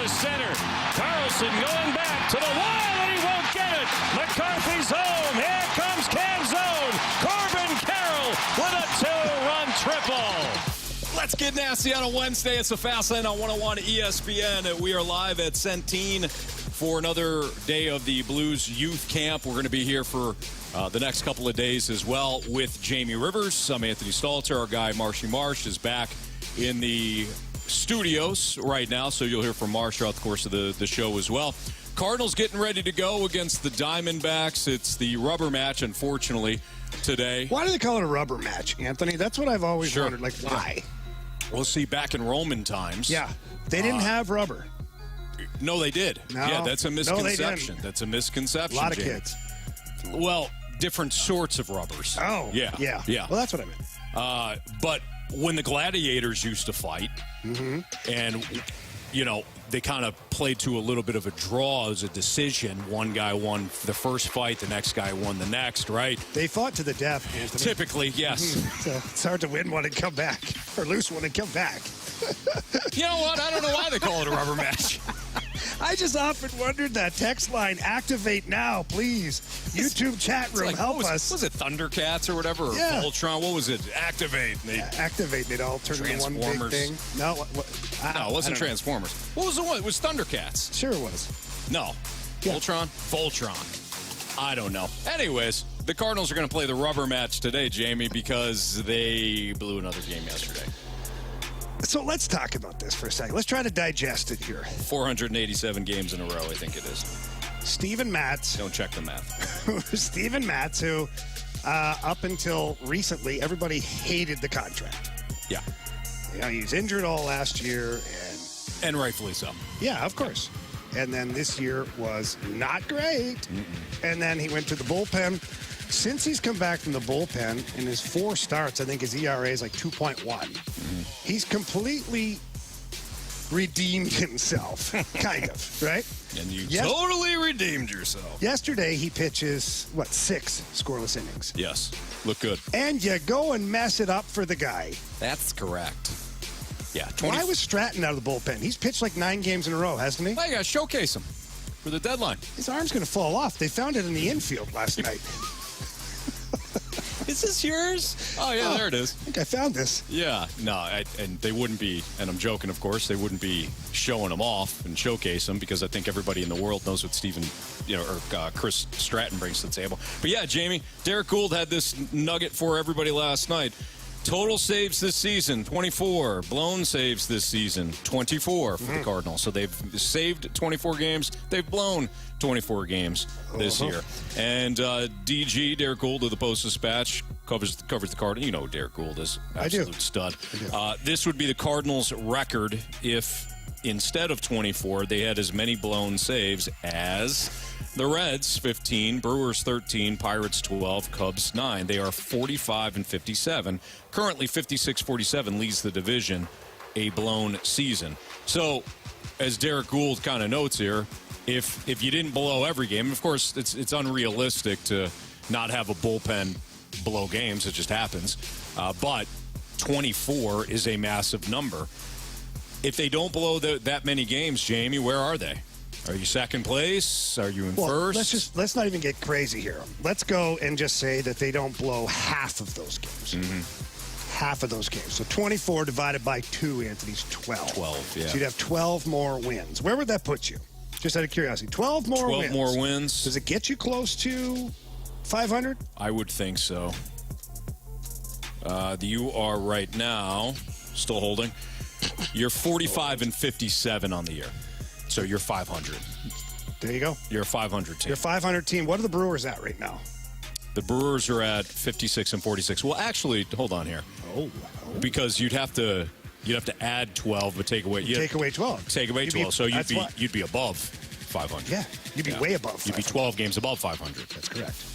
to center. Carlson going back to the wall, and he won't get it. McCarthy's home. Here comes Canzone. Corbin Carroll with a 2-run triple. Let's get nasty on a Wednesday. It's the Fast Lane on 101 ESPN. We are live at Centene for another day of the Blues Youth Camp. We're going to be here for the next couple of days as well with Jamie Rivers. I'm Anthony Stalter. Our guy Marshy Marsh is back in the studios right now, so you'll hear from Marsh throughout the course of the show as well. Cardinals getting ready to go against the Diamondbacks. It's the rubber match, unfortunately, today. Why do they call it a rubber match, Anthony? That's what I've always wondered. Like, why? We'll see. Back in Roman times. Yeah, they didn't have rubber. No, they did. No. Yeah, that's a misconception. No, they didn't. That's a misconception. A lot of Jamie. kids. Well, different sorts of rubbers. Oh, yeah. Well, that's what I meant. But when the gladiators used to fight, and, you know, they kind of played to a little bit of a draw as a decision. One guy won the first fight, the next guy won the next, right? They fought to the death, Anthony. Typically, yes. So it's hard to win one and come back, or lose one and come back. You know what? I don't know why they call it a rubber match. I just often wondered that. Text line, activate now, please. YouTube chat room, like, help us. Was it Thundercats or whatever? Or Yeah. Voltron? What was it? Activate. Activate, and it all turned into one big thing. No, No, it wasn't Transformers. What was the one? It was Thundercats. Sure it was. No. Yeah. Voltron. I don't know. Anyways, the Cardinals are going to play the rubber match today, Jamie, because they blew another game yesterday. So let's talk about this for a second. Let's try to digest it here. 487 games in a row, I think it is. Steven Matz. Don't check the math. Steven Matz, who up until recently, everybody hated the contract. Yeah. You know, he was injured all last year. And rightfully so. Yeah, of course. And then this year was not great. And then he went to the bullpen. Since he's come back from the bullpen, in his 4 starts, I think his ERA is like 2.1. He's completely redeemed himself, kind of, right? And you totally redeemed yourself. Yesterday, he pitches, 6 scoreless innings. Yes. Look good. And you go and mess it up for the guy. That's correct. Yeah. Why was Stratton out of the bullpen? He's pitched like 9 games in a row, hasn't he? I got to showcase him for the deadline. His arm's going to fall off. They found it in the infield last night. Is this yours? Oh, yeah, there it is. I think I found this. Yeah, no, and they wouldn't be, and I'm joking, of course, they wouldn't be showing them off and showcase them because I think everybody in the world knows what Chris Stratton brings to the table. But yeah, Jamie, Derek Gould had this nugget for everybody last night. Total saves this season, 24. Blown saves this season, 24 for the Cardinals. So they've saved 24 games. They've blown 24 games this year. And DG, Derek Gould of the Post-Dispatch, covers the Cardinals. You know Derek Gould is absolute stud. This would be the Cardinals' record if instead of 24, they had as many blown saves as the Reds, 15, Brewers, 13, Pirates, 12, Cubs, 9. They are 45 and 57. Currently, 56-47 leads the division, a blown season. So, as Derek Gould kind of notes here, if you didn't blow every game, of course, it's unrealistic to not have a bullpen blow games. It just happens. But 24 is a massive number. If they don't blow that many games, Jamie, where are they? Are you second place? Are you in first? Let's not even get crazy here. Let's go and just say that they don't blow half of those games. Half of those games. So 24 divided by 2, Anthony's 12. 12, yeah. So you'd have 12 more wins. Where would that put you? Just out of curiosity. 12 more wins. 12 more wins. Does it get you close to 500? I would think so. You are right now still holding. You're 45 and 57 on the year. So you're 500. There you go. You're a 500 team. You're a 500 team. What are the Brewers at right now? The Brewers are at 56 and 46. Well, actually, hold on here. Because you'd have to add 12, but take away 12. Take away 12. So you'd be above 500. Yeah, you'd be way above 500. You'd be 12 games above 500. That's correct.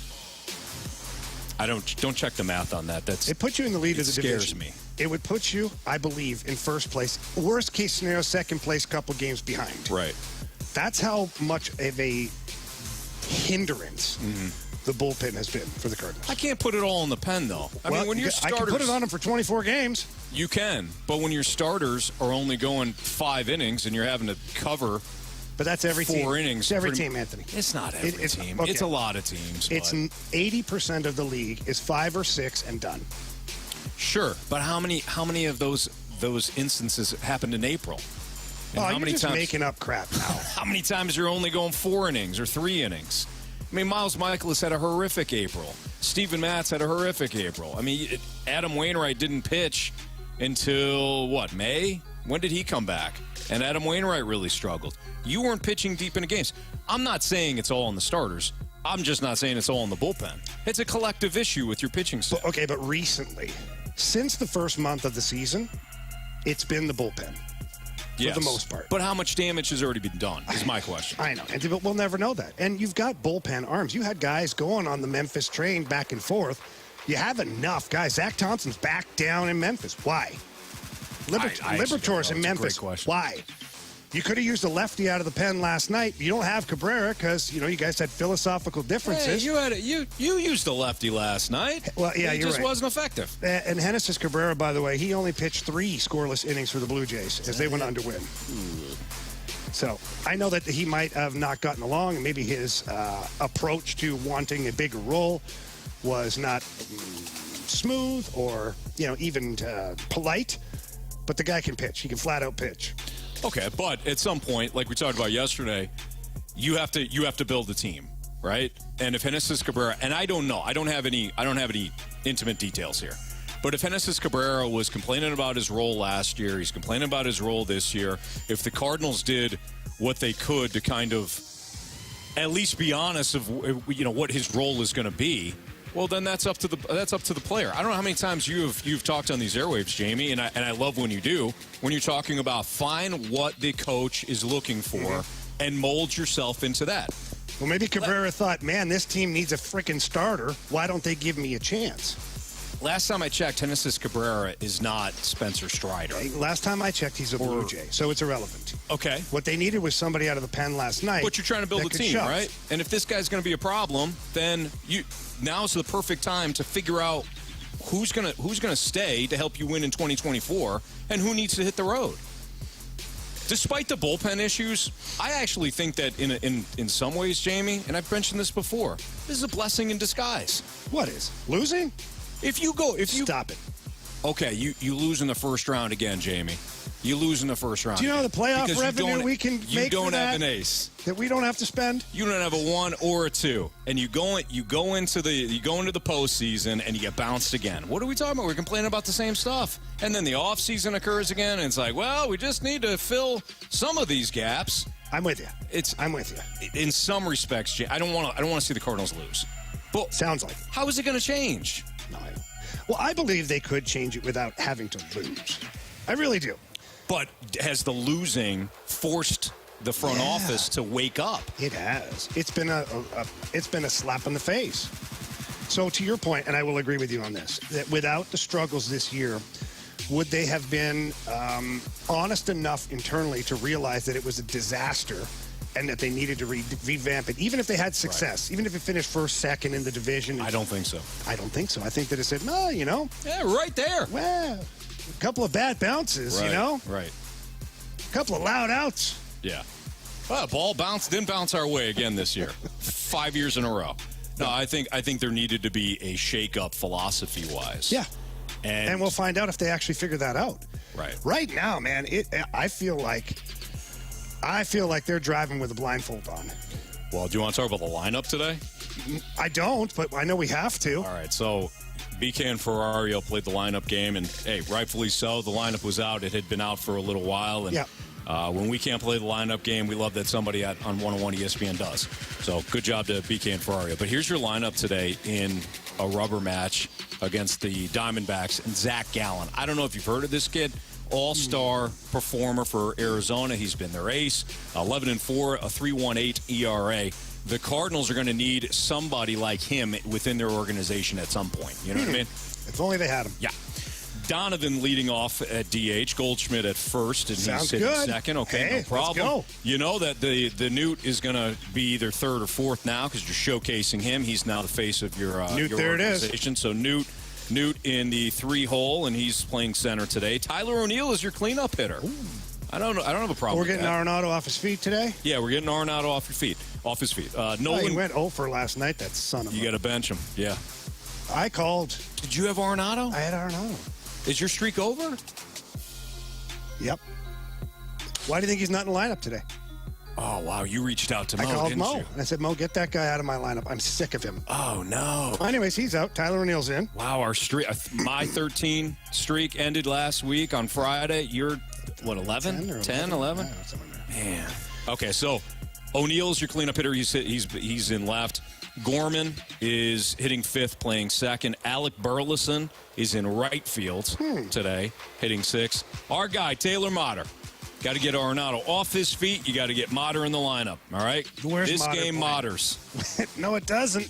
I don't check the math on that. It puts you in the lead of the division. It scares me. It would put you, I believe, in first place. Worst case scenario, second place, couple games behind. Right. That's how much of a hindrance the bullpen has been for the Cardinals. I can't put it all in the pen, though. I mean, when your starters, I can put it on them for 24 games. You can, but when your starters are only going 5 innings and you're having to cover but that's every 4 team. innings. It's every team, Anthony. It's not every team. Okay. It's a lot of teams. It's 80% of the league is 5 or 6 and done. Sure, but how many of those instances happened in April? And how you're many just times, making up crap now. How many times you're only going 4 innings or 3 innings? I mean, Miles Michaelis had a horrific April. Steven Matz had a horrific April. I mean, Adam Wainwright didn't pitch until, May? When did he come back? And Adam Wainwright really struggled. You weren't pitching deep into games. I'm not saying it's all on the starters. I'm just not saying it's all in the bullpen. It's a collective issue with your pitching staff. Okay, but recently, since the first month of the season, it's been the bullpen. Yes, for the most part. But how much damage has already been done is my question. I know, but we'll never know that. And you've got bullpen arms. You had guys going on the Memphis train back and forth. You have enough guys. Zach Thompson's back down in Memphis. Why? Liberators in Memphis. Why? You could have used a lefty out of the pen last night. You don't have Cabrera because, you guys had philosophical differences. Hey, you used a lefty last night. Well, yeah, it just wasn't effective. And Genesis Cabrera, by the way, he only pitched 3 scoreless innings for the Blue Jays as they went on to win. So I know that he might have not gotten along, and maybe his approach to wanting a bigger role was not smooth or, even polite. But the guy can pitch. He can flat out pitch. Okay, but at some point, like we talked about yesterday, you have to build a team, right? And if Genesis Cabrera, and I don't know, I don't have any intimate details here. But if Genesis Cabrera was complaining about his role last year, he's complaining about his role this year. If the Cardinals did what they could to kind of at least be honest of what his role is going to be, well, then that's up to the player. I don't know how many times you've talked on these airwaves, Jamie, and I love when you do. When you're talking about find what the coach is looking for and mold yourself into that. Well, maybe Cabrera thought, man, this team needs a freaking starter. Why don't they give me a chance? Last time I checked, Genesis Cabrera is not Spencer Strider. Last time I checked, he's a Blue Jay, so it's irrelevant. Okay. What they needed was somebody out of the pen last night. But you're trying to build a team, right? And if this guy's going to be a problem, then now's the perfect time to figure out who's going to stay to help you win in 2024 and who needs to hit the road. Despite the bullpen issues, I actually think that in some ways, Jamie, and I've mentioned this before, this is a blessing in disguise. What is? Losing? Stop it. Okay, you lose in the first round again, Jamie. You lose in the first round. Do you know the playoff revenue we can make? You don't have an ace that we don't have to spend. You don't have a 1 or a 2, and you go into the postseason and you get bounced again. What are we talking about? We're complaining about the same stuff, and then the offseason occurs again, and it's like, well, we just need to fill some of these gaps. I'm with you. I'm with you. In some respects, I don't want to see the Cardinals lose. But sounds like. How is it going to change? No, well, I believe they could change it without having to lose. I really do. But has the losing forced the front office to wake up? It has. It's been a slap in the face. So to your point, and I will agree with you on this, that without the struggles this year, would they have been honest enough internally to realize that it was a disaster and that they needed to revamp it, even if they had success, even if it finished first, second in the division? I don't think so. I don't think so. I think that it said, no, Yeah, right there. Well, a couple of bad bounces, Right. A couple of loud outs. Yeah. Well, ball didn't bounce our way again this year. 5 years in a row. No, I think there needed to be a shake-up philosophy-wise. Yeah. And we'll find out if they actually figure that out. Right. Right now, man, I feel like they're driving with a blindfold on. Well, do you want to talk about the lineup today? I don't, but I know we have to. All right, so BK and Ferrario played the lineup game, and, hey, rightfully so. The lineup was out. It had been out for a little while. And when we can't play the lineup game, we love that somebody on 101 ESPN does. So good job to BK and Ferrario. But here's your lineup today in a rubber match against the Diamondbacks and Zach Gallen. I don't know if you've heard of this kid. All-star performer for Arizona. He's been their ace. 11-4, a 3.18 ERA. The Cardinals are going to need somebody like him within their organization at some point. You know what I mean? If only they had him. Yeah. Donovan leading off at DH, Goldschmidt at first, and Sounds he's hitting good. second. Okay, Hey, no problem. let's go. You know that the Newt is going to be either third or fourth now because you're showcasing him. He's now the face of your Newt, your there it is. organization. So Newt in the 3-hole, and he's playing center today. Tyler O'Neill is your cleanup hitter. Ooh. I don't have a problem. We're getting with that. Arenado off his feet today. Yeah, we're getting Arenado off his feet. Nolan, He went 0 for last night. That son of a. you got to bench him. Yeah. I called. Did you have Arenado? I had Arenado. Is your streak over? Yep. Why do you think he's not in the lineup today? Oh, wow. You reached out to Mo, I called didn't Mo, you? and I said, Mo, get that guy out of my lineup. I'm sick of him. Oh, no. Anyways, he's out. Tyler O'Neill's in. Wow, our streak, my 13 streak ended last week on Friday. You're, what, 11? 10, 11? Yeah, somewhere there. Man. Okay, so O'Neill's your cleanup hitter. He's in left. Gorman is hitting fifth, playing second. Alec Burleson is in right field today, hitting sixth. Our guy, Taylor Motter. Got to get Arenado off his feet. You got to get Motter in the lineup, all right? Where's this Motter game playing? matters. No, it doesn't.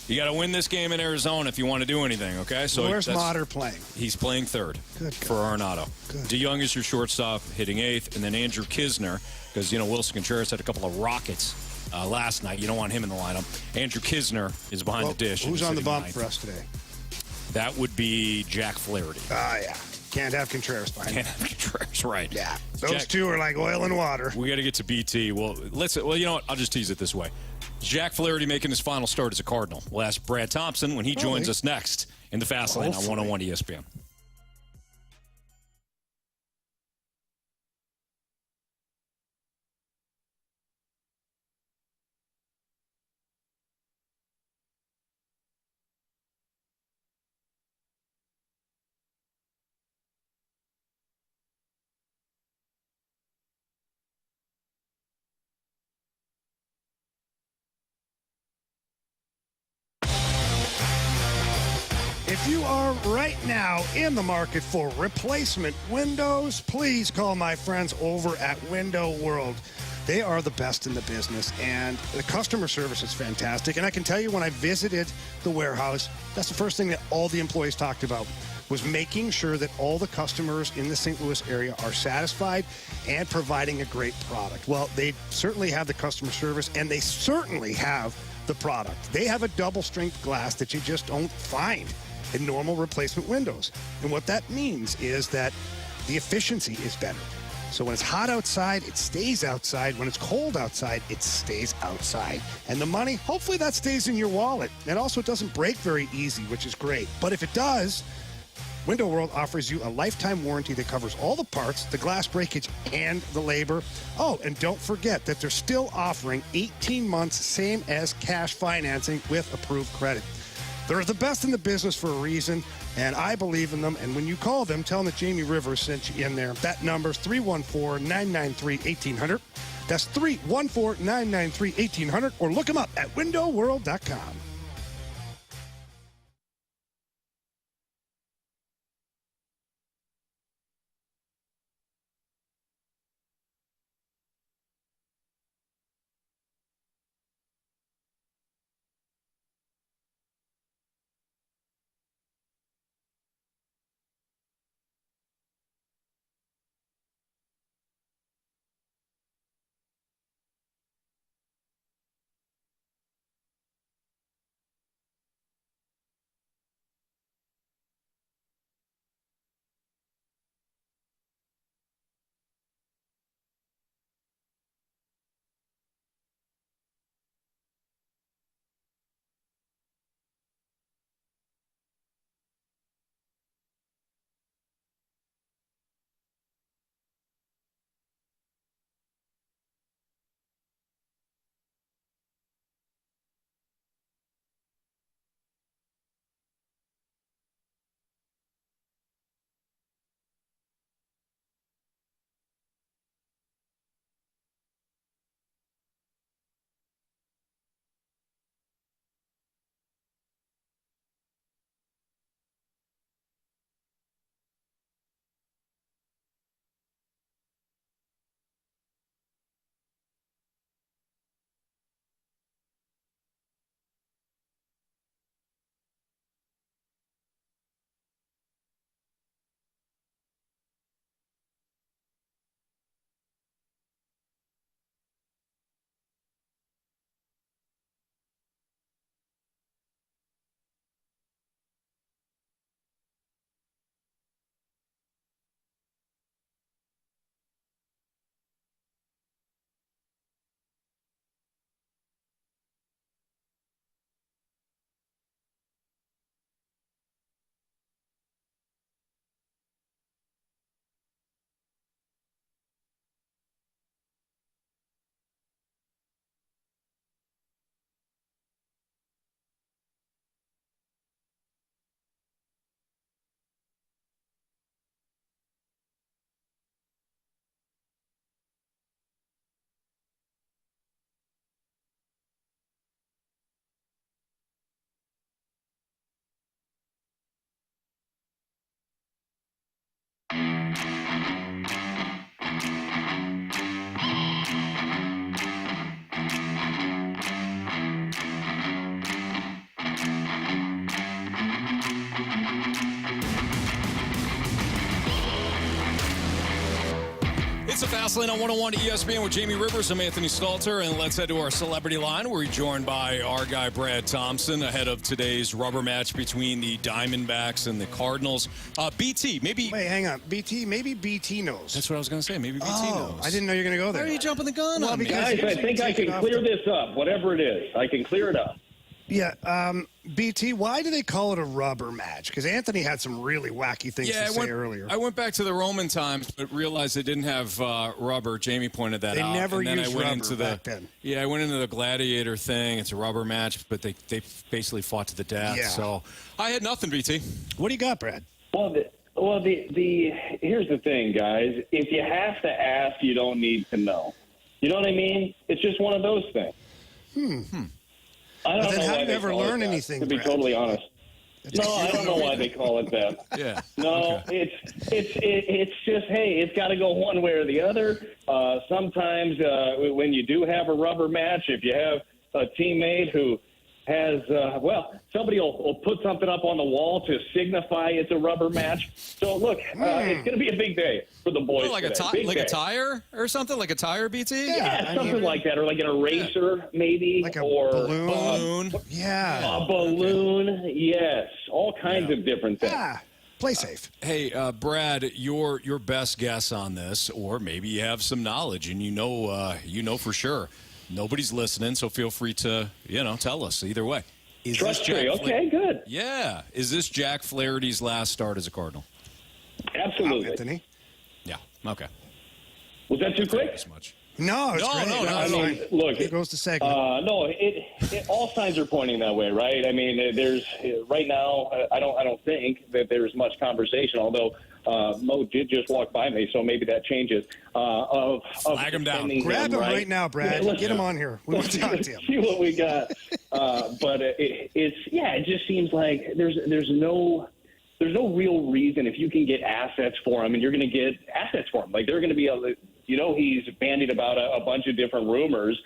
You got to win this game in Arizona if you want to do anything, okay? So Where's Motter playing? He's playing third Good for Arenado. Good. DeJong is your shortstop, hitting eighth, and then Andrew Kisner, because, Wilson Contreras had a couple of rockets last night. You don't want him in the lineup. Andrew Kisner is behind the dish. Who's on the bump ninth. for us today? That would be Jack Flaherty. Yeah. Can't have Contreras behind him. Can't have Contreras, right. Yeah. Those Jack- two are like oil and water. We got to get to BT. Well, you know what? I'll just tease it this way. Jack Flaherty making his final start as a Cardinal. We'll ask Brad Thompson when he joins us next in the Fast Lane on Hopefully. 101 ESPN. If you are right now in the market for replacement windows, please call my friends over at Window World. They are the best in the business, and the customer service is fantastic. And I can tell you, when I visited the warehouse, that's the first thing that all the employees talked about, was making sure that all the customers in the St. Louis area are satisfied and providing a great product. Well, they certainly have the customer service, and they certainly have the product. They have a double-strength glass that you just don't find in normal replacement windows. And what that means is that the efficiency is better. So when it's hot outside, it stays outside. When it's cold outside, it stays outside. And the money, hopefully that stays in your wallet. And also, it doesn't break very easy, which is great. But if it does, Window World offers you a lifetime warranty that covers all the parts, the glass breakage, and the labor. Oh, and don't forget that they're still offering 18 months, same as cash financing with approved credit. They're the best in the business for a reason, and I believe in them. And when you call them, tell them that Jamie Rivers sent you in there. That number's 314-993-1800. That's 314-993-1800, or look them up at windowworld.com. It's the Fast Lane on 101 ESPN with Jamie Rivers. I'm Anthony Stalter, and let's head to our celebrity line. We're joined by our guy Brad Thompson ahead of today's rubber match between the Diamondbacks and the Cardinals. BT, maybe. Wait, hang on. BT, maybe BT knows. That's what I was going to say. Maybe BT knows. I didn't know you were going to go there. Why are you jumping the gun on me? Guys, I think I can clear this up. Whatever it is, I can clear it up. Yeah, BT, why do they call it a rubber match? Because Anthony had some really wacky things to say earlier. I went back to the Roman times, but realized they didn't have rubber. Jamie pointed that out. They never and then used I went rubber into back then. Yeah, I went into the gladiator thing. It's a rubber match, but they basically fought to the death. Yeah. So I had nothing, BT. What do you got, Brad? Well, here's the thing, guys. If you have to ask, you don't need to know. You know what I mean? It's just one of those things. I don't know why they never call learn it that, anything, to be Brad. totally honest. No, I don't know why they call it that. Yeah. No, Okay. it's just, hey, it's got to go one way or the other. Sometimes when you do have a rubber match, if you have a teammate who has, somebody will put something up on the wall to signify it's a rubber match. So, look, it's going to be a big day for the boys. Oh, like today. a tire or something? Like a tire, BT? Yeah, something like that, or like an eraser, maybe, Like a or balloon. Yeah. a balloon. Yes, all kinds of different things. Yeah. Play safe. Hey, Brad, your best guess on this, or maybe you have some knowledge and you know for sure. Nobody's listening, so feel free to tell us either way. Trust tree. Okay, good. Yeah, is this Jack Flaherty's last start as a Cardinal? Absolutely. Anthony? Yeah. Okay. Was that too quick? As much. No, it's great. no, I it's mean, fine. look, It goes to segment. no, all signs are pointing that way, right? I mean, there's right now. I don't think that there's much conversation. Although Mo did just walk by me, so maybe that changes. Flag him down. Grab him right now, Brad. Yeah, Get him on here. We want to talk to him. See what we got. But it just seems like there's no real reason if you can get assets for him, and you're going to get assets for him. Like they're going to be he's bandied about a bunch of different rumors.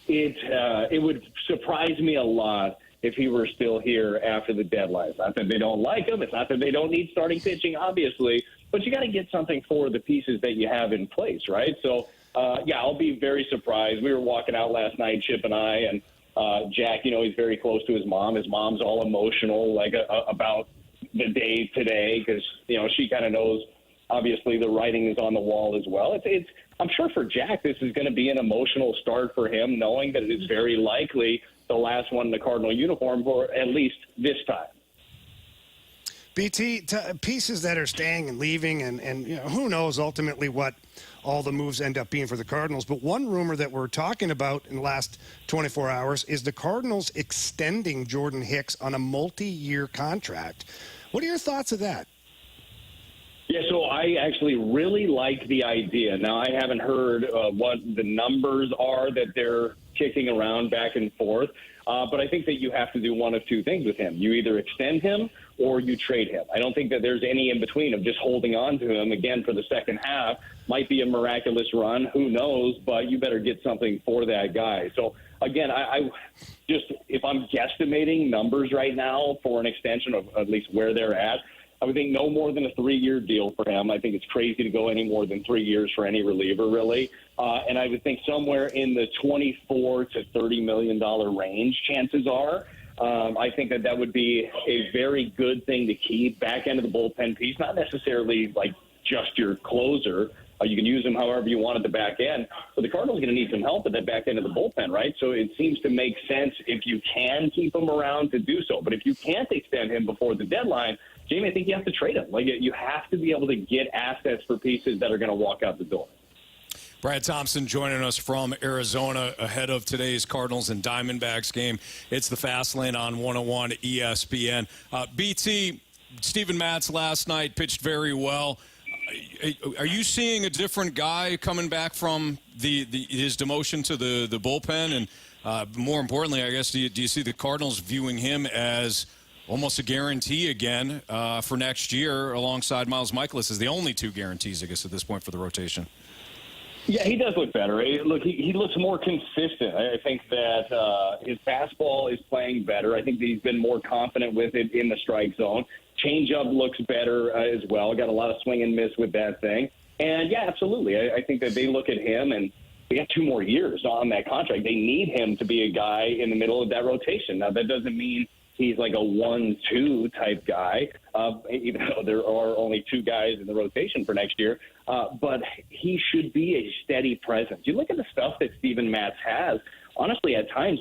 It would surprise me a lot if he were still here after the deadline. It's not that they don't like him. It's not that they don't need starting pitching, obviously. But you got to get something for the pieces that you have in place, right? So, I'll be very surprised. We were walking out last night, Chip and I, and Jack, he's very close to his mom. His mom's all emotional, about the day today because, she kind of knows, obviously, the writing is on the wall as well. I'm sure for Jack, this is going to be an emotional start for him, knowing that it is very likely the last one in the Cardinal uniform for at least this time. BT, pieces that are staying and leaving, and who knows ultimately what all the moves end up being for the Cardinals. But one rumor that we're talking about in the last 24 hours is the Cardinals extending Jordan Hicks on a multi-year contract. What are your thoughts of that? Yeah, so I actually really like the idea. Now, I haven't heard what the numbers are that they're kicking around back and forth, but I think that you have to do one of two things with him. You either extend him or you trade him. I don't think that there's any in between of just holding on to him, again, for the second half. Might be a miraculous run. Who knows? But you better get something for that guy. So, again, I just if I'm guesstimating numbers right now for an extension of at least where they're at, I would think no more than a 3-year deal for him. I think it's crazy to go any more than 3 years for any reliever, really. And I would think somewhere in the $24 to $30 million range, chances are. I think that would be a very good thing to keep. Back end of the bullpen piece, not necessarily like just your closer. You can use him however you want at the back end. But the Cardinals are going to need some help at the back end of the bullpen, right? So it seems to make sense if you can keep him around to do so. But if you can't extend him before the deadline, Jamie, I think you have to trade him. Like, you have to be able to get assets for pieces that are going to walk out the door. Brad Thompson joining us from Arizona ahead of today's Cardinals and Diamondbacks game. It's the Fast Lane on 101 ESPN. BT, Steven Matz last night pitched very well. Are you seeing a different guy coming back from his demotion to the bullpen? And more importantly, I guess, do you see the Cardinals viewing him as almost a guarantee again for next year alongside Miles Michaelis as the only two guarantees, I guess, at this point for the rotation? Yeah, he does look better. Look, he looks more consistent. I think that his fastball is playing better. I think that he's been more confident with it in the strike zone. Changeup looks better as well. Got a lot of swing and miss with that thing. And, yeah, absolutely. I think that they look at him, and they got 2 more years on that contract. They need him to be a guy in the middle of that rotation. Now, that doesn't mean he's like a 1-2 type guy, even though there are only 2 guys in the rotation for next year. But he should be a steady presence. You look at the stuff that Steven Matz has. Honestly, at times,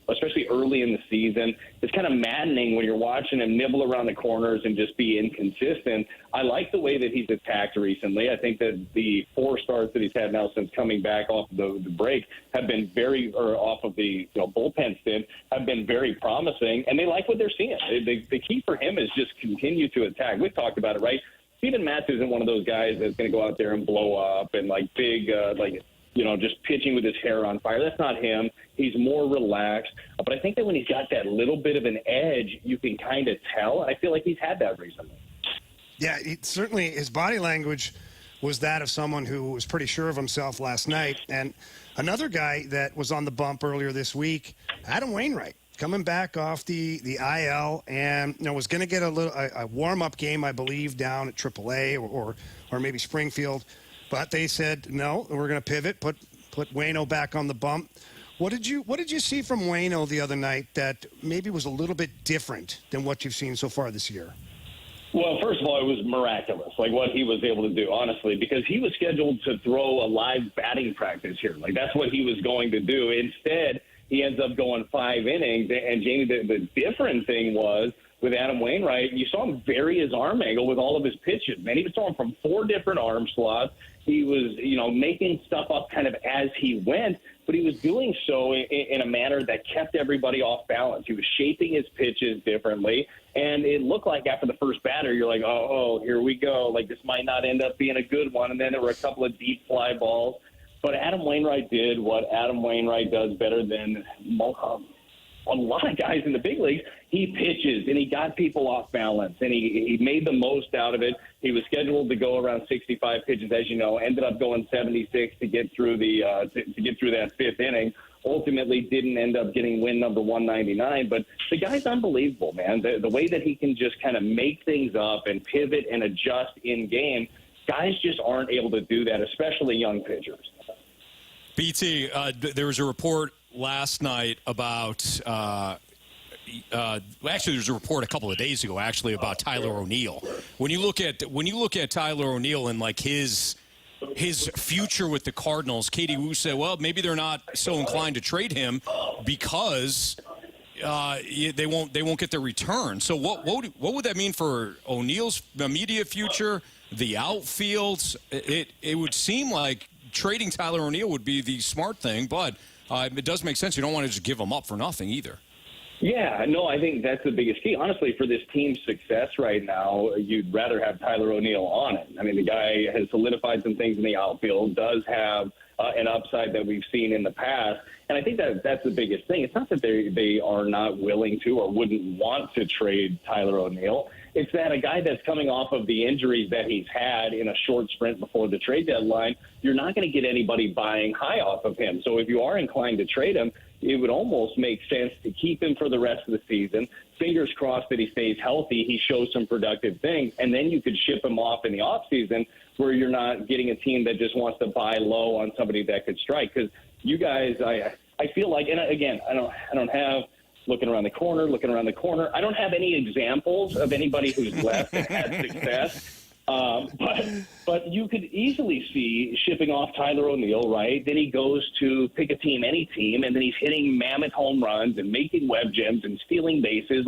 especially early in the season, it's kind of maddening when you're watching him nibble around the corners and just be inconsistent. I like the way that he's attacked recently. I think that the 4 starts that he's had now since coming back off the break have been off of the bullpen stint, have been very promising, and they like what they're seeing. The key for him is just continue to attack. We've talked about it, right? Steven Matz isn't one of those guys that's going to go out there and blow up and just pitching with his hair on fire. That's not him. He's more relaxed. But I think that when he's got that little bit of an edge, you can kind of tell. And I feel like he's had that recently. Yeah, certainly his body language was that of someone who was pretty sure of himself last night. And another guy that was on the bump earlier this week, Adam Wainwright, coming back off the IL and was going to get a warm-up game, I believe, down at AAA or maybe Springfield. But they said, no, we're going to pivot, put Waino back on the bump. What did you see from Waino the other night that maybe was a little bit different than what you've seen so far this year? Well, first of all, it was miraculous, what he was able to do, honestly, because he was scheduled to throw a live batting practice here. That's what he was going to do. Instead, he ends up going 5 innings. And, Jamie, the different thing was, with Adam Wainwright, you saw him vary his arm angle with all of his pitches. Man, he was throwing from 4 different arm slots. He was, making stuff up kind of as he went, but he was doing so in a manner that kept everybody off balance. He was shaping his pitches differently, and it looked like after the first batter, you're like, oh, here we go. This might not end up being a good one, and then there were a couple of deep fly balls. But Adam Wainwright did what Adam Wainwright does better than a lot of guys in the big leagues. He pitches, and he got people off balance, and he made the most out of it. He was scheduled to go around 65 pitches, as you know, ended up going 76 to get through that 5th inning. Ultimately didn't end up getting win number 199, but the guy's unbelievable, man. The way that he can just kind of make things up and pivot and adjust in game, guys just aren't able to do that, especially young pitchers. BT, there was a report last night about actually there's a report a couple of days ago about Tyler O'Neill. When you look at Tyler O'Neill and his future with the Cardinals, Katie Wu said, well, maybe they're not so inclined to trade him because they won't get their return. So what would that mean for O'Neill's immediate future, the outfields? It would seem like trading Tyler O'Neill would be the smart thing, but it does make sense. You don't want to just give him up for nothing either. Yeah, no, I think that's the biggest key. Honestly, for this team's success right now, you'd rather have Tyler O'Neill on it. I mean, the guy has solidified some things in the outfield, does have an upside that we've seen in the past. And I think that's the biggest thing. It's not that they are not willing to or wouldn't want to trade Tyler O'Neill. It's that a guy that's coming off of the injuries that he's had in a short sprint before the trade deadline, you're not going to get anybody buying high off of him. So if you are inclined to trade him, it would almost make sense to keep him for the rest of the season. Fingers crossed that he stays healthy, he shows some productive things, and then you could ship him off in the offseason where you're not getting a team that just wants to buy low on somebody that could strike. Because you guys, I feel like, and again, I don't have looking around the corner. I don't have any examples of anybody who's left and had success. But you could easily see shipping off Tyler O'Neill, right? Then he goes to pick a team, any team, and then he's hitting mammoth home runs and making web gems and stealing bases.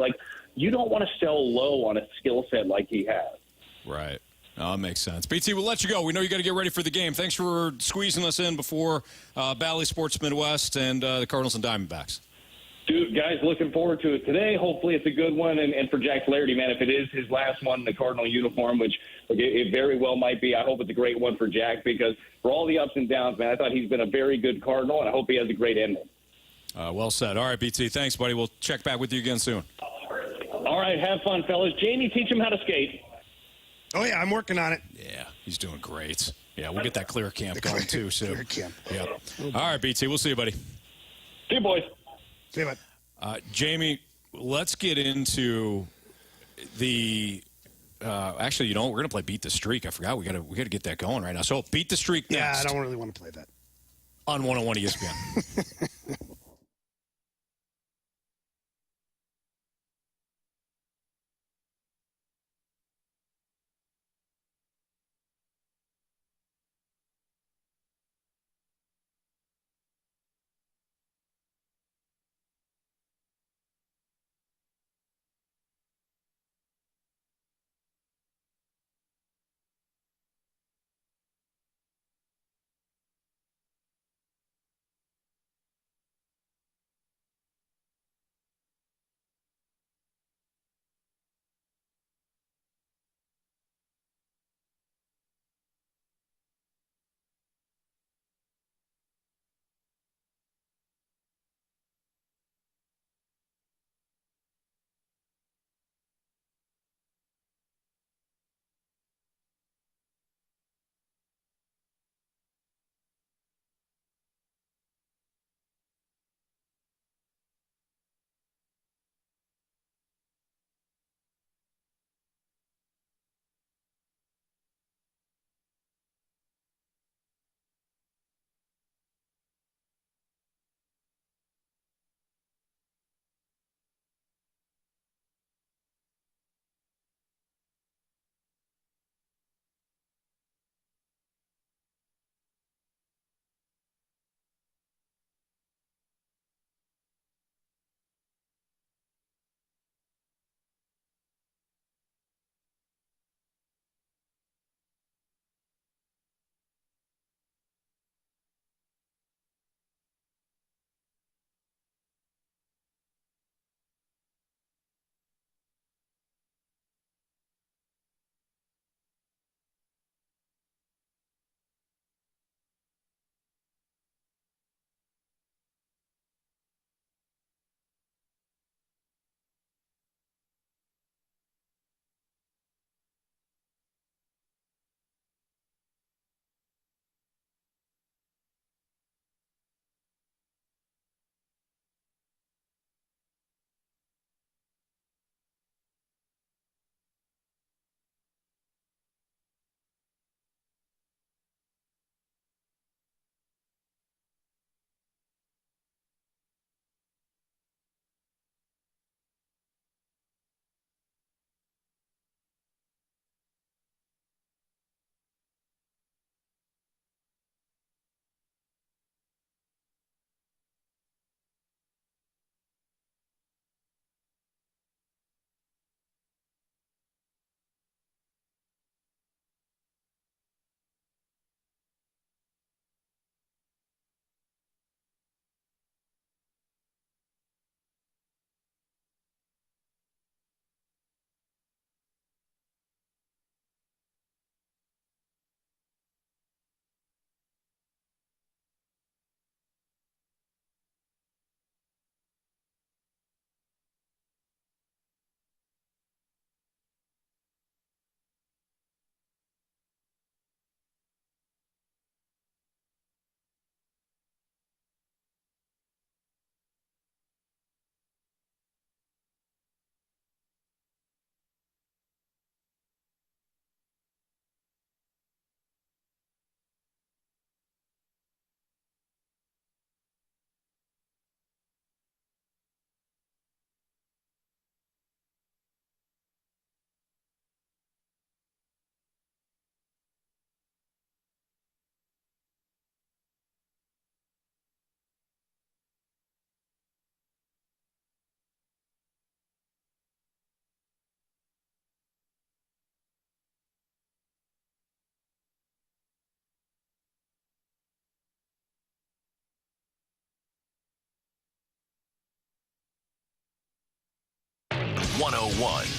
You don't want to sell low on a skill set like he has. Right. That makes sense. BT, we'll let you go. We know you got to get ready for the game. Thanks for squeezing us in before Bally Sports Midwest and the Cardinals and Diamondbacks. Dude, guys, looking forward to it today. Hopefully it's a good one. And for Jack Flaherty, man, if it is his last one in the Cardinal uniform, which it very well might be, I hope it's a great one for Jack because for all the ups and downs, man, I thought he's been a very good Cardinal, and I hope he has a great ending. Well said. All right, BT, thanks, buddy. We'll check back with you again soon. All right, have fun, fellas. Jamie, teach him how to skate. Oh, yeah, I'm working on it. Yeah, he's doing great. Yeah, we'll get that clear camp going, too, soon. Clear camp. Yeah. All right, BT, we'll see you, buddy. See you, boys. See you, bud. Jamie, let's get into the Actually, we're going to play Beat the Streak. I forgot. We got to get that going right now. So Beat the Streak next. Yeah, I don't really want to play that. On 101 ESPN.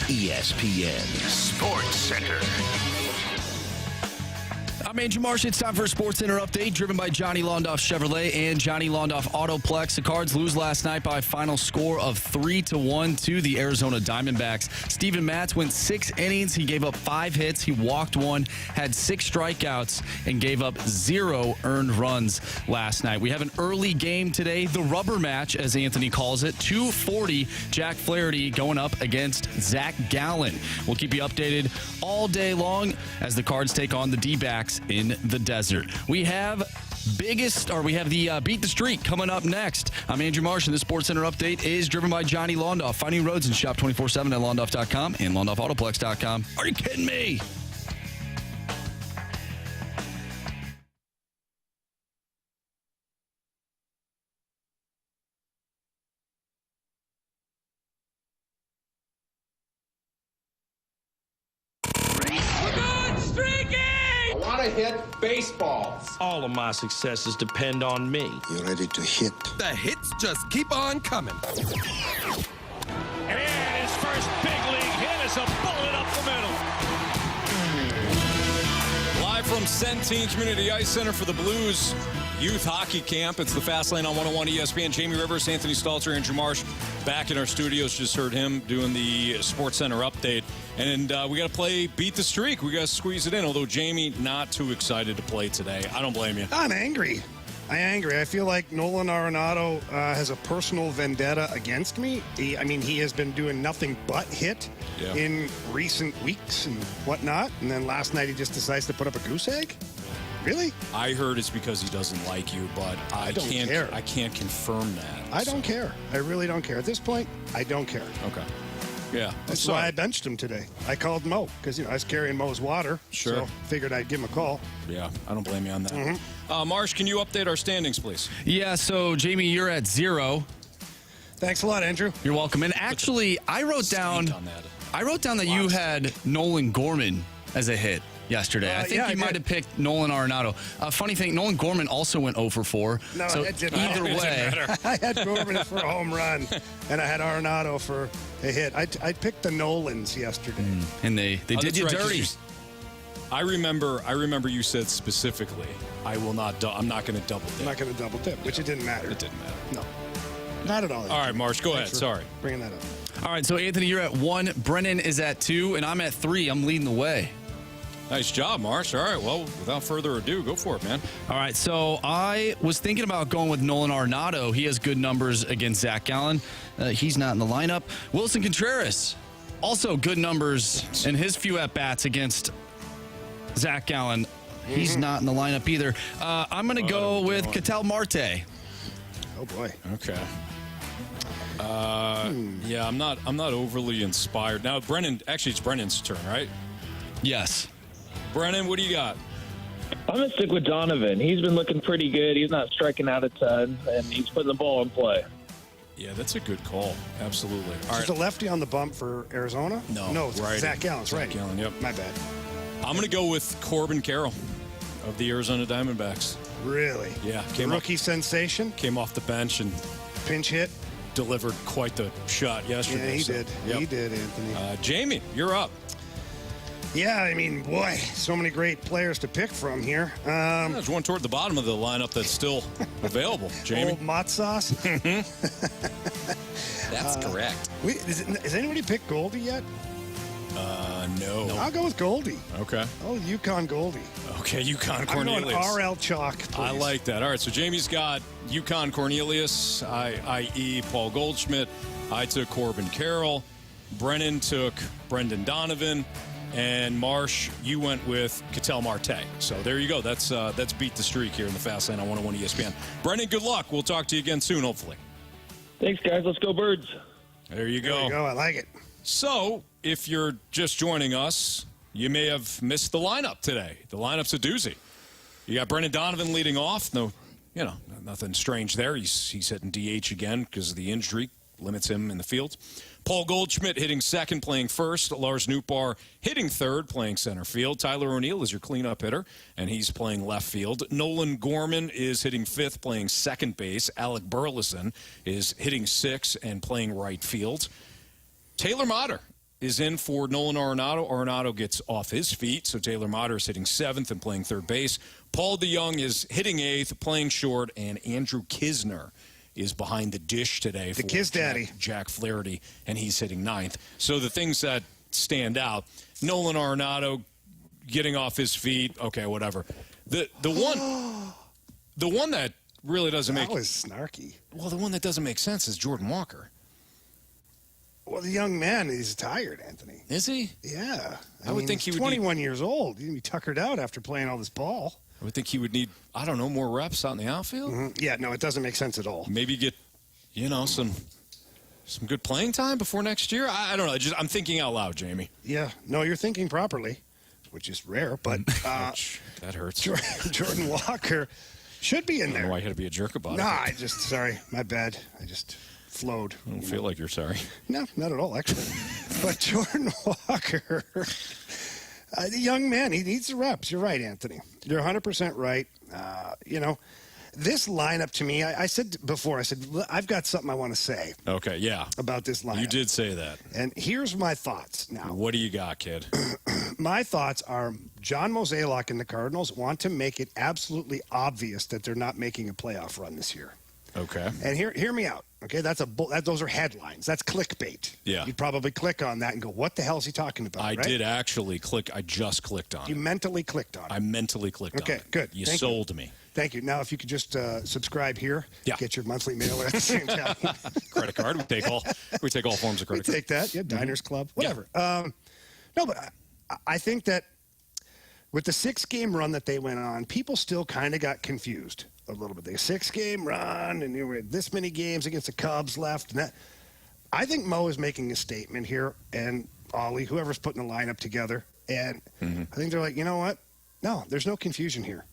ESPN Sports Center. I'm Andrew Marsh. It's time for a Sports Center update driven by Johnny Londoff Chevrolet and Johnny Londoff Autoplex. The Cards lose last night by a final score of 3-1 to the Arizona Diamondbacks. Steven Matz went 6 innings. He gave up 5 hits. He walked 1, had 6 strikeouts, and gave up 0 earned runs last night. We have an early game today, the rubber match, as Anthony calls it. 2:40, Jack Flaherty going up against Zach Gallen. We'll keep you updated all day long as the Cards take on the D-backs in the desert. We have the Beat the Streak coming up next. I'm Andrew Marsh, and the Sports Center update is driven by Johnny Londoff. Find new roads and shop 24/7 at londoff.com and londoffautoplex.com. Are you kidding me? Hit baseballs. All of my successes depend on me. You ready to hit? The hits just keep on coming. And his first big league hit is a bullet up the middle. Live from Centene Community Ice Center for the Blues Youth Hockey Camp. It's the Fast Lane on 101 ESPN. Jamie Rivers, Anthony Stalter, Andrew Marsh back in our studios. Just heard him doing the Sports Center update. And we got to play Beat the Streak. We got to squeeze it in, although Jamie not too excited to play today. I don't blame you. I'm angry. I feel like Nolan Arenado has a personal vendetta against me. He has been doing nothing but hit in recent weeks and whatnot. And then last night he just decides to put up a goose egg? Really? I heard it's because he doesn't like you, but I can't care. I can't confirm that. I don't care. I really don't care. At this point, I don't care. Okay. Yeah. That's why I benched him today. I called Mo because, I was carrying Mo's water. Sure. So figured I'd give him a call. Yeah, I don't blame you on that. Marsh, can you update our standings, please? Yeah, so, Jamie, you're at 0. Thanks a lot, Andrew. You're welcome. And actually, I wrote down that you had Nolan Gorman as a hit yesterday. I think you might have picked Nolan Arenado. Funny thing, Nolan Gorman also went 0-for-4. No, so it didn't. Either way. I had Gorman for a home run, and I had Arenado for a hit. I picked the Nolans yesterday. And they did you dirty. I remember you said specifically, I'm not going to double dip. I'm not going to double dip, which it didn't matter. It didn't matter. No. Not at all. All right, Marsh, go ahead. Sorry. Bringing that up. All right, so Anthony, you're at 1. Brennan is at 2, and I'm at 3. I'm leading the way. Nice job, Marsh. All right, well, without further ado, go for it, man. All right, so I was thinking about going with Nolan Arenado. He has good numbers against Zach Gallen. He's not in the lineup. Wilson Contreras, also good numbers in his few at-bats against Zach Gallen. He's not in the lineup either. I'm going to go with Ketel Marte. Oh, boy. Okay. Yeah, I'm not overly inspired. Now, it's Brennan's turn, right? Yes. Brennan, what do you got? I'm going to stick with Donovan. He's been looking pretty good. He's not striking out a ton, and he's putting the ball in play. Yeah, that's a good call. Absolutely. All Is the lefty on the bump for Arizona? No, it's right. Zach Gallen's right. Zach Gallen, yep. My bad. I'm going to go with Corbin Carroll of the Arizona Diamondbacks. Really? Yeah. Rookie sensation? Came off the bench and pinch hit? Delivered quite the shot yesterday. Yeah, he did. Yep. He did, Anthony. Jamie, you're up. Yeah, boy, so many great players to pick from here. There's one toward the bottom of the lineup that's still available, Jamie. Old Matz sauce? That's correct. Has anybody picked Goldie yet? No. I'll go with Goldie. Okay. Oh, Yukon Goldie. Okay, Yukon Cornelius. I'm going RL Chalk, please. I like that. All right, so Jamie's got Yukon Cornelius, i.e. Paul Goldschmidt. I took Corbin Carroll. Brennan took Brendan Donovan. And Marsh, you went with Ketel Marte. So there you go. That's Beat the Streak here in the Fast Lane on 101 ESPN. Brendan, good luck. We'll talk to you again soon, hopefully. Thanks, guys. Let's go Birds. There you go. There you go. I like it. So if you're just joining us, you may have missed the lineup today. The lineup's a doozy. You got Brendan Donovan leading off. No, nothing strange there. He's hitting DH again because of the injury. Limits him in the field. Paul Goldschmidt hitting second, playing first. Lars Nootbaar hitting third, playing center field. Tyler O'Neill is your cleanup hitter, and he's playing left field. Nolan Gorman is hitting fifth, playing second base. Alec Burleson is hitting sixth and playing right field. Taylor Motter is in for Nolan Arenado. Arenado gets off his feet, so Taylor Motter is hitting 7th and playing third base. Paul DeJong is hitting 8th, playing short, and Andrew Kisner is behind the dish today for Kiz Daddy. Jack Flaherty, and he's hitting 9th. So the things that stand out, Nolan Arenado getting off his feet, okay, whatever. The one that really doesn't make... That was snarky. Well, the one that doesn't make sense is Jordan Walker. Well, the young man is tired, Anthony. Is he? Yeah. I would think he he's would 21 years old. He'd be tuckered out after playing all this ball. I would think he would need, I don't know, more reps out in the outfield. Mm-hmm. Yeah, no, it doesn't make sense at all. Maybe get, some good playing time before next year. I don't know. I'm thinking out loud, Jamie. Yeah. No, you're thinking properly, which is rare, but that hurts. Jordan Walker should be in I don't there. know why you had to be a jerk about it. Sorry, my bad. I just flowed. I don't feel like you're sorry. No, not at all, actually. But Jordan Walker, the young man, he needs the reps. You're right, Anthony. You're 100% right. This lineup to me, I said before, I've got something I want to say. Okay, yeah. About this lineup. You did say that. And here's my thoughts now. What do you got, kid? My thoughts are John Mozeliak and the Cardinals want to make it absolutely obvious that they're not making a playoff run this year. Okay. And hear me out. Okay, those are headlines. That's clickbait. Yeah. You'd probably click on that and go, "What the hell is he talking about?" I right? did actually click. I just clicked on You it. mentally clicked on it. I mentally clicked on it. Okay, good. You Thank sold me. Thank you. Now, if you could just subscribe here, Yeah. get your monthly mailer at the same time. Credit card. We take all forms of credit card. Take that. Yeah, Diners Club, whatever. No, but I think that with the 6-game run that they went on, people still kind of got confused a little bit. The 6-game run, and you were this many games against the Cubs left. And that. I think Mo is making a statement here, and Ollie, whoever's putting the lineup together. And I think they're like, you know what? No, there's no confusion here.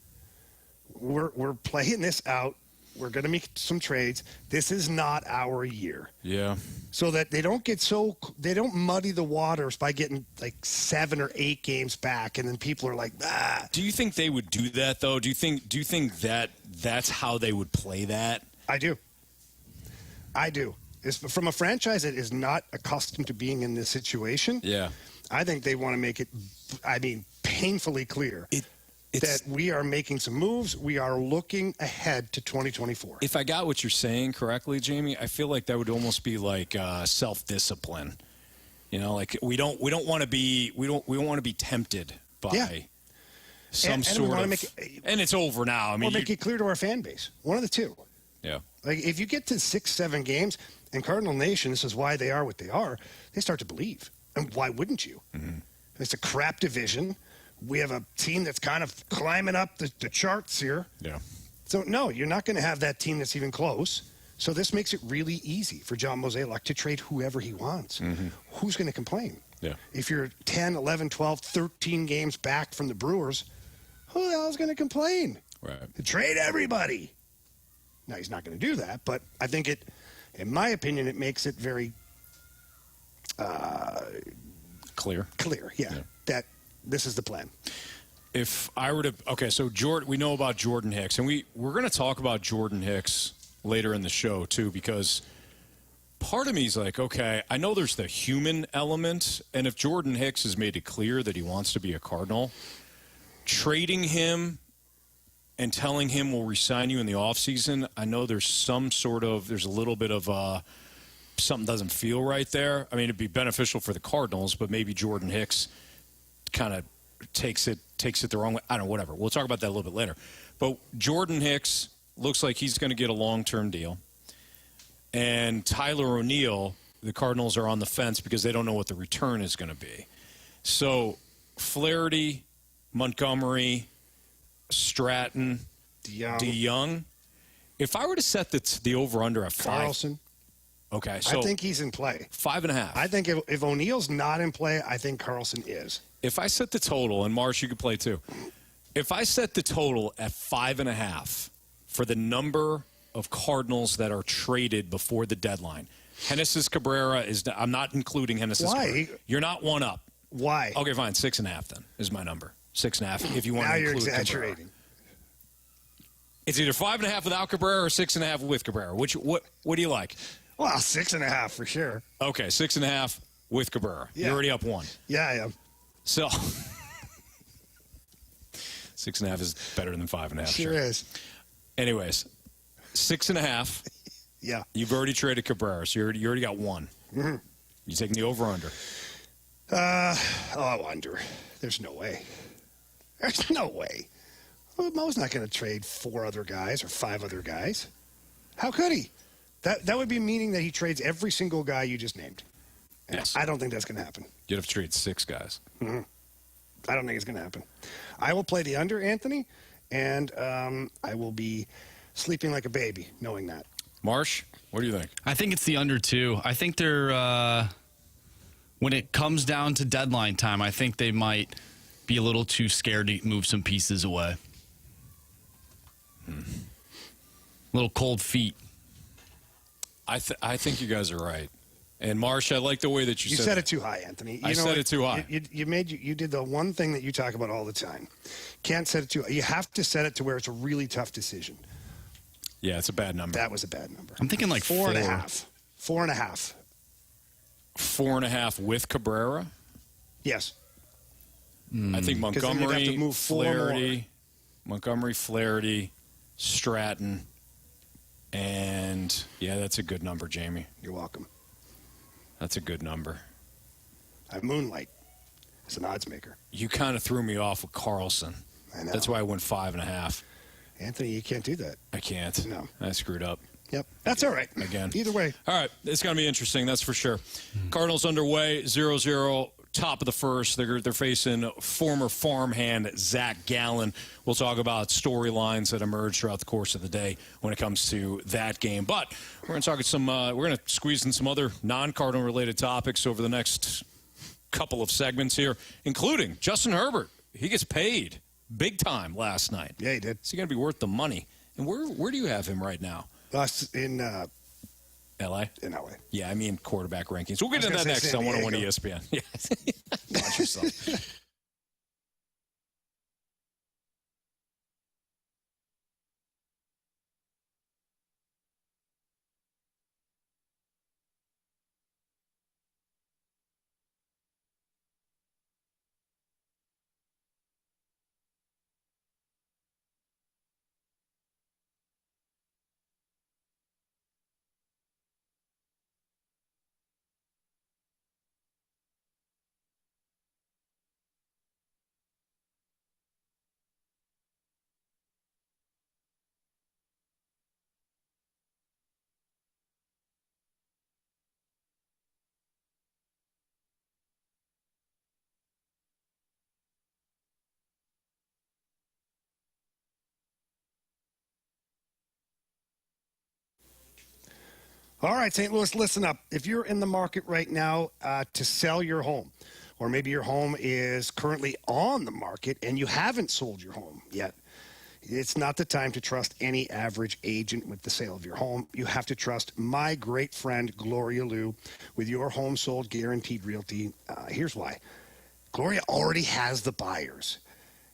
We're playing this out. We're going to make some trades. This is not our year. Yeah. So that they don't muddy the waters by getting like 7 or 8 games back, and then people are like, ah. Do you think they would do that though? Do you think that that's how they would play that? I do. It's from a franchise that is not accustomed to being in this situation. Yeah. I think they want to make it, painfully clear that we are making some moves. We are looking ahead to 2024. If I got what you're saying correctly, Jamie, I feel like that would almost be like self-discipline. Like we don't want to be tempted by some sort of. And it's over now. Or make it clear to our fan base. One of the two. Yeah. Like if you get to 6-7 games, and Cardinal Nation, this is why they are what they are. They start to believe, and why wouldn't you? Mm-hmm. It's a crap division. We have a team that's kind of climbing up the charts here. Yeah. So, no, you're not going to have that team that's even close. So this makes it really easy for John Mozeliak to trade whoever he wants. Mm-hmm. Who's going to complain? Yeah. If you're 10, 11, 12, 13 games back from the Brewers, who the hell is going to complain? Right. Trade everybody. Now, he's not going to do that, but I think in my opinion, it makes it very clear, yeah, that this is the plan. If I were to, so we know about Jordan Hicks, and we're going to talk about Jordan Hicks later in the show too, because part of me is like, okay, I know there's the human element, and if Jordan Hicks has made it clear that he wants to be a Cardinal, trading him and telling him we'll re-sign you in the offseason, I know there's a little bit of something doesn't feel right there. I mean, it'd be beneficial for the Cardinals, but maybe Jordan Hicks kind of takes it the wrong way. I don't know, whatever. We'll talk about that a little bit later. But Jordan Hicks looks like he's going to get a long-term deal. And Tyler O'Neill, the Cardinals are on the fence because they don't know what the return is going to be. So Flaherty, Montgomery, Stratton, DeJong. If I were to set the over-under at 5. Carlson. Okay, so I think he's in play. 5.5. I think if O'Neill's not in play, I think Carlson is. If I set the total, and Marsh, you could play too. If I set the total at 5.5 for the number of Cardinals that are traded before the deadline, Genesis Cabrera I'm not including Genesis Cabrera. You're not one up. Why? Okay, fine. 6.5 then is my number. 6.5 if you want now to you're include exaggerating. Cabrera. It's either 5.5 without Cabrera or 6.5 with Cabrera. What do you like? Well, 6.5 for sure. Okay, 6.5. with Cabrera. Yeah. You're already up 1. Yeah, I am. So 6.5 is better than 5.5. Sure is. Anyways, 6.5. Yeah. You've already traded Cabrera, so you already got 1. Mm-hmm. You taking the over/under? Under. There's no way. There's no way. Well, Mo's not going to trade 4 other guys or 5 other guys. How could he? That would be meaning that he trades every single guy you just named. And Yes. I don't think that's going to happen. You'd have to trade 6 guys. Mm-hmm. I don't think it's going to happen. I will play the under, Anthony, and I will be sleeping like a baby knowing that. Marsh, what do you think? I think it's the under 2. I think they're when it comes down to deadline time, I think they might be a little too scared to move some pieces away. Little cold feet. I think you guys are right. And Marsh, I like the way that you said it too high, Anthony. I said it too high. You did the one thing that you talk about all the time. Can't set it too high. You have to set it to where it's a really tough decision. Yeah, it's a bad number. That was a bad number. I'm thinking like 4.5. 4.5. 4.5 with Cabrera. Yes. I think then you'd have to Montgomery, move 4 Flaherty, Stratton, and yeah, that's a good number, Jamie. You're welcome. That's a good number. I have Moonlight as an odds maker. You kind of threw me off with Carlson. I know. That's why I went 5.5. Anthony, you can't do that. I can't. No. I screwed up. Yep. That's all right. Again. Either way. All right. It's going to be interesting, that's for sure. Cardinals underway, 0-0, top of the first. They're facing former farmhand Zach Gallen. We'll talk about storylines that emerge throughout the course of the day when it comes to that game. But we're going to talk we're going to squeeze in some other non-Cardinal related topics over the next couple of segments here, including Justin Herbert. He gets paid big time last night. Yeah, he did. Is he going to be worth the money? And where do you have him right now? In L.A.? In L.A. Yeah, I mean quarterback rankings. We'll get into that say next San on 101 Diego. ESPN. Yeah. Watch yourself. All right, St. Louis, listen up. If you're in the market right now to sell your home, or maybe your home is currently on the market and you haven't sold your home yet, it's not the time to trust any average agent with the sale of your home. You have to trust my great friend, Gloria Liu, with your home sold guaranteed realty. Here's why. Gloria already has the buyers.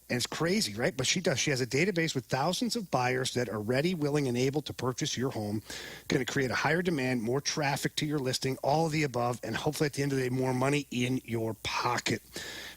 And it's crazy, right? But she does. She has a database with thousands of buyers that are ready, willing, and able to purchase your home. Going to create a higher demand, more traffic to your listing, all of the above, and hopefully at the end of the day, more money in your pocket.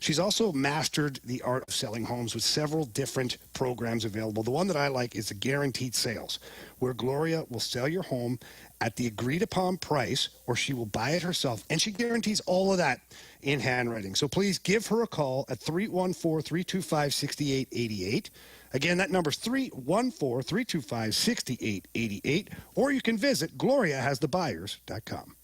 She's also mastered the art of selling homes with several different programs available. The one that I like is the guaranteed sales, where Gloria will sell your home at the agreed upon price, or she will buy it herself, and she guarantees all of that in handwriting. So please give her a call at 314-325-6888. Again, that number is 314-325-6888, or you can visit gloriahasthebuyers.com.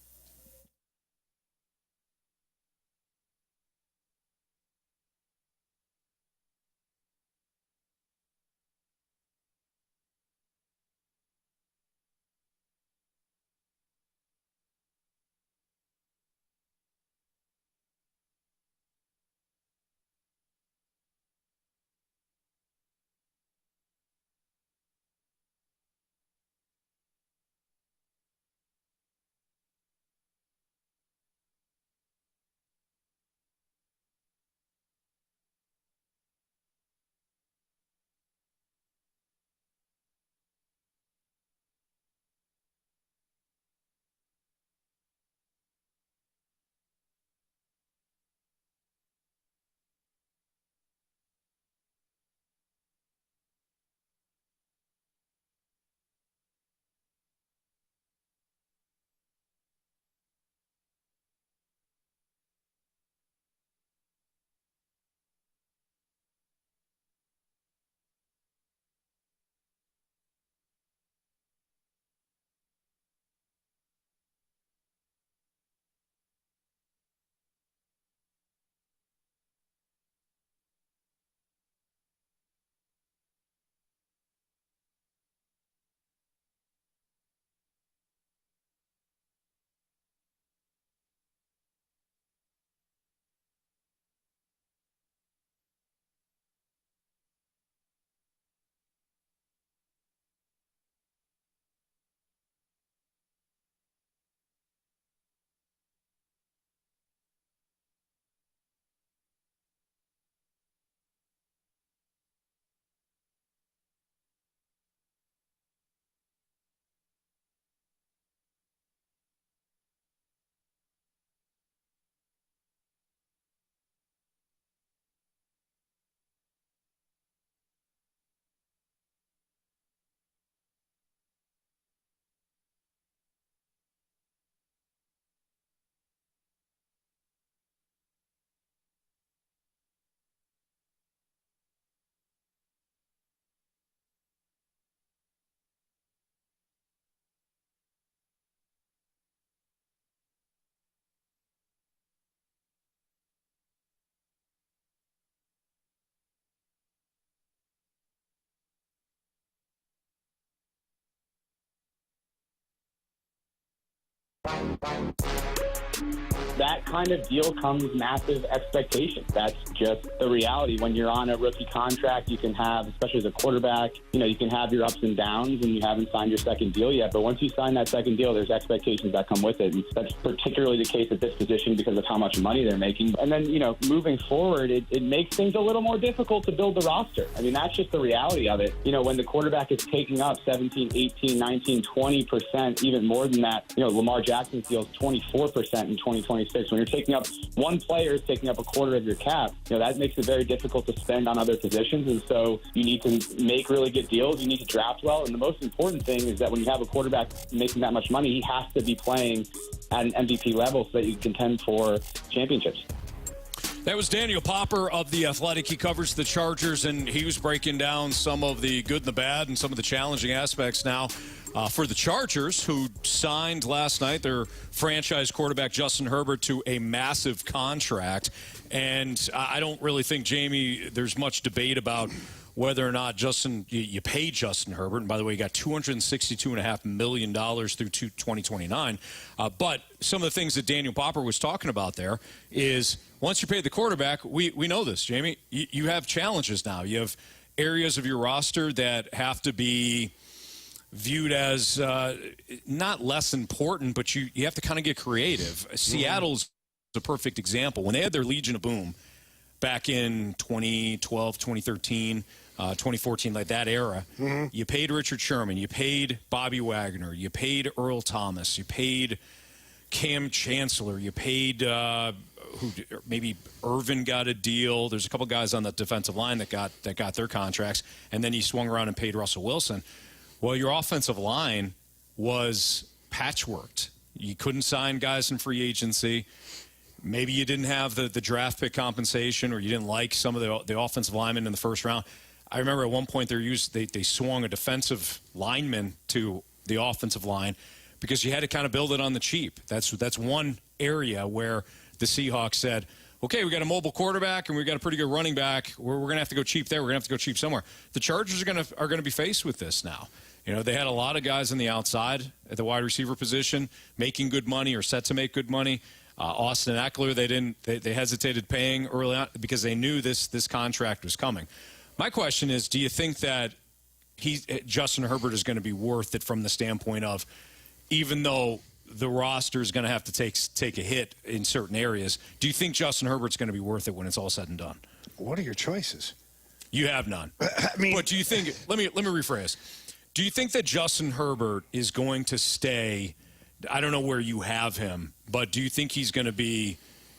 That kind of deal comes massive expectations. That's just the reality. When you're on a rookie contract, you can have, especially as a quarterback, you can have your ups and downs, and you haven't signed your second deal yet. But once you sign that second deal, there's expectations that come with it. And that's particularly the case at this position because of how much money they're making. And then, moving forward, it makes things a little more difficult to build the roster. I mean, that's just the reality of it. When the quarterback is taking up 17, 18, 19, 20%, even more than that, Lamar Jackson's deal is 24% in 2026. When you're taking up one player is taking up a quarter of your cap, that makes it very difficult to spend on other positions. And so you need to make really good deals. You need to draft well. And the most important thing is that when you have a quarterback making that much money, he has to be playing at an MVP level so that you can contend for championships. That was Daniel Popper of The Athletic. He covers the Chargers, and he was breaking down some of the good and the bad and some of the challenging aspects now for the Chargers, who signed last night their franchise quarterback Justin Herbert to a massive contract. And I don't really think, Jamie, there's much debate about whether or not you pay Justin Herbert. And by the way, you got $262.5 million through 2029. But some of the things that Daniel Popper was talking about there is once you pay the quarterback, we know this, Jamie, you have challenges now. You have areas of your roster that have to be viewed as not less important, but you have to kind of get creative. Seattle's a perfect example. When they had their Legion of Boom back in 2012, 2013, 2014, like that era, you paid Richard Sherman, you paid Bobby Wagner, you paid Earl Thomas, you paid Cam Chancellor, you paid maybe Irvin got a deal. There's a couple guys on the defensive line that got their contracts, and then you swung around and paid Russell Wilson. Well, your offensive line was patchworked. You couldn't sign guys in free agency. Maybe you didn't have the draft pick compensation, or you didn't like some of the offensive linemen in the first round. I remember at one point they swung a defensive lineman to the offensive line because you had to kind of build it on the cheap. That's one area where the Seahawks said, okay, we got a mobile quarterback and we got a pretty good running back. We're going to have to go cheap there. We're going to have to go cheap somewhere. The Chargers are going to be faced with this now. They had a lot of guys on the outside at the wide receiver position making good money or set to make good money. Austin Eckler, they hesitated paying early on because they knew this contract was coming. My question is, do you think that Justin Herbert is going to be worth it from the standpoint of, even though the roster is going to have to take a hit in certain areas, do you think Justin Herbert's going to be worth it when it's all said and done? What are your choices? You have none. I mean, but do you think? Let me rephrase. Do you think that Justin Herbert is going to stay? I don't know where you have him, but do you think he's going to be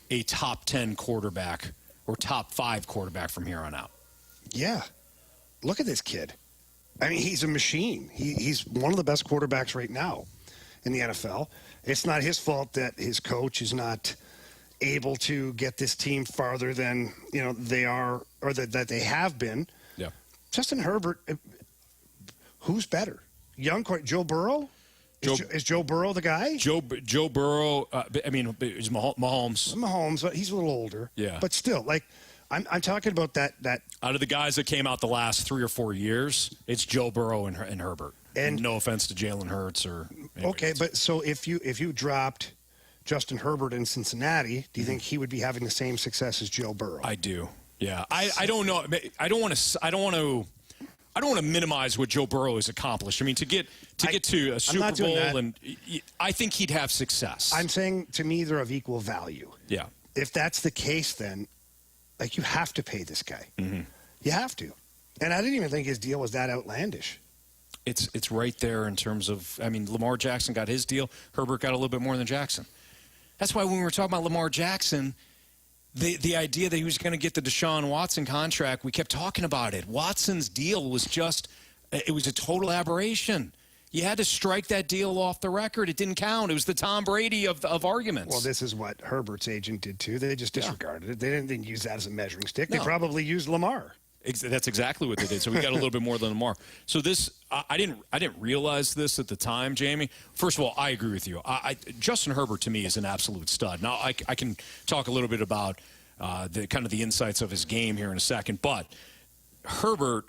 a top 10 quarterback or top 5 quarterback from here on out? Yeah. Look at this kid. I mean, he's a machine. He's one of the best quarterbacks right now in the NFL. It's not his fault that his coach is not able to get this team farther than they are, or that they have been. Yeah. Justin Herbert, who's better? Joe Burrow? Is Joe Burrow the guy? Joe Burrow. Is Mahomes. Mahomes, but he's a little older. Yeah. But still, I'm talking about that. Out of the guys that came out the last 3 or 4 years, it's Joe Burrow and Herbert. And no offense to Jalen Hurts or. Okay, but so if you dropped Justin Herbert in Cincinnati, do you think he would be having the same success as Joe Burrow? I do. Yeah. I don't know. I don't want to minimize what Joe Burrow has accomplished. I mean, to get to a Super Bowl, and I think he'd have success. I'm saying, to me, they're of equal value. Yeah. If that's the case, then you have to pay this guy. Mm-hmm. You have to. And I didn't even think his deal was that outlandish. It's right there in terms of, Lamar Jackson got his deal. Herbert got a little bit more than Jackson. That's why when we were talking about Lamar Jackson, the idea that he was going to get the Deshaun Watson contract, we kept talking about it. Watson's deal was it was a total aberration. You had to strike that deal off the record. It didn't count. It was the Tom Brady of arguments. Well, this is what Herbert's agent did, too. They just disregarded it. They didn't use that as a measuring stick. No. They probably used Lamar. That's exactly what they did. So we got a little bit more than Lamar. So I didn't realize this at the time, Jamie. First of all, I agree with you. Justin Herbert to me is an absolute stud. Now I can talk a little bit about the insights of his game here in a second, but Herbert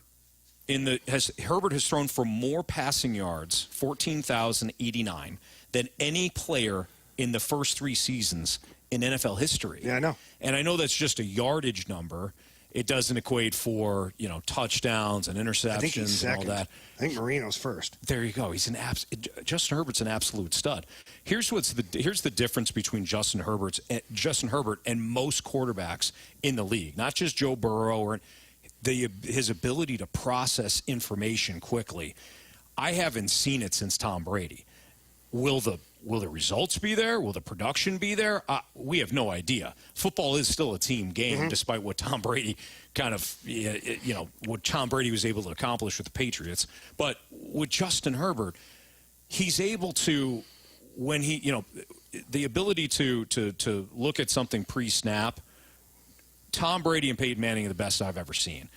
Herbert has thrown for more passing yards, 14,089, than any player in the first 3 seasons in NFL history. Yeah, I know. And I know that's just a yardage number. It doesn't equate for, touchdowns and interceptions I think he's second. and all that. I think Marino's first. There you go. Justin Herbert's an absolute stud. Here's the difference between Justin Herbert and most quarterbacks in the league. Not just Joe Burrow or his ability to process information quickly. I haven't seen it since Tom Brady. Will the results be there? Will the production be there? We have no idea. Football is still a team game, despite what Tom Brady what Tom Brady was able to accomplish with the Patriots. But with Justin Herbert, he's able to, when the ability to look at something pre-snap. Tom Brady and Peyton Manning are the best I've ever seen.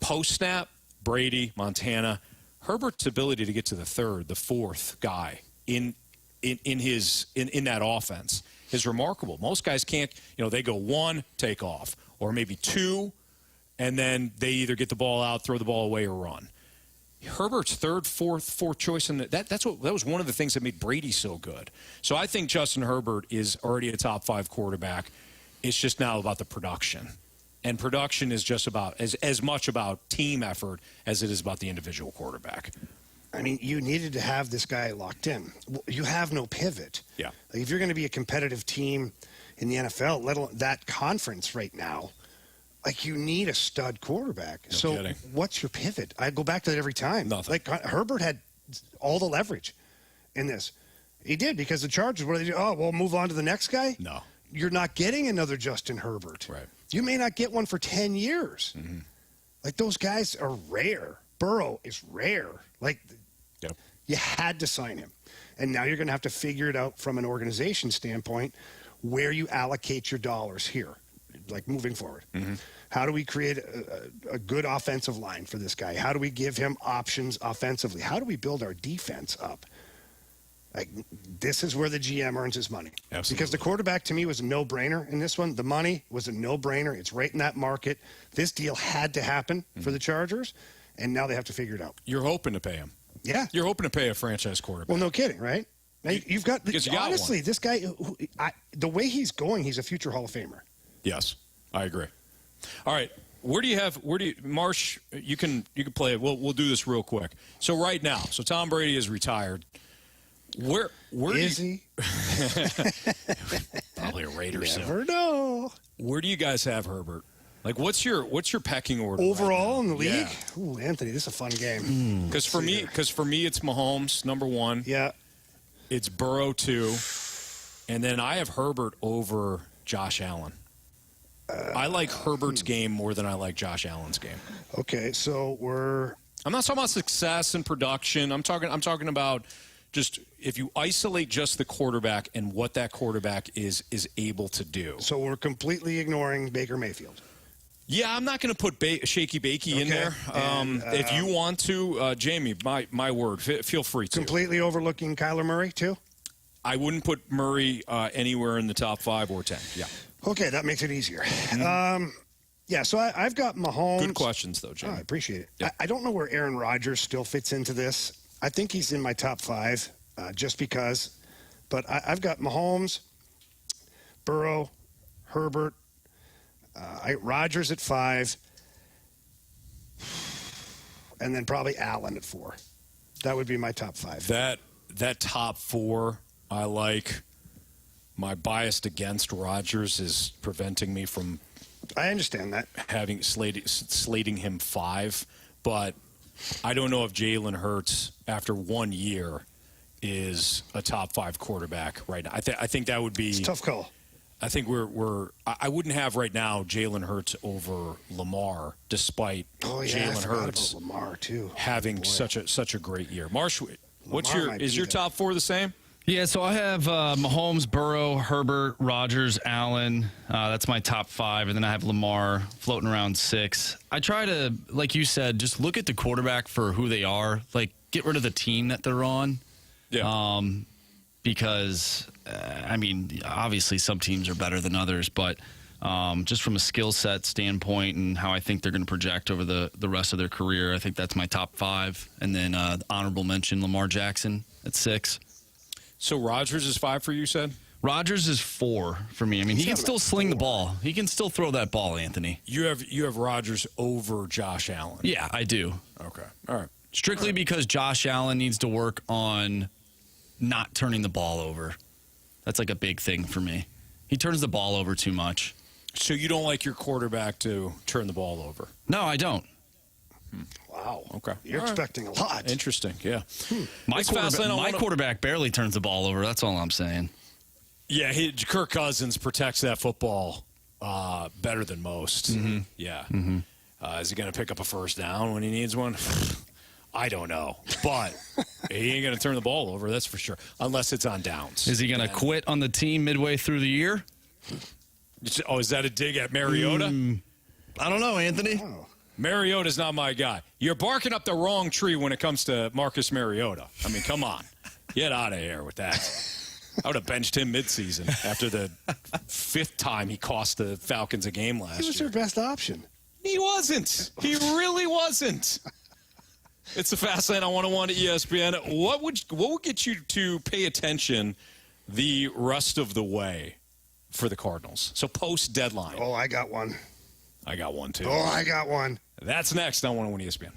Post-snap, Brady, Montana, Herbert's ability to get to the third, the fourth guy in that offense is remarkable. Most guys can't, they go 1, take off, or maybe 2, and then they either get the ball out, throw the ball away, or run. Herbert's third, fourth choice, and that was one of the things that made Brady so good. So I think Justin Herbert is already a top 5 quarterback. It's just now about the production. And production is just about as much about team effort as it is about the individual quarterback. I mean, you needed to have this guy locked in. You have no pivot. Yeah. Like, if you're going to be a competitive team in the NFL, let alone that conference right now, like, you need a stud quarterback. No kidding. What's your pivot? I go back to that every time. Nothing. Like, Herbert had all the leverage in this. He did, because the Chargers, what do they do? Oh, well, move on to the next guy? No. You're not getting another Justin Herbert. Right. You may not get one for 10 years. Mm-hmm. Like, those guys are rare. Burrow is rare. Like, yep. You had to sign him. And now you're going to have to figure it out from an organization standpoint where you allocate your dollars here, like moving forward. Mm-hmm. How do we create a good offensive line for this guy? How do we give him options offensively? How do we build our defense up? Like, this is where the GM earns his money. Absolutely. Because the quarterback, to me, was a no-brainer in this one. The money was a no-brainer. It's right in that market. This deal had to happen for the Chargers, and now they have to figure it out. You're hoping to pay him. Yeah. You're hoping to pay a franchise quarterback. Well, no kidding, right? Now, you've got, honestly, one. This guy, the way he's going, he's a future Hall of Famer. Yes, I agree. All right. Marsh, you can play it. We'll do this real quick. So right now, Tom Brady is retired. Where is he? Probably a Raider. Never know. Where do you guys have Herbert? Like, what's your pecking order overall in the league? Yeah. Ooh, Anthony, this is a fun game. Because for me, it's Mahomes number 1. Yeah. It's Burrow 2, and then I have Herbert over Josh Allen. I like Herbert's game more than I like Josh Allen's game. Okay, so I'm not talking about success and production. I'm talking about just if you isolate just the quarterback and what that quarterback is able to do. So we're completely ignoring Baker Mayfield. Yeah, I'm not going to put Shaky Bakey in there. If you want to, Jamie, my word, feel free to. Completely overlooking Kyler Murray, too? I wouldn't put Murray anywhere in the top 5 or 10. Yeah. Okay, that makes it easier. Mm-hmm. So I've got Mahomes. Good questions, though, Jamie. I appreciate it. Yeah. I don't know where Aaron Rodgers still fits into this. I think he's in my top 5 just because. But I've got Mahomes, Burrow, Herbert, Rodgers at 5, and then probably Allen at 4. That would be my top 5. That top 4, I like. My bias against Rodgers is preventing me from. I understand that. Having slating him 5, but I don't know if Jalen Hurts, after 1 year, is a top 5 quarterback right now. I think that would be. It's a tough call. I think I wouldn't have right now Jalen Hurts over Lamar, despite Jalen Hurts Lamar too. Having such a great year. Marsh, is your top 4 the same? Yeah, so I have Mahomes, Burrow, Herbert, Rodgers, Allen. That's my top 5, and then I have Lamar floating around 6. I try to, like you said, just look at the quarterback for who they are. Like, get rid of the team that they're on. Yeah. Because, obviously some teams are better than others, but Just from a skill set standpoint and how I think they're going to project over the rest of their career. I think that's my top 5. And then honorable mention, Lamar Jackson at 6. So Rodgers is 5 for you, said? Rodgers is 4 for me. I mean, he can still sling the ball. He can still throw that ball, Anthony. You have Rodgers over Josh Allen. Yeah, I do. Okay. All right. Strictly because Josh Allen needs to work on not turning the ball over. That's like a big thing for me. He turns the ball over too much. So you don't like your quarterback to turn the ball over? No, I don't. Wow. Okay. You're expecting a lot. Interesting. Yeah. My quarterback barely turns the ball over. That's all I'm saying. Yeah, Kirk Cousins protects that football better than most. Mm-hmm. Yeah. Mm-hmm. Is he going to pick up a first down when he needs one? I don't know. But he ain't going to turn the ball over, that's for sure, unless it's on downs. Is he going to quit on the team midway through the year? Oh, is that a dig at Mariota? I don't know, Anthony. Oh. Mariota's not my guy. You're barking up the wrong tree when it comes to Marcus Mariota. I mean, come on. Get out of here with that. I would have benched him midseason after the 5th time he cost the Falcons a game last year. He was their best option. He wasn't. He really wasn't. It's the Fast Lane on 101 at ESPN. What would get you to pay attention the rest of the way for the Cardinals? So post-deadline. Oh, I got one. I got one, too. Oh, I got one. That's next on 101 ESPN.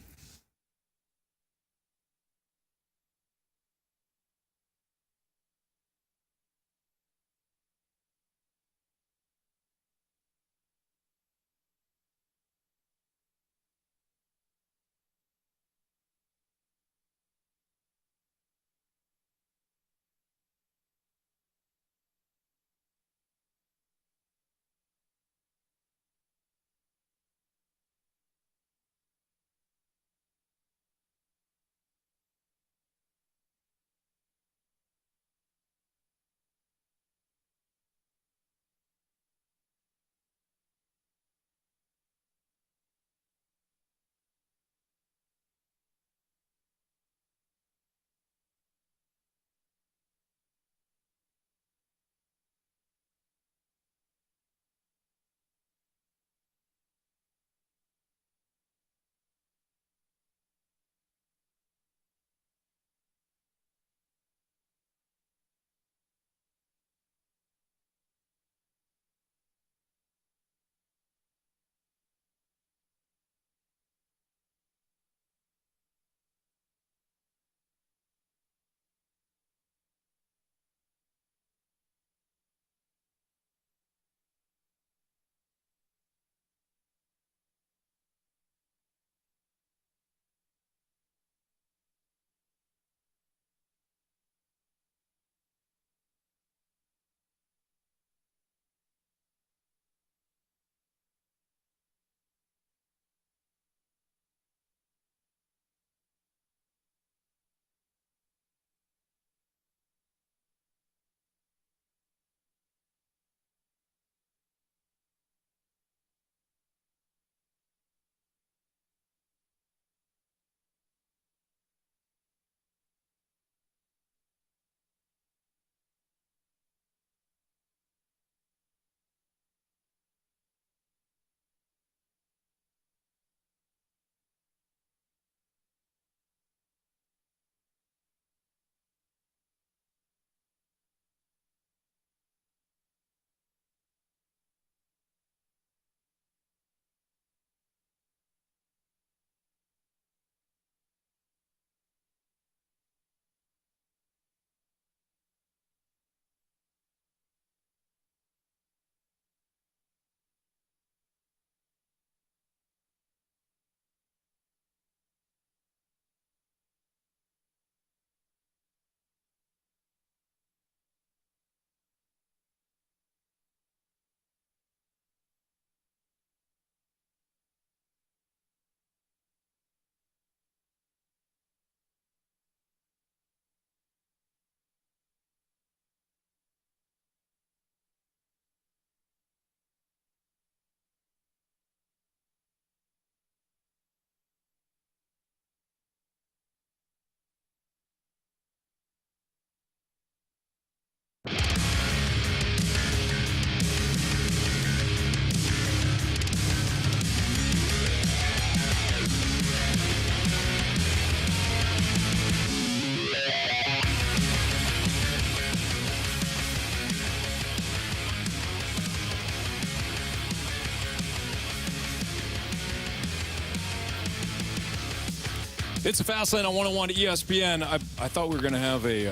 It's a fast lane on 101 at ESPN. I thought we were going to have a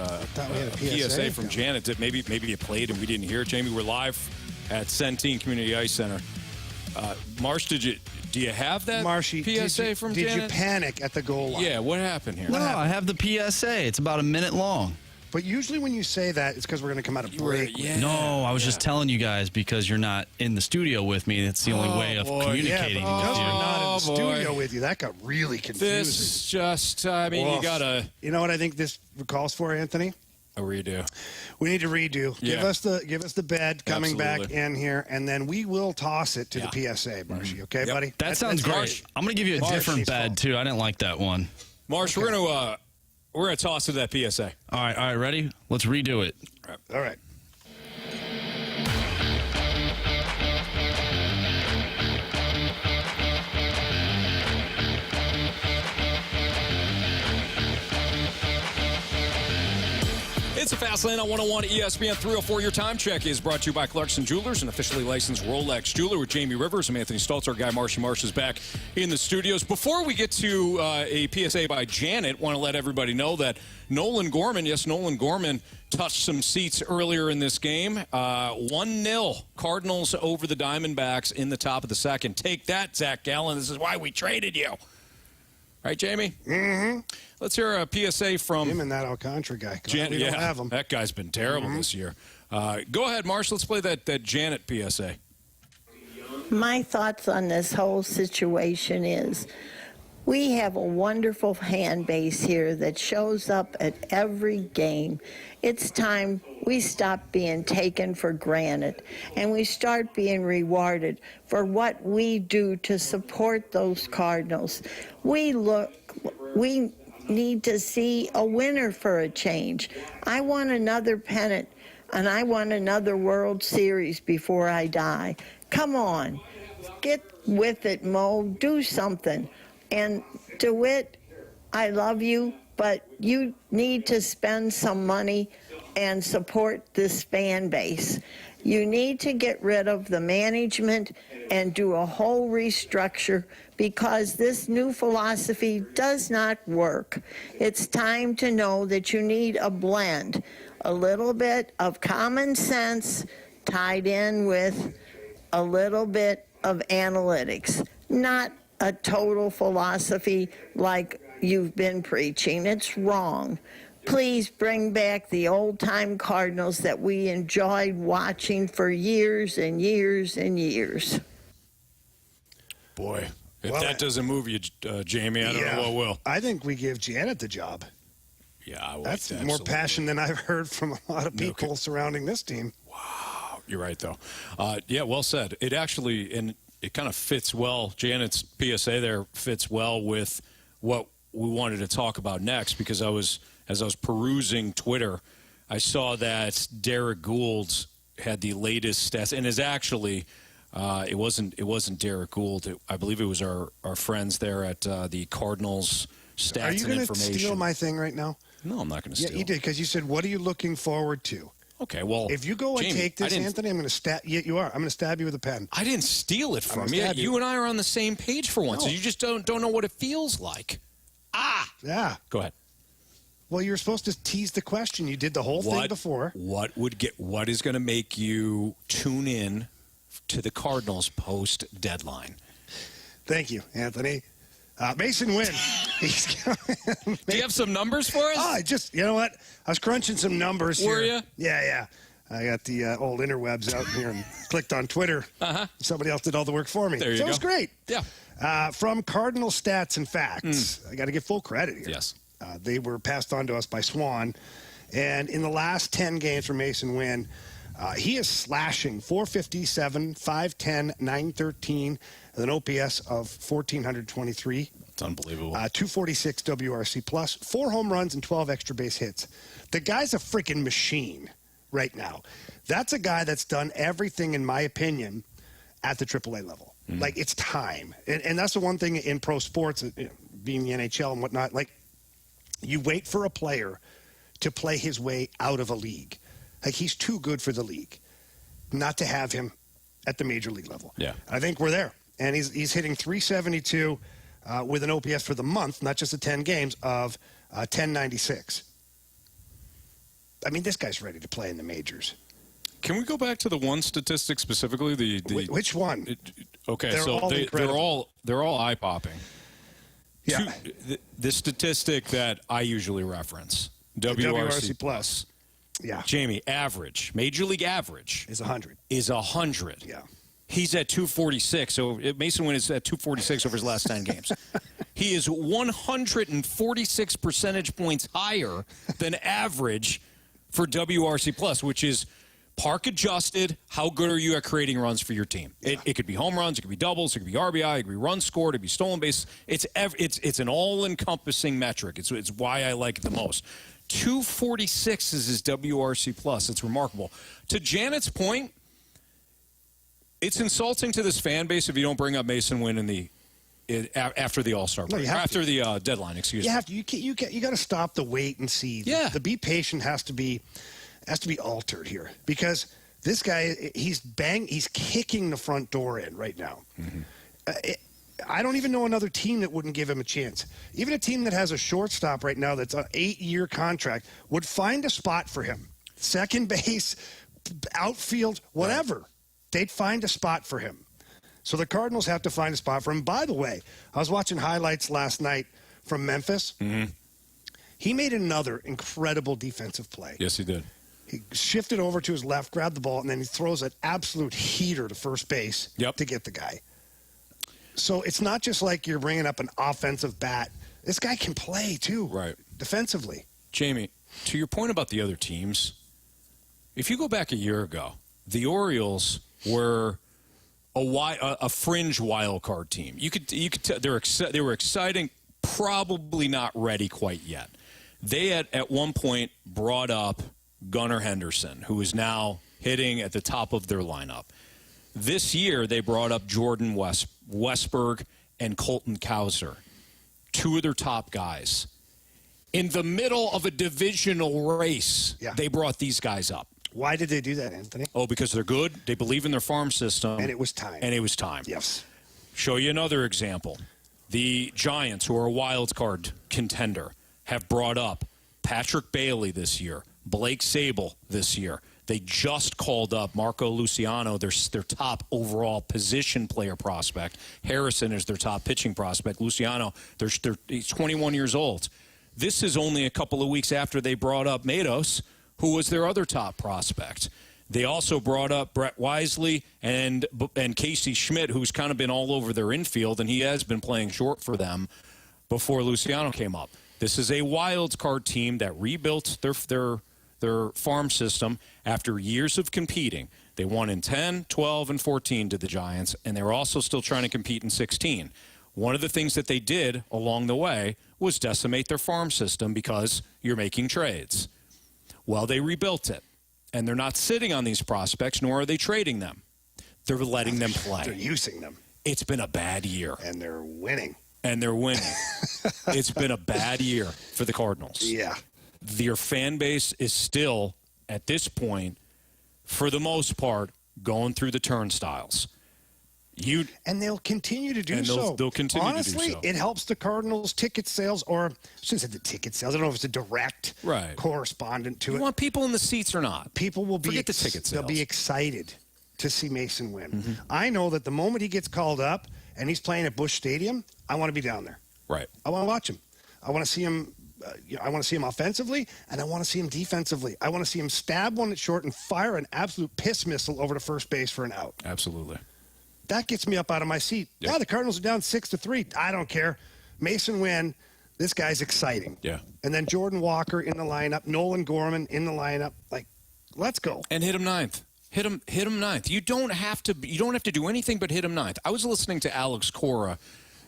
PSA from Janet. That maybe it played and we didn't hear it. Jamie, we're live at Centene Community Ice Center. Marsh, do you have that PSA from Janet? Did you panic at the goal line? Yeah, what happened here? No, I have the PSA. It's about a minute long. But usually when you say that, it's because we're going to come out of break. No, I was just telling you guys because you're not in the studio with me. That's the only way of communicating with because you. we're not in the studio with you, that got really confusing. This just, I mean, you got to... You know what I think this calls for, Anthony? A redo. We need to redo. Yeah. Give us the bed coming back in here, and then we will toss it to the PSA, Marshy. Okay, buddy? That sounds great. Marsh. I'm going to give you a different bed, too. I didn't like that one. Marsh, we're gonna toss to that PSA. All right, ready? Let's redo it. All right. It's a fast lane on 101 at ESPN 304. Your time check is brought to you by Clarkson Jewelers, an officially licensed Rolex jeweler with Jamie Rivers. I'm Anthony Stalter. Our guy Marshy Marsh is back in the studios. Before we get to a PSA by Janet, want to let everybody know that Nolan Gorman touched some seats earlier in this game. 1-0 Cardinals over the Diamondbacks in the top of the second. Take that, Zach Gallen. This is why we traded you. Right, Jamie? Mm-hmm. Let's hear a PSA from him and that Alcantara guy. Janet. We don't have him. That guy's been terrible this year. Go ahead, Marsh. Let's play that Janet PSA. My thoughts on this whole situation is we have a wonderful fan base here that shows up at every game. It's time we stop being taken for granted and we start being rewarded for what we do to support those Cardinals. We need to see a winner for a change. I want another pennant and I want another World Series before I die. Come on, get with it, Mo. Do something. And DeWitt, I love you, but you need to spend some money and support this fan base. You need to get rid of the management and do a whole restructure because this new philosophy does not work. It's time to know that you need a blend, a little bit of common sense tied in with a little bit of analytics, not a total philosophy like you've been preaching. It's wrong. Please bring back the old-time Cardinals that we enjoyed watching for years and years and years. Boy, if that doesn't move you, Jamie, I don't know what will. I think we give Janet the job. Yeah, I would. That's more passion than I've heard from a lot of people surrounding this team. Wow, you're right, though. Yeah, well said. It actually, and it kind of fits well. Janet's PSA there fits well with what we wanted to talk about next because as I was perusing Twitter, I saw that Derek Gould had the latest stats, and is actually it wasn't Derek Gould. I believe it was our friends there at the Cardinals stats and information. Are you going to steal my thing right now? No, I'm not going to steal. Yeah, you did because you said, "What are you looking forward to?" Okay, well, if you go and Jamie, take this, Anthony, I'm going to stab. Yeah, you are. I'm going to stab you with a pen. I didn't steal it from you. You and I are on the same page for once. No. So you just don't know what it feels like. Yeah. Go ahead. Well, you were supposed to tease the question. You did the whole thing before. What is going to make you tune in to the Cardinals post deadline? Thank you, Anthony. Mason Wynn. Do you have some numbers for us? You know what? I was crunching some numbers here. Were you? Yeah. I got the old interwebs out here and clicked on Twitter. Somebody else did all the work for me. There you go. It was great. Yeah. From Cardinal Stats and Facts, I got to give full credit here. Yes. They were passed on to us by Swan. And in the last 10 games for Mason Wynn, he is slashing .457, .510, .913, with an OPS of 1,423. It's unbelievable. 246 WRC plus, 4 home runs and 12 extra base hits. The guy's a freaking machine right now. That's a guy that's done everything, in my opinion, at the AAA level. Like, it's time. And that's the one thing in pro sports, being the NHL and whatnot, like, you wait for a player to play his way out of a league. Like, he's too good for the league not to have him at the major league level. Yeah. I think we're there. And he's hitting .372, with an OPS for the month, not just the 10 games, of 1096. I mean, this guy's ready to play in the majors. Can we go back to the one statistic specifically? Which one? They're all eye popping. Yeah. The statistic that I usually reference, WRC plus. Yeah. Jamie, average, major league average is 100. Yeah. He's at 246. So Mason Wynn is at 246 over his last 10 games. He is 146 percentage points higher than average for WRC plus, which is park adjusted. How good are you at creating runs for your team? Yeah. It could be home runs, it could be doubles, it could be RBI, it could be runs scored, it could be stolen bases. It's an all-encompassing metric. It's why I like it the most. 246 is his WRC plus. It's remarkable. To Janet's point, it's insulting to this fan base if you don't bring up Mason Wynn after the All-Star break, after the deadline. Excuse me. You got to stop the wait and see. Yeah. The be patient has to be altered here, because this guy, he's kicking the front door in right now. Mm-hmm. I don't even know another team that wouldn't give him a chance. Even a team that has a shortstop right now that's an 8-year contract would find a spot for him. Second base, outfield, whatever. Right. They'd find a spot for him. So the Cardinals have to find a spot for him. By the way, I was watching highlights last night from Memphis. Mm-hmm. He made another incredible defensive play. Yes, he did. He shifted over to his left, grabbed the ball, and then he throws an absolute heater to first base to get the guy. So it's not just like you're bringing up an offensive bat. This guy can play, too, right, defensively. Jamie, to your point about the other teams, if you go back a year ago, the Orioles were a fringe wild card team. You could tell they were exciting, probably not ready quite yet. They had at one point brought up Gunnar Henderson, who is now hitting at the top of their lineup. This year, they brought up Jordan Westberg and Colton Cowser, two of their top guys. In the middle of a divisional race, they brought these guys up. Why did they do that, Anthony? Oh, because they're good. They believe in their farm system. And it was time. Yes. Show you another example. The Giants, who are a wild card contender, have brought up Patrick Bailey this year, Blake Sable this year. They just called up Marco Luciano, their top overall position player prospect. Harrison is their top pitching prospect. Luciano, he's 21 years old. This is only a couple of weeks after they brought up Matos, who was their other top prospect. They also brought up Brett Wisely and Casey Schmidt, who's kind of been all over their infield, and he has been playing short for them before Luciano came up. This is a wild card team that rebuilt their farm system after years of competing. They won in 10, 12, and 14 to the Giants, and they were also still trying to compete in 16. One of the things that they did along the way was decimate their farm system because you're making trades. Well, they rebuilt it, and they're not sitting on these prospects, nor are they trading them. They're letting them play. They're using them. It's been a bad year. And they're winning. It's been a bad year for the Cardinals. Yeah. Their fan base is still, at this point, for the most part, going through the turnstiles. And they'll continue to do so. They'll continue Honestly, to do so. It helps the Cardinals' ticket sales, or I shouldn't say the ticket sales. I don't know if it's a direct correspondent to it. You want people in the seats or not? People will Forget the ticket sales. They'll be excited to see Mason win. Mm-hmm. I know that the moment he gets called up and he's playing at Busch Stadium, I want to be down there. Right. I want to watch him. I want to see him. I want to see him offensively, and I want to see him defensively. I want to see him stab one at short and fire an absolute piss missile over to first base for an out. Absolutely. That gets me up out of my seat. Yep. Yeah, the Cardinals are down 6-3. I don't care. Mason Wynn, this guy's exciting. Yeah. And then Jordan Walker in the lineup, Nolan Gorman in the lineup. Like, let's go. And hit him ninth. Hit him ninth. You don't have to do anything but hit him ninth. I was listening to Alex Cora,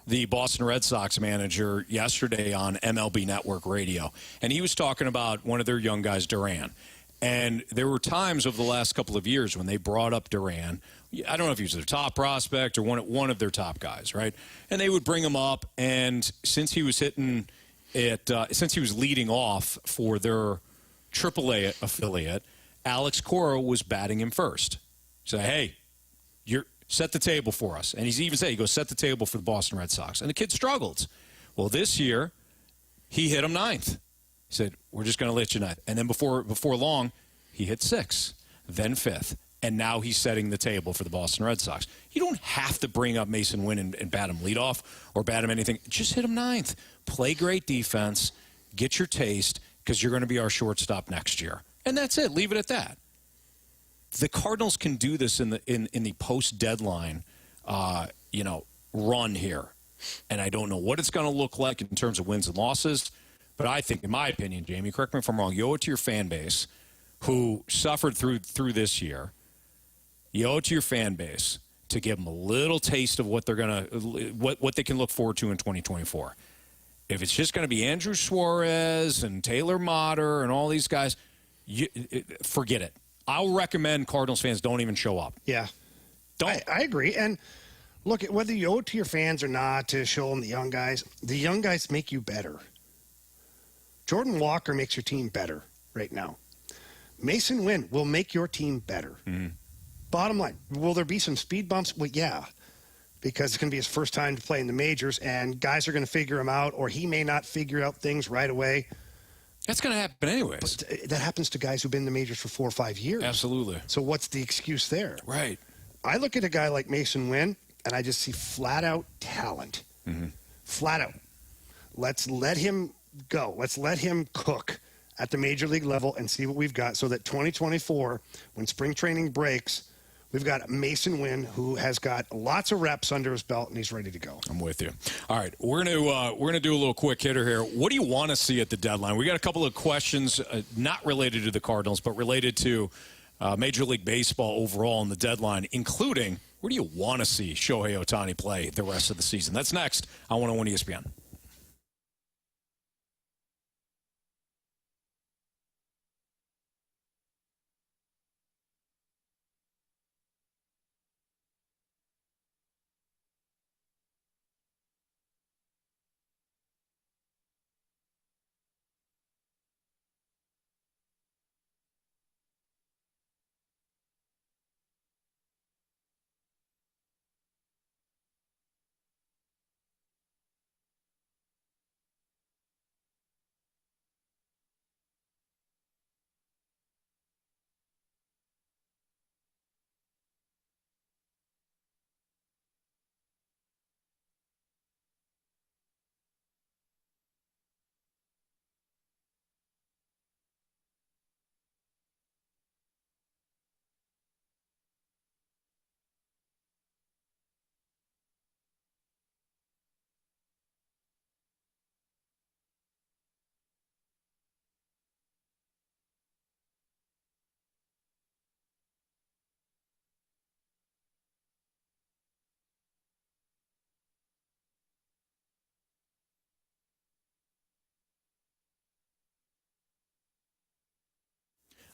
the Boston Red Sox manager, yesterday on MLB Network Radio, and he was talking about one of their young guys, Duran. And there were times over the last couple of years when they brought up Duran. I don't know if he was their top prospect or one of their top guys, right? And they would bring him up, and since he was leading off for their AAA affiliate, Alex Cora was batting him first. Say, hey, set the table for us. And he's even said, he goes, set the table for the Boston Red Sox. And the kid struggled. Well, this year, he hit him ninth. He said, we're just going to let you ninth. And then before long, he hit sixth, then fifth. And now he's setting the table for the Boston Red Sox. You don't have to bring up Mason Wynn and bat him leadoff or bat him anything. Just hit him ninth. Play great defense. Get your taste, because you're going to be our shortstop next year. And that's it. Leave it at that. The Cardinals can do this in the post-deadline, run here. And I don't know what it's going to look like in terms of wins and losses. But I think, in my opinion, Jamie, correct me if I'm wrong, you owe it to your fan base who suffered through this year. You owe it to your fan base to give them a little taste of what they're what they can look forward to in 2024. If it's just going to be Andrew Suarez and Taylor Motter and all these guys, forget it. I'll recommend Cardinals fans don't even show up. Yeah. Don't. I agree. And look, whether you owe it to your fans or not to show them the young guys make you better. Jordan Walker makes your team better right now. Mason Wynn will make your team better. Mm-hmm. Bottom line, will there be some speed bumps? Well, yeah, because it's going to be his first time to play in the majors, and guys are going to figure him out, or he may not figure out things right away. That's going to happen anyways. But that happens to guys who've been in the majors for 4 or 5 years. Absolutely. So what's the excuse there? Right. I look at a guy like Mason Wynn, and I just see flat-out talent. Mm-hmm. Flat out. Let's let him go. Let's let him cook at the major league level and see what we've got, so that 2024, when spring training breaks, we've got Mason Wynn, who has got lots of reps under his belt, and he's ready to go. I'm with you. All right, we're gonna do a little quick hitter here. What do you want to see at the deadline? We got a couple of questions, not related to the Cardinals, but related to Major League Baseball overall in the deadline, including where do you want to see Shohei Ohtani play the rest of the season? That's next on 101 ESPN.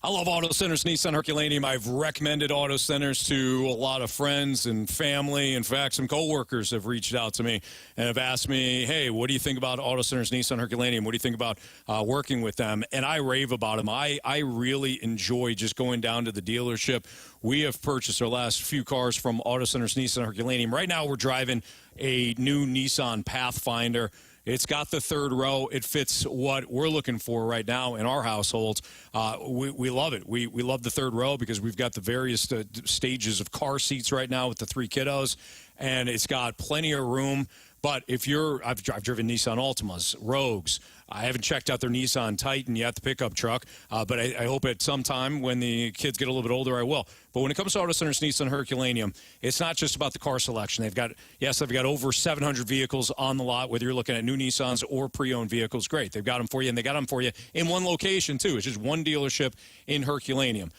I love Auto Centers Nissan Herculaneum. I've recommended Auto Centers to a lot of friends and family. In fact, some coworkers have reached out to me and have asked me, hey, what do you think about Auto Centers Nissan Herculaneum? What do you think about working with them? And I rave about them. I really enjoy just going down to the dealership. We have purchased our last few cars from Auto Centers Nissan Herculaneum. Right now we're driving a new Nissan Pathfinder. It's got the third row. It fits what we're looking for right now in our households. We love it. We love the third row because we've got the various stages of car seats right now with the 3 kiddos, and it's got plenty of room. But if I've driven Nissan Altimas, Rogues. I haven't checked out their Nissan Titan yet, the pickup truck, but I hope at some time when the kids get a little bit older, I will. But when it comes to Auto Centers Nissan Herculaneum, it's not just about the car selection. They've got over 700 vehicles on the lot, whether you're looking at new Nissans or pre-owned vehicles. Great. They've got them for you, and they got them for you in one location, too. It's just one dealership in Herculaneum.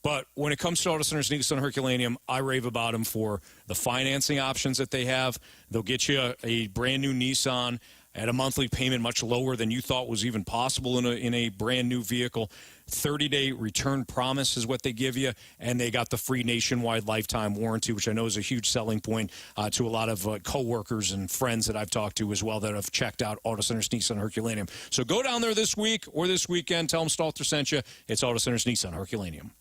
But when it comes to Auto Centers Nissan Herculaneum, I rave about them for the financing options that they have. They'll get you a brand-new Nissan at a monthly payment much lower than you thought was even possible in a brand-new vehicle. 30-day return promise is what they give you, and they got the free nationwide lifetime warranty, which I know is a huge selling point to a lot of coworkers and friends that I've talked to as well that have checked out Auto Centers Nissan Herculaneum. So go down there this week or this weekend. Tell them Stalter sent you. It's Auto Centers Nissan Herculaneum.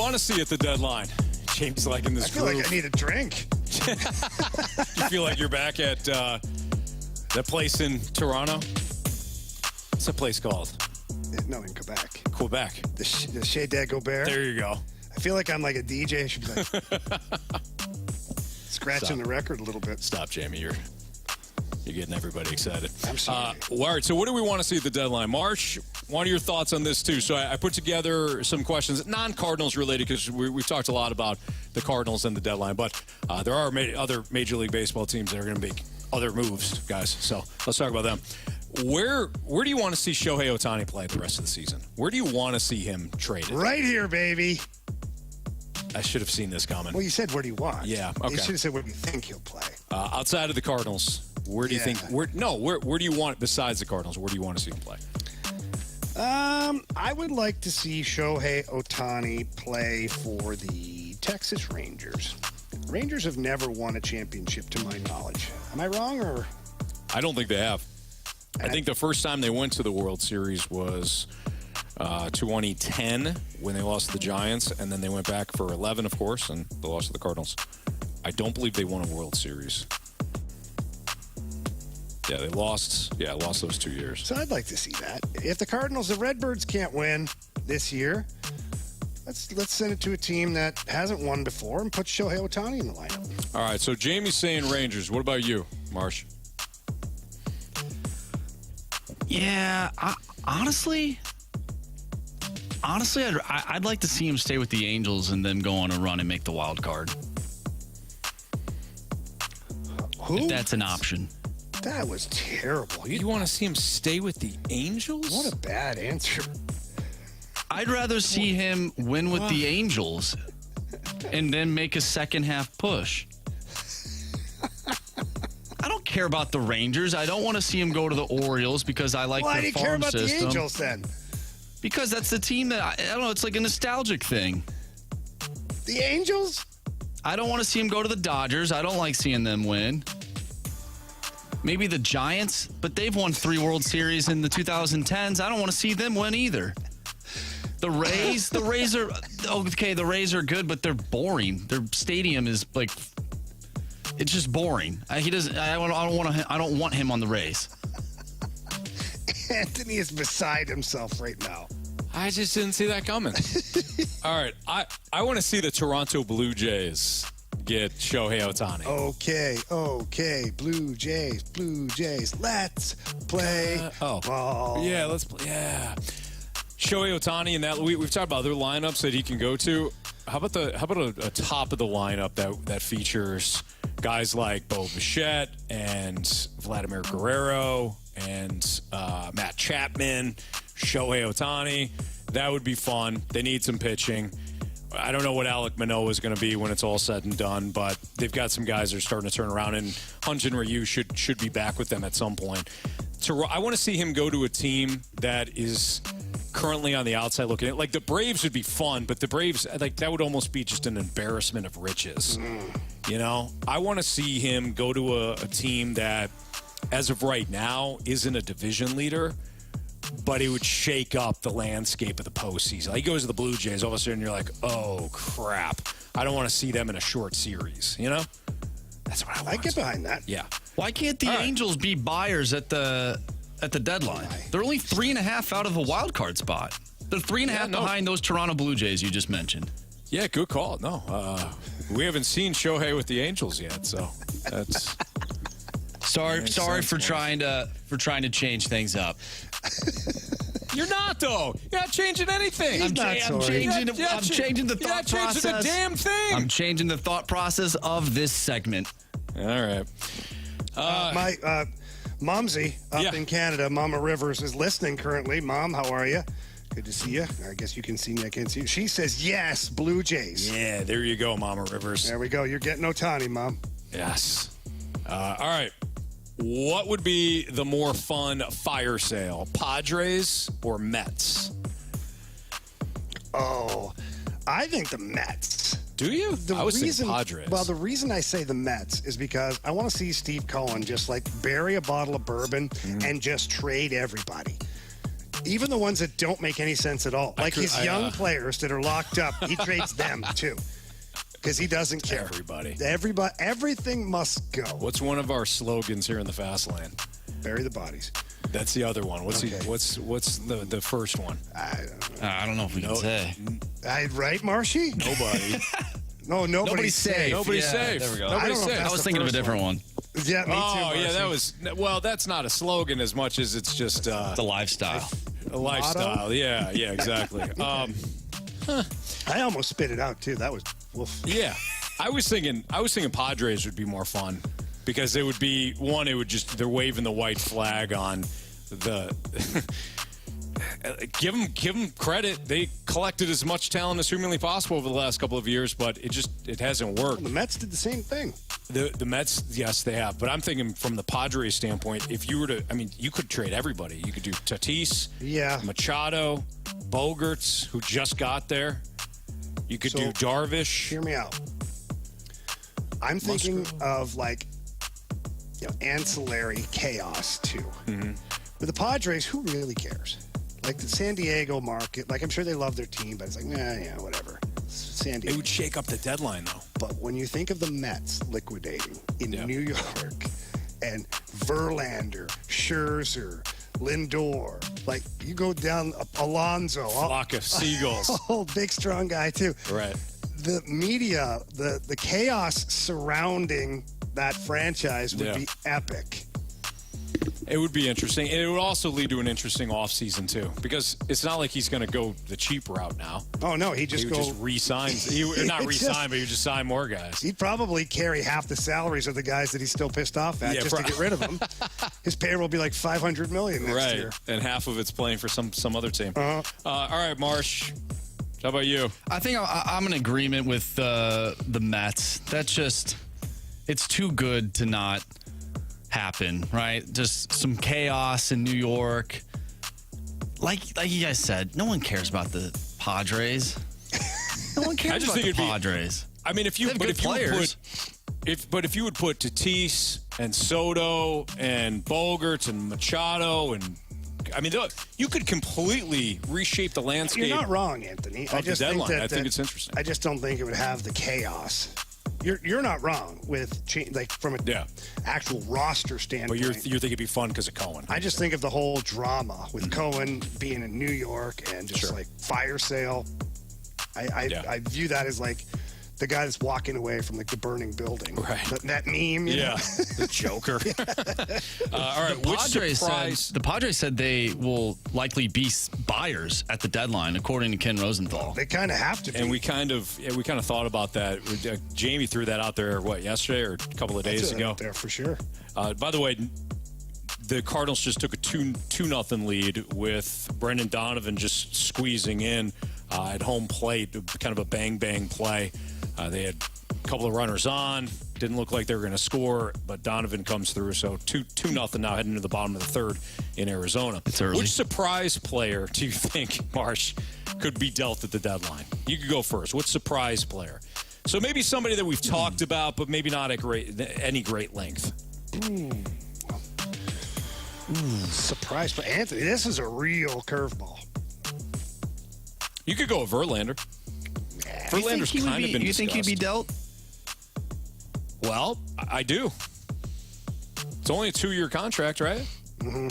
want to see at the deadline? James liking this I feel like I need a drink. You feel like you're back at that place in Toronto? What's that place called? No, in Quebec. Quebec. The Chez Dagobert. There you go. I feel like I'm like a DJ. I should be like scratching the record a little bit. Stop, Jamie. You're getting everybody excited. I'm sorry. All right, so what do we want to see at the deadline? Marsh, what are your thoughts on this, too? So I put together some questions, non-Cardinals related, because we've talked a lot about the Cardinals and the deadline, but there are other Major League Baseball teams that are going to make other moves, guys. So let's talk about them. Where do you want to see Shohei Ohtani play the rest of the season? Where do you want to see him traded? Right here, baby. I should have seen this coming. Well, you said where do you want? Yeah, okay. You should have said where do you think he'll play. Outside of the Cardinals, where do you think? Where do you want besides the Cardinals? Where do you want to see him play? I would like to see Shohei Ohtani play for the Texas Rangers. Rangers have never won a championship, to my knowledge. Am I wrong, or? I don't think they have. I think the first time they went to the World Series was 2010 when they lost to the Giants, and then they went back for 11, of course, and they lost to the Cardinals. I don't believe they won a World Series. Yeah, they lost. Yeah, lost those 2 years. So I'd like to see that. If the Cardinals, the Redbirds can't win this year, let's send it to a team that hasn't won before and put Shohei Ohtani in the lineup. All right, so Jamie's saying Rangers. What about you, Marsh? Yeah, honestly, I'd like to see him stay with the Angels and then go on a run and make the wild card. Who? If that's an option. That was terrible. You want to see him stay with the Angels? What a bad answer. I'd rather see him win with the Angels and then make a second half push. I don't care about the Rangers. I don't want to see him go to the Orioles because I like their farm system. Why do you care about the Angels then? Because that's the team that, I don't know, it's like a nostalgic thing. The Angels? I don't want to see him go to the Dodgers. I don't like seeing them win. Maybe the Giants, but they've won 3 World Series in the 2010s. I don't want to see them win either. The Rays are okay. The Rays are good, but they're boring. Their stadium is like, it's just boring. I don't want him on the Rays. Anthony is beside himself right now. I just didn't see that coming. All right, I want to see the Toronto Blue Jays get Shohei Ohtani. Okay. Blue Jays. Let's play ball. Yeah, let's play. Yeah. Shohei Ohtani and that we've talked about other lineups that he can go to. How about a top of the lineup that features guys like Bo Bichette and Vladimir Guerrero and Matt Chapman, Shohei Ohtani. That would be fun. They need some pitching. I don't know what Alek Manoah is going to be when it's all said and done, but they've got some guys that are starting to turn around, and Hyun-Jin Ryu should be back with them at some point. I want to see him go to a team that is currently on the outside looking at. Like, the Braves would be fun, but the Braves, like, that would almost be just an embarrassment of riches. You know? I want to see him go to a team that, as of right now, isn't a division leader, but it would shake up the landscape of the postseason. Like, he goes to the Blue Jays, all of a sudden you're like, oh, crap. I don't want to see them in a short series, you know? That's what I want. I get behind that. Yeah. Why can't the Angels be buyers at the deadline? They're only 3.5 out of a wild card spot. They're 3.5 behind those Toronto Blue Jays you just mentioned. Yeah, good call. No, we haven't seen Shohei with the Angels yet, so that's... Sorry for trying to change things up. You're not, though. You're not changing anything. I'm changing the thought process. You're not changing a damn thing. I'm changing the thought process of this segment. All right. My Momsy up in Canada, Mama Rivers, is listening currently. Mom, how are you? Good to see you. I guess you can see me. I can't see you. She says, yes, Blue Jays. Yeah, there you go, Mama Rivers. There we go. You're getting Ohtani, Mom. Yes. All right. What would be the more fun fire sale, Padres or Mets? Oh, I think the Mets. Do you? I was saying Padres. Well, the reason I say the Mets is because I want to see Steve Cohen just like bury a bottle of bourbon and just trade everybody. Even the ones that don't make any sense at all. Like his young players that are locked up, he trades them too. Because he doesn't care. Everything must go. What's one of our slogans here in the Fast Lane? Bury the bodies. That's the other one. What's the first one? I don't know if we can say. Right, Marshy? Nobody. No, nobody's safe. Nobody's safe. There we go. Nobody's safe. I was thinking of a different one. Yeah, me too. Oh, yeah, Marcy. that's not a slogan as much as it's just It's a lifestyle. a lifestyle. Yeah, exactly. I almost spit it out too. That was woof. Yeah, I was thinking Padres would be more fun because it would be they're waving the white flag on the. Give them credit. They collected as much talent as humanly possible over the last couple of years, but it hasn't worked. Well, the Mets did the same thing. The Mets, yes, they have. But I'm thinking from the Padres standpoint, if you were to, you could trade everybody. You could do Tatis, Machado, Bogarts, who just got there. You could do Darvish. Hear me out. I'm thinking of ancillary chaos too. Mm-hmm. With the Padres, who really cares? Like the San Diego market, I'm sure they love their team, but it's like, whatever. San Diego. It would shake up the deadline, though. But when you think of the Mets liquidating in New York and Verlander, Scherzer, Lindor, you go down Alonso. Flock of seagulls. Oh, big, strong guy, too. Right. The media, the chaos surrounding that franchise would be epic. It would be interesting. And it would also lead to an interesting offseason, too, because it's not like he's going to go the cheap route now. Oh, no, he just re-signs. Not re-sign, but he would just sign more guys. He'd probably carry half the salaries of the guys that he's still pissed off at to get rid of them. His payroll will be like $500 million next year. And half of it's playing for some other team. All right, Marsh. How about you? I think I'm in agreement with the Mets. That's just, it's too good to not happen, right? Just some chaos in New York. Like you guys said, no one cares about the Padres. No one cares about the Padres. If you would put Tatis and Soto and Bogarts and Machado and you could completely reshape the landscape. You're not wrong, Anthony. I think it's interesting. I just don't think it would have the chaos. You're not wrong with from an actual roster standpoint. But you think it'd be fun because of Cohen. I just think of the whole drama with Cohen being in New York and just fire sale. I view that as the guy that's walking away from the burning building. Right. That meme. The Joker. All right. The Padres said they will likely be buyers at the deadline, according to Ken Rosenthal. They kind of have to be. And we kind of thought about that. Jamie threw that out there, yesterday or a couple of days ago? Out there for sure. By the way, the Cardinals just took a 2-0 lead with Brendan Donovan just squeezing in at home plate, kind of a bang-bang play. They had a couple of runners on. Didn't look like they were going to score, but Donovan comes through. So 2-0 now heading to the bottom of the third in Arizona. It's early. Which surprise player do you think, Marsh, could be dealt at the deadline? You could go first. What surprise player? So maybe somebody that we've talked about, but maybe not at any great length. Surprise. But Anthony, this is a real curveball. You could go with Verlander. Verlander's kind of been discussed. You think he'd be dealt? Well, I do. It's only a 2-year contract, right? Mm-hmm.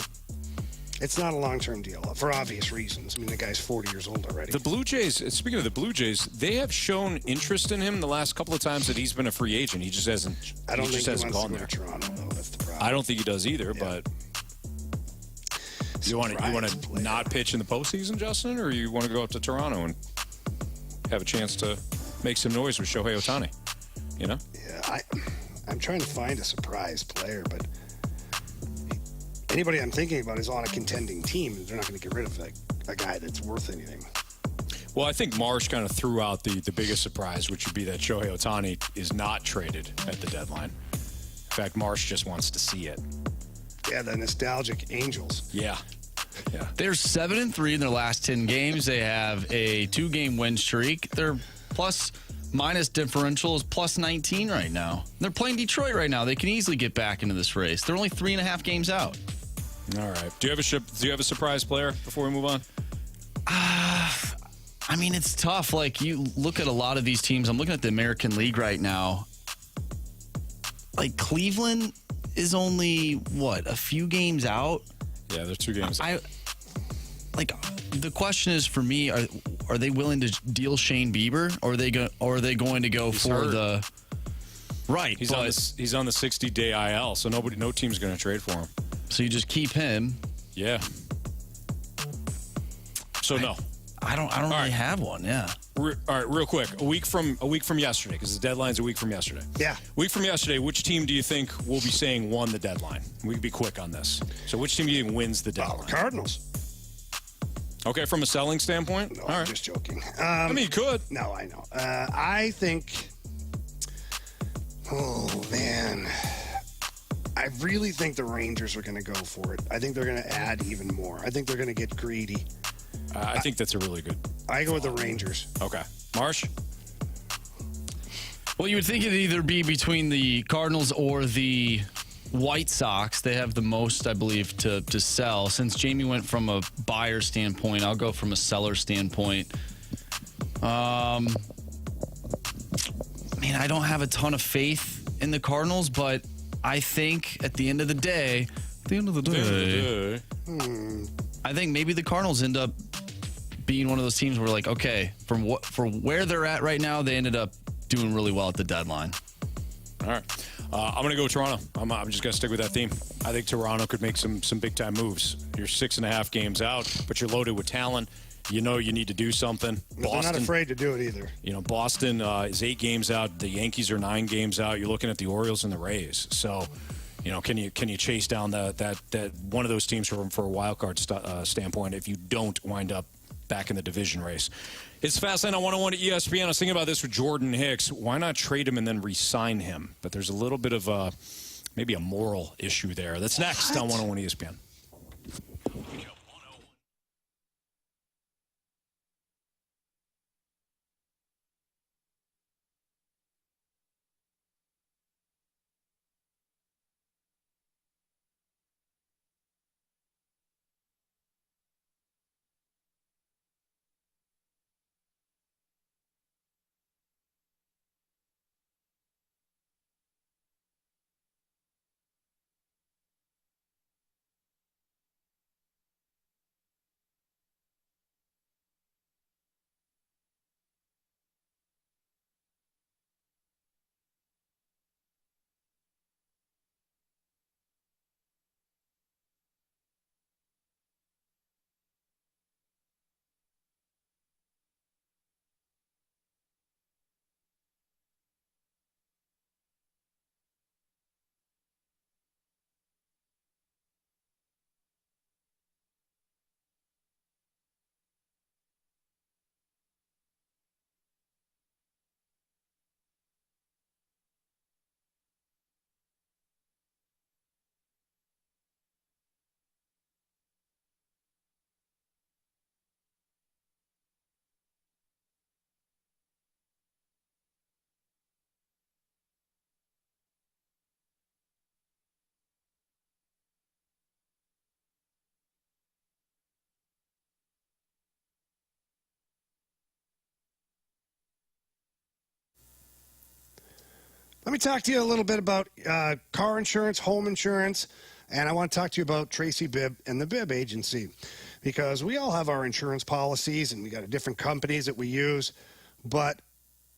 It's not a long-term deal for obvious reasons. The guy's 40 years old already. The Blue Jays, speaking of the Blue Jays, they have shown interest in him the last couple of times that he's been a free agent. He just hasn't. I don't think he wants gone to go there. to Toronto, though. That's the problem. I don't think he does either. But you want to not pitch in the postseason, Justin, or you want to go up to Toronto and have a chance to make some noise with Shohei Ohtani? Yeah, I'm trying to find a surprise player, but anybody I'm thinking about is on a contending team. They're not going to get rid of a guy that's worth anything. Well, I think Marsh kind of threw out the biggest surprise, which would be that Shohei Ohtani is not traded at the deadline. In fact, Marsh just wants to see it. Yeah, the nostalgic Angels. Yeah. They're 7-3 in their last 10 games. They have a 2-game win streak. Their plus-minus differential is plus 19 right now. They're playing Detroit right now. They can easily get back into this race. They're only 3.5 games out. All right. Do you have a surprise player before we move on? I mean, it's tough. Like, you look at a lot of these teams. I'm looking at the American League right now. Like, Cleveland is only, a few games out? Yeah, they're 2 games out. The question is for me, are they willing to deal Shane Bieber, or are they going to go He's for hurt. the right? He's on the 60-day IL, so no team's going to trade for him. So you just keep him. Yeah. So no. I don't really have one. Yeah. All right, real quick. A week from yesterday, because the deadline's a week from yesterday. Yeah. Week from yesterday, which team do you think will be saying won the deadline? We can be quick on this. So which team do you think wins the deadline? Cardinals. Okay, from a selling standpoint? No, all I'm right. just joking. I mean, you could. No, I know. I think. Oh man, I really think the Rangers are going to go for it. I think they're going to add even more. I think they're going to get greedy. I think that's a really good. I go with the Rangers. Okay, Marsh. Well, you would think it'd either be between the Cardinals or the White Sox. They have the most, I believe, to sell. Since Jamie went from a buyer standpoint, I'll go from a seller standpoint. I mean, I don't have a ton of faith in the Cardinals, but I think at the end of the day, I think maybe the Cardinals end up being one of those teams where, like, okay, for where they're at right now, they ended up doing really well at the deadline. All right. I'm going to go Toronto. I'm just going to stick with that theme. I think Toronto could make some big-time moves. You're 6.5 games out, but you're loaded with talent. You know you need to do something. They're not afraid to do it either. You know, Boston is 8 games out. The Yankees are 9 games out. You're looking at the Orioles and the Rays. So, you know, can you chase down that one of those teams for a wild card standpoint if you don't wind up back in the division race? It's Fastlane on 101 at ESPN. I was thinking about this with Jordan Hicks. Why not trade him and then re-sign him? But there's a little bit of maybe a moral issue there. That's next on 101 ESPN. Let me talk to you a little bit about car insurance, home insurance, and I want to talk to you about Tracy Bibb and the Bibb Agency, because we all have our insurance policies and we got different companies that we use, but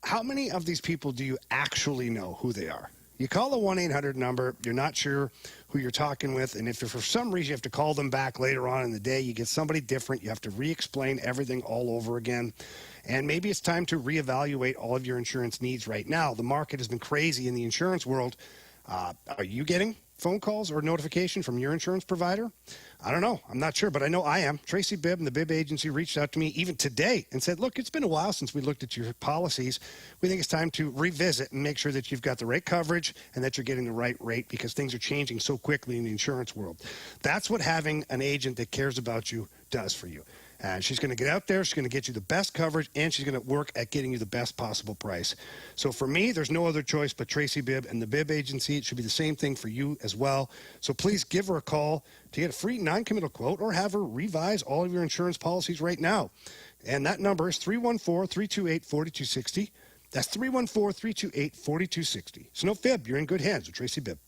how many of these people do you actually know who they are? You call the 1-800 number, you're not sure who you're talking with, and if for some reason you have to call them back later on in the day, you get somebody different, you have to re-explain everything all over again. And maybe it's time to reevaluate all of your insurance needs right now. The market has been crazy in the insurance world. Are you getting phone calls or notification from your insurance provider? I don't know. I'm not sure, but I know I am. Tracy Bibb and the Bibb Agency reached out to me even today and said, look, it's been a while since we looked at your policies. We think it's time to revisit and make sure that you've got the right coverage and that you're getting the right rate, because things are changing so quickly in the insurance world. That's what having an agent that cares about you does for you. And she's going to get out there. She's going to get you the best coverage, and she's going to work at getting you the best possible price. So for me, there's no other choice but Tracy Bibb and the Bibb Agency. It should be the same thing for you as well. So please give her a call to get a free non-committal quote or have her revise all of your insurance policies right now. And that number is 314-328-4260. That's 314-328-4260. So no fib, you're in good hands with Tracy Bibb.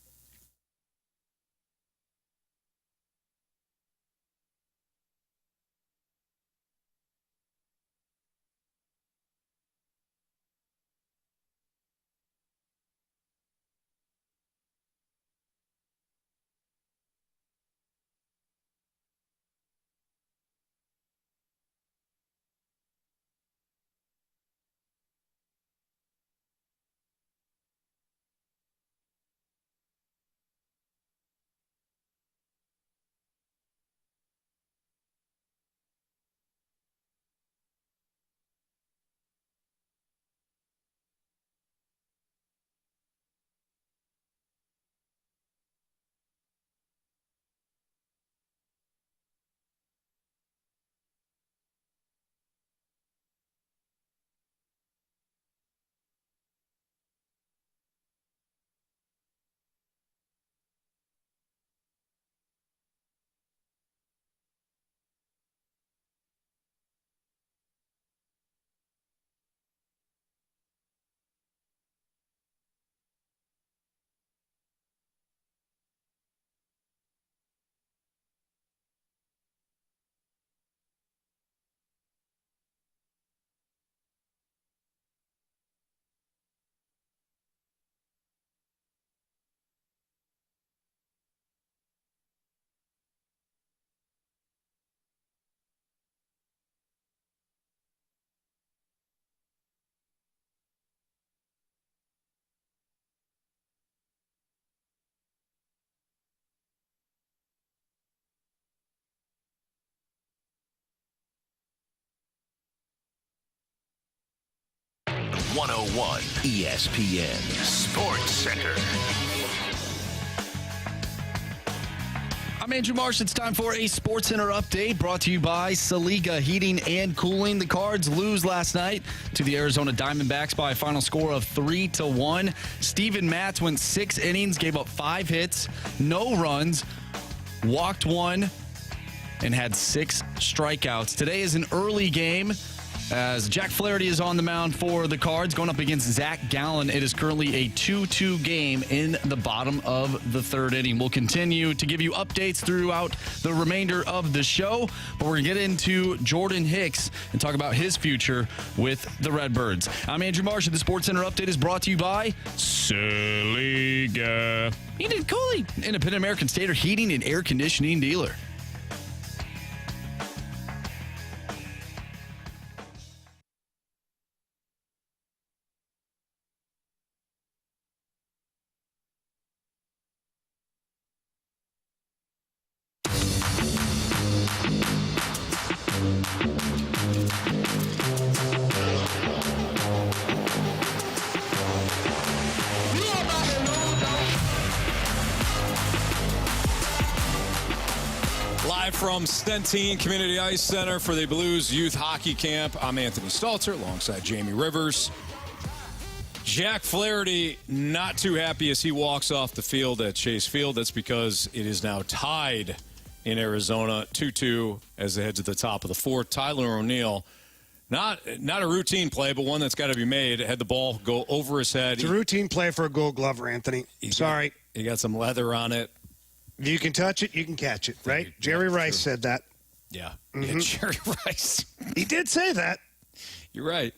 .101 ESPN Sports Center. I'm Andrew Marsh. It's time for a Sports Center update brought to you by Saliga Heating and Cooling. The Cards lose last night to the Arizona Diamondbacks by a final score of 3-1. Steven Matz went 6 innings, gave up 5 hits, no runs, walked 1, and had 6 strikeouts. Today is an early game as Jack Flaherty is on the mound for the Cards going up against Zach Gallen. It is currently a 2-2 game in the bottom of the 3rd inning. We'll continue to give you updates throughout the remainder of the show, but we're going to get into Jordan Hicks and talk about his future with the Redbirds. I'm Andrew Marsh, and the Sports Center update is brought to you by Saliga Heating and Cooling, independent American Stater heating and air conditioning dealer. Live from Stentine Community Ice Center for the Blues Youth Hockey Camp. I'm Anthony Stalter alongside Jamie Rivers. Jack Flaherty not too happy as he walks off the field at Chase Field. That's because it is now tied in Arizona 2-2 as they head to the top of the 4th. Tyler O'Neill, not a routine play, but one that's got to be made. Had the ball go over his head. It's a routine play for a Gold Glover, Anthony. Sorry. He got some leather on it. If you can touch it, you can catch it, right? Jerry Rice said that. Yeah. Yeah, Jerry Rice. He did say that. You're right.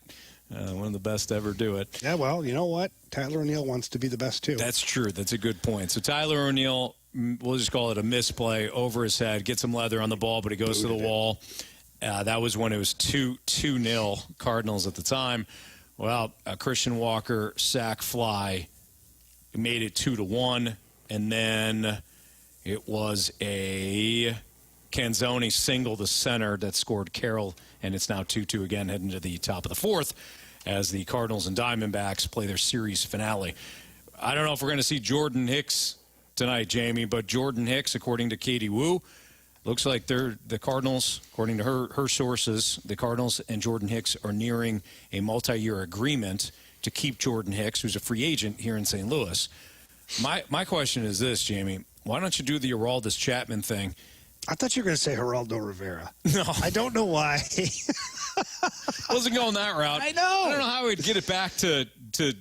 One of the best to ever do it. Yeah, well, you know what? Tyler O'Neill wants to be the best, too. That's true. That's a good point. So Tyler O'Neill, we'll just call it a misplay, over his head, gets some leather on the ball, but he goes to the wall. That was when it was 2-0 Cardinals at the time. Well, Christian Walker sack fly made it 2-1, and then it was a Canzoni single to center that scored Carroll, and it's now 2-2 again, heading to the top of the 4th as the Cardinals and Diamondbacks play their series finale. I don't know if we're going to see Jordan Hicks tonight, Jamie, but Jordan Hicks, according to Katie Wu, Looks like the Cardinals, according to her sources, the Cardinals and Jordan Hicks are nearing a multi-year agreement to keep Jordan Hicks, who's a free agent here in St. Louis. My question is this, Jamie. Why don't you do the Aroldis Chapman thing? I thought you were going to say Geraldo Rivera. No. I don't know why. Wasn't going that route. I know. I don't know how we'd get it back to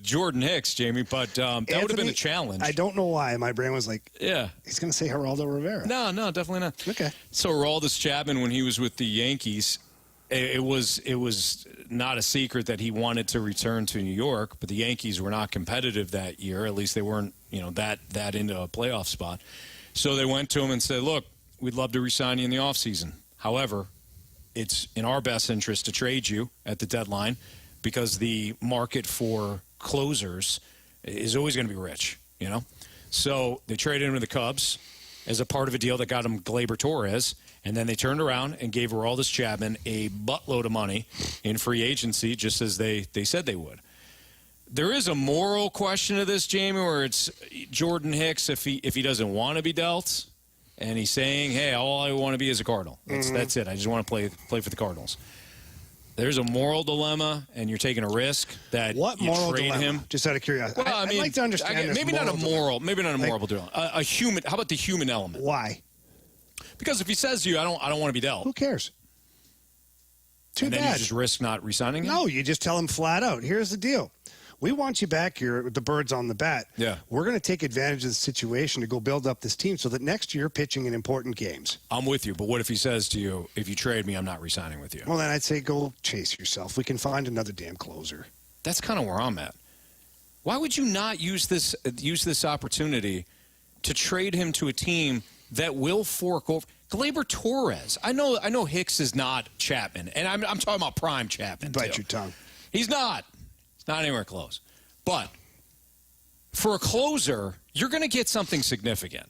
Jordan Hicks, Jamie, but that would have been a challenge. I don't know why. My brain was like, yeah, he's going to say Geraldo Rivera. No, definitely not. Okay. So Aroldis Chapman, when he was with the Yankees, it was not a secret that he wanted to return to New York, but the Yankees were not competitive that year. At least they weren't, that into a playoff spot. So they went to him and said, look, we'd love to re-sign you in the offseason. However, it's in our best interest to trade you at the deadline because the market for closers is always going to be rich, So they traded him to the Cubs as a part of a deal that got him Gleyber Torres, and then they turned around and gave Aroldis Chapman a buttload of money in free agency, just as they said they would. There is a moral question to this, Jamie, where it's Jordan Hicks if he doesn't want to be dealt, and he's saying, hey, all I want to be is a Cardinal. That's it. I just want to play for the Cardinals. There's a moral dilemma, and you're taking a risk that what you moral trade dilemma? him. Just out of curiosity. Well, I'd like to understand maybe not a moral dilemma. A human. How about the human element? Why? Because if he says to you, I don't want to be dealt. Who cares? Too and bad. Then you just risk not re-signing him? No, you just tell him flat out. Here's the deal. We want you back here with the birds on the bat. Yeah. We're going to take advantage of the situation to go build up this team so that next year pitching in important games. I'm with you, but what if he says to you, if you trade me, I'm not re-signing with you? Well, then I'd say go chase yourself. We can find another damn closer. That's kind of where I'm at. Why would you not use this opportunity to trade him to a team that will fork over? Gleyber Torres. I know Hicks is not Chapman, and I'm talking about prime Chapman. Bite your tongue. He's not. Not anywhere close. But for a closer, you're going to get something significant.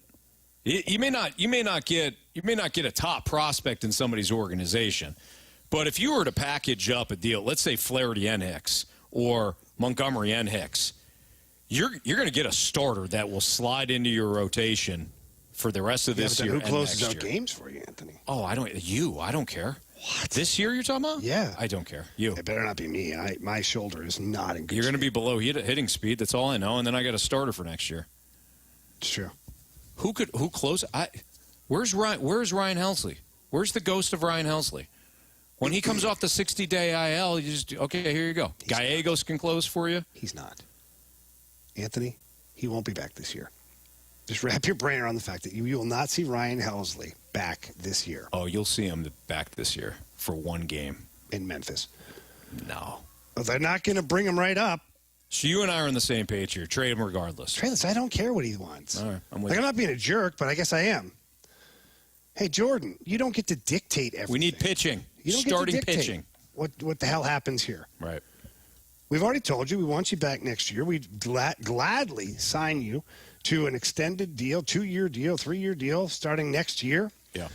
You may not get a top prospect in somebody's organization, but if you were to package up a deal, let's say Flaherty and Hicks or Montgomery and Hicks, you're going to get a starter that will slide into your rotation for the rest of this year. Who closes out games for you, Anthony? Oh, I don't care. What? This year you're talking about? Yeah. I don't care. You. It better not be me. My shoulder is not in good You're going to shape. be below hitting speed. That's all I know. And then I got a starter for next year. It's true. Who close? Where's Ryan Helsley? Where's the ghost of Ryan Helsley? When he comes off the 60-day IL, you just, okay, here you go. Gallegos can close for you? He's not. Anthony, he won't be back this year. Just wrap your brain around the fact that you will not see Ryan Helsley back this year. Oh, you'll see him back this year for one game. In Memphis. No. Well, they're not going to bring him right up. So you and I are on the same page here. Trade him regardless. I don't care what he wants. All right, I'm with you. I'm not being a jerk, but I guess I am. Hey, Jordan, you don't get to dictate everything. We need pitching. You don't Starting get to dictate pitching. What the hell happens here? Right. We've already told you we want you back next year. We'd gladly sign you to an extended deal, 2-year deal, 3-year deal starting next year. Yeah.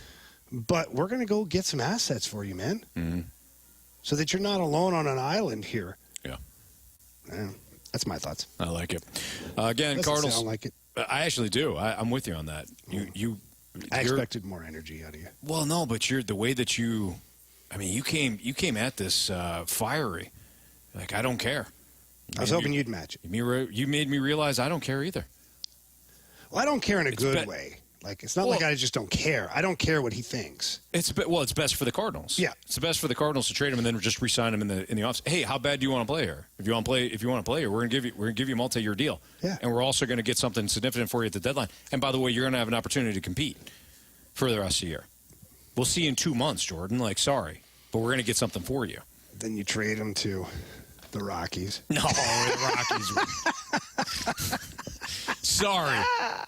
But we're going to go get some assets for you, man. Mm-hmm. So that you're not alone on an island here. Yeah. That's my thoughts. I like it. Again, Doesn't Cardinals. sound like it. I actually do. I'm with you on that. I expected more energy out of you. Well, no, but the way that you came at this fiery. Like, I don't care. I was hoping you'd match it. You made me realize I don't care either. Well, I don't care in a good way. Like, it's not like I just don't care. I don't care what he thinks. It's best for the Cardinals. Yeah, it's the best for the Cardinals to trade him and then just re-sign him in the office. Hey, how bad do you want to play here? If you want to play here, we're gonna give you a multi-year deal. Yeah, and we're also going to get something significant for you at the deadline. And by the way, you're going to have an opportunity to compete for the rest of the year. We'll see you in 2 months, Jordan. Like, sorry, but we're going to get something for you. Then you trade him to the Rockies. No, the Rockies. Sorry.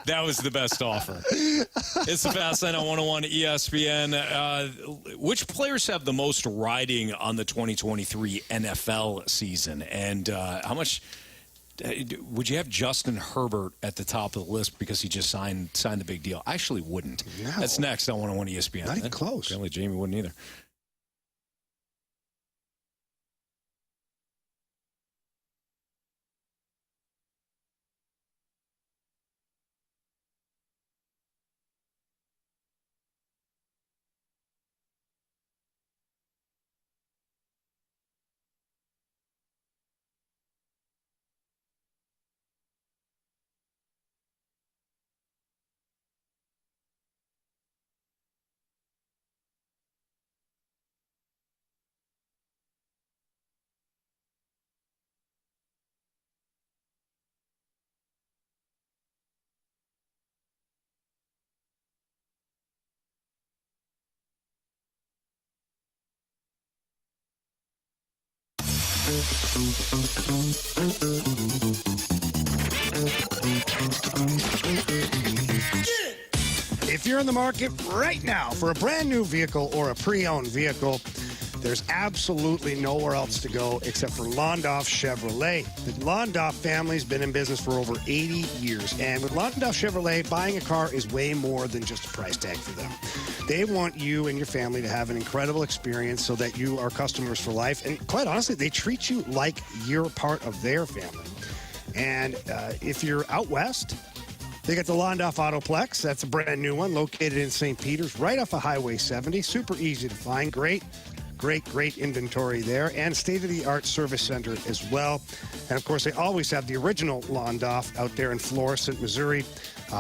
That was the best offer. It's the Fast Line on 101 ESPN. Which players have the most riding on the 2023 NFL season? And how much would you have Justin Herbert at the top of the list because he just signed the big deal? I actually wouldn't. No. That's next on 101 ESPN. Not even close. Apparently Jamie wouldn't either. If you're in the market right now for a brand new vehicle or a pre-owned vehicle, there's absolutely nowhere else to go except for Londoff Chevrolet. The Londoff family's been in business for over 80 years. And with Londoff Chevrolet, buying a car is way more than just a price tag for them. They want you and your family to have an incredible experience so that you are customers for life. And quite honestly, they treat you like you're part of their family. And if you're out west, they got the Londoff Autoplex. That's a brand new one located in St. Peter's, right off of Highway 70. Super easy to find. Great inventory there, and state-of-the-art service center as well. And, of course, they always have the original Londoff out there in Florissant, Missouri.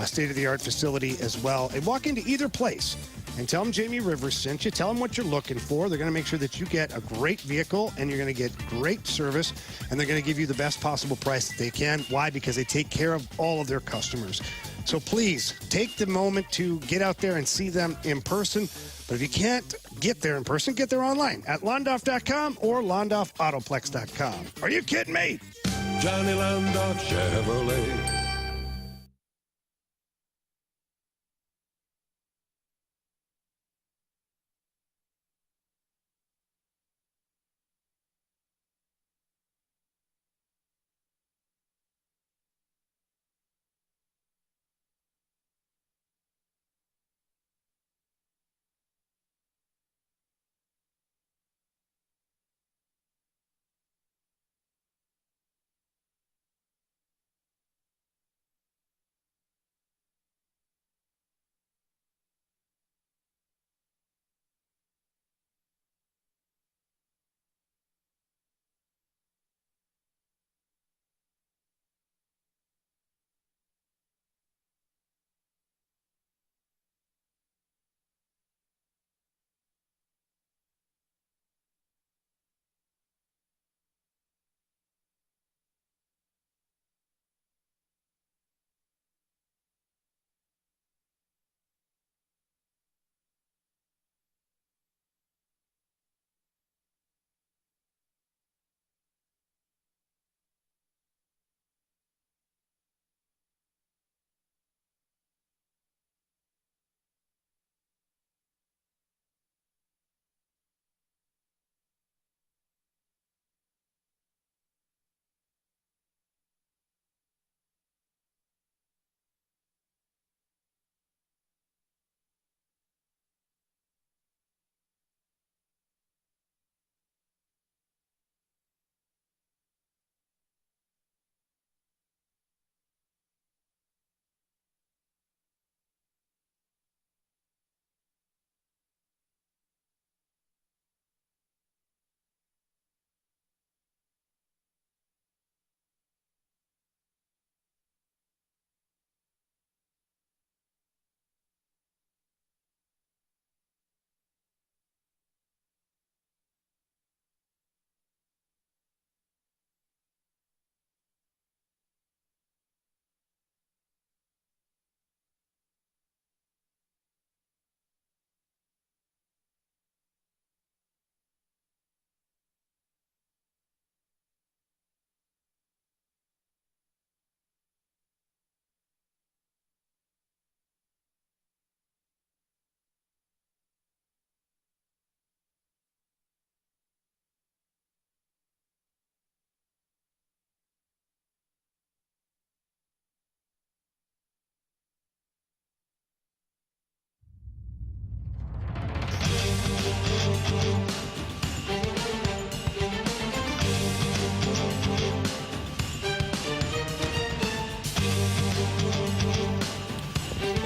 State-of-the-art facility as well. And walk into either place and tell them Jamie Rivers sent you. Tell them what you're looking for. They're going to make sure that you get a great vehicle, and you're going to get great service, and they're going to give you the best possible price that they can. Why? Because they take care of all of their customers. So please take the moment to get out there and see them in person. But if you can't get there in person, get there online at Londoff.com or LondoffAutoplex.com. Are you kidding me? Johnny Londoff Chevrolet.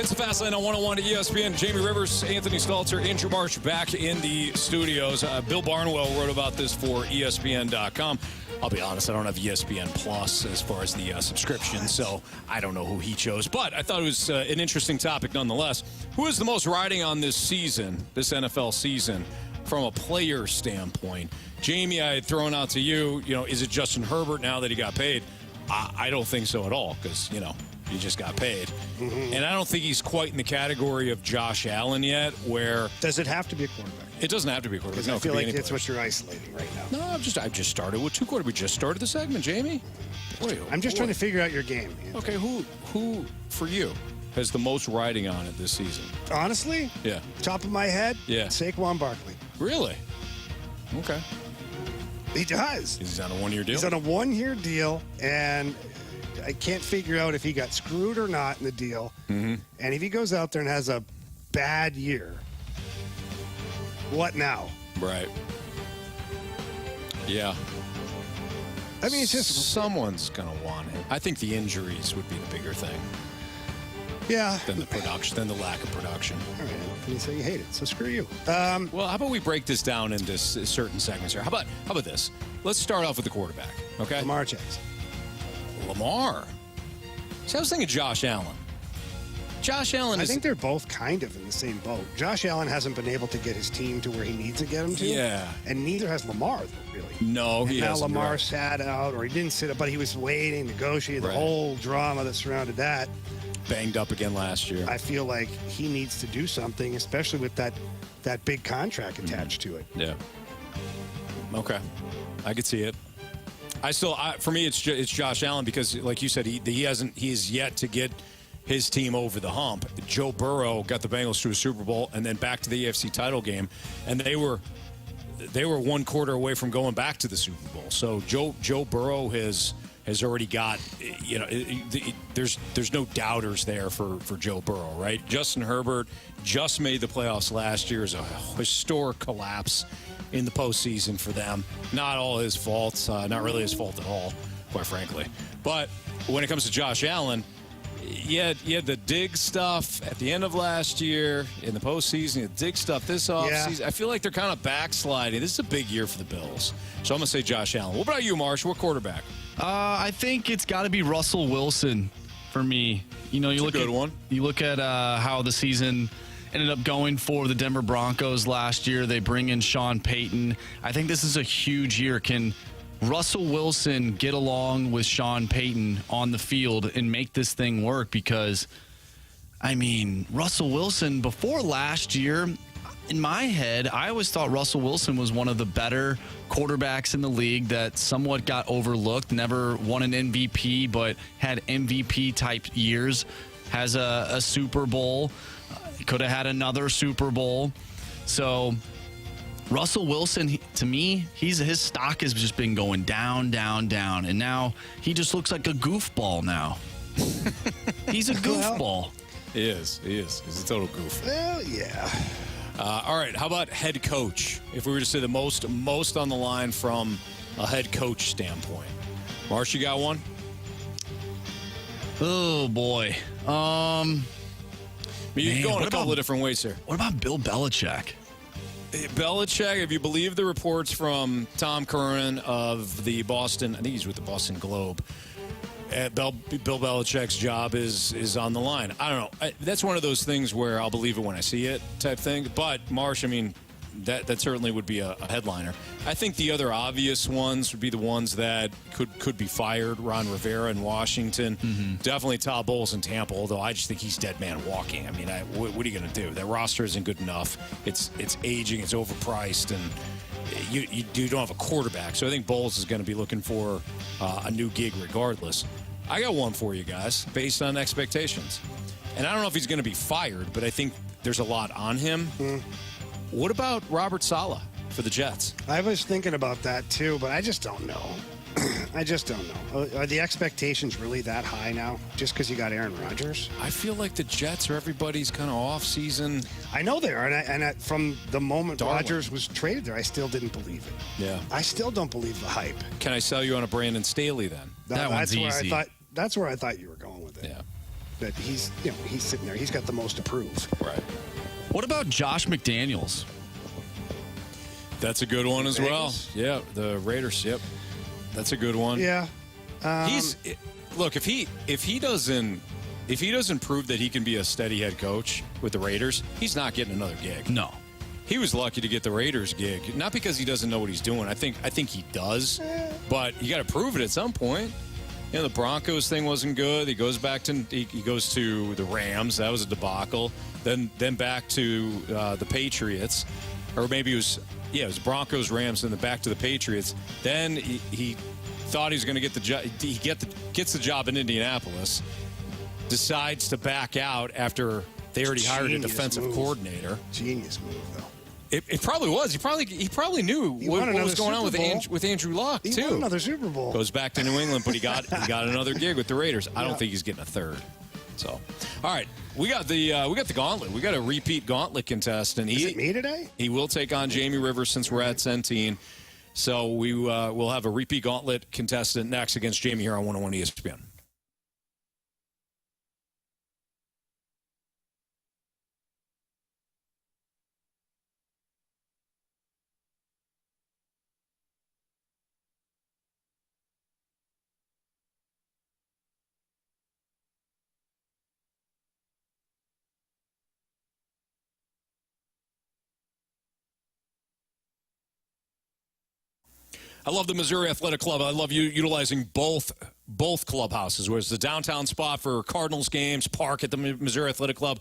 It's the Fast Lane on 101 to ESPN. Jamie Rivers, Anthony Stalter, Andrew Marsh back in the studios. Bill Barnwell wrote about this for ESPN.com. I'll be honest, I don't have ESPN Plus as far as the subscription, so I don't know who he chose. But I thought it was an interesting topic nonetheless. Who is the most riding on this season, this NFL season, from a player standpoint? Jamie, I had thrown out to you, is it Justin Herbert now that he got paid? I don't think so at all because, He just got paid. And I don't think he's quite in the category of Josh Allen yet, where... Does it have to be a quarterback? It doesn't have to be a quarterback. Because I feel like it's what you're isolating right now. No, I just started with 2 quarterbacks. We just started the segment, Jamie. I'm just trying to figure out your game. Okay, who for you has the most riding on it this season? Honestly? Yeah. Top of my head? Yeah. Saquon Barkley. Really? Okay. He does. He's on a 1-year deal? He's on a 1-year deal, and I can't figure out if he got screwed or not in the deal. And if he goes out there and has a bad year, what now? Right. Yeah. I mean, it's just... Someone's going to want him. I think the injuries would be the bigger thing. Yeah. Than the production, than the lack of production. All right. And you say you hate it, so screw you. Well, how about we break this down into certain segments here? How about this? Let's start off with the quarterback, okay? Lamar Jackson. Lamar. See, I was thinking Josh Allen. Josh Allen I think they're both kind of in the same boat. Josh Allen hasn't been able to get his team to where he needs to get him to. Yeah. And neither has Lamar, though, really. No, he hasn't. Now Lamar right. sat out, or he didn't sit out, but he was waiting, negotiating, the whole drama that surrounded that. Banged up again last year. I feel like he needs to do something, especially with that big contract attached to it. Yeah. Okay. I could see it. For me, it's Josh Allen because, like you said, he's yet to get his team over the hump. Joe Burrow got the Bengals to a Super Bowl and then back to the AFC title game, and they were 1 quarter away from going back to the Super Bowl. So Joe Burrow has already got, there's no doubters there for Joe Burrow, right? Justin Herbert just made the playoffs last year as a historic collapse in the postseason for them. Not all his fault, not really his fault at all, quite frankly. But when it comes to Josh Allen, you had the dig stuff at the end of last year in the postseason. You had dig stuff this offseason. I feel like they're kind of backsliding. This is a big year for the Bills. So I'm going to say Josh Allen. What about you, Marsh? What quarterback? I think it's got to be Russell Wilson for me. You look at how the season ended up going for the Denver Broncos last year. They bring in Sean Payton. I think this is a huge year. Can Russell Wilson get along with Sean Payton on the field and make this thing work? Because, I mean, Russell Wilson, before last year, in my head, I always thought Russell Wilson was one of the better quarterbacks in the league that somewhat got overlooked, never won an MVP, but had MVP-type years, has a Super Bowl, could have had another Super Bowl. So Russell Wilson, to me, his stock has just been going down, down, down, and now he just looks like a goofball now. He's a goofball. He is. He's a total goof. Well, yeah. All right, how about head coach? If we were to say the most on the line from a head coach standpoint. Marsh, you got one? Oh, boy. You can go in a couple of different ways here. What about Bill Belichick? Belichick, if you believe the reports from Tom Curran of the Boston, I think he's with the Boston Globe, Bill Belichick's job is on the line. I don't know. That's one of those things where I'll believe it when I see it type thing. But, Marsh, I mean, that certainly would be a headliner. I think the other obvious ones would be the ones that could be fired. Ron Rivera in Washington. Definitely Todd Bowles in Tampa, although I just think he's dead man walking. I mean, what are you going to do? That roster isn't good enough. It's aging. It's overpriced. And you don't have a quarterback. So I think Bowles is going to be looking for a new gig regardless. I got one for you guys based on expectations. And I don't know if he's going to be fired, but I think there's a lot on him. What about Robert Saleh for the Jets? I was thinking about that too, but I just don't know. I just don't know. Are the expectations really that high now just because you got Aaron Rodgers? I feel like the Jets are everybody's kind of off-season. I know they are, and from the moment Rodgers was traded there, I still didn't believe it. Yeah. I still don't believe the hype. Can I sell you on a Brandon Staley then? That one's easy. That's where I thought you were going with it. Yeah. That he's sitting there. He's got the most to prove. Right. What about Josh McDaniels? That's a good one as well. Yeah, the Raiders. Yep, that's a good one. Yeah. Look, if he doesn't prove that he can be a steady head coach with the Raiders, he's not getting another gig. No. He was lucky to get the Raiders gig, not because he doesn't know what he's doing. I think he does, but you got to prove it at some point. the Broncos thing wasn't good. He goes back to he goes to the Rams. That was a debacle. Then back to the Patriots, or maybe it was Broncos, Rams, and then back to the Patriots. Then he thought he was going to get the job. He gets the job in Indianapolis. Decides to back out after they already hired a defensive coordinator. Genius move, though. It probably was. He probably knew what was going on with Andrew Luck too. He won another Super Bowl. Goes back to New England, but he got another gig with the Raiders. I don't think he's getting a third. So, all right, we got the Gauntlet. We got a repeat Gauntlet contestant. Is it me today? He will take on Jamie Rivers since we're at Centene. So we will have a repeat Gauntlet contestant next against Jamie here on 101 ESPN. I love the Missouri Athletic Club. I love you utilizing both clubhouses, where it's the downtown spot for Cardinals games, park at the Missouri Athletic Club,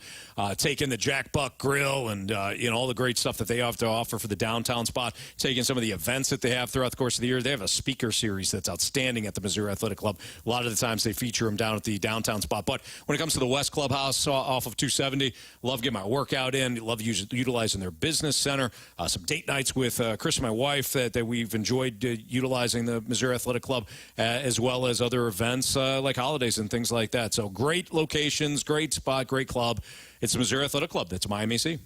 take in the Jack Buck Grill and all the great stuff that they have to offer for the downtown spot, take in some of the events that they have throughout the course of the year. They have a speaker series that's outstanding at the Missouri Athletic Club. A lot of the times they feature them down at the downtown spot. But when it comes to the West Clubhouse off of 270, love getting my workout in, love utilizing their business center, some date nights with Chris and my wife that we've enjoyed utilizing the Missouri Athletic Club, as well as other events like holidays and things like that. So great locations, great spot, great club. It's the Missouri Athletic Club. That's Miami AC.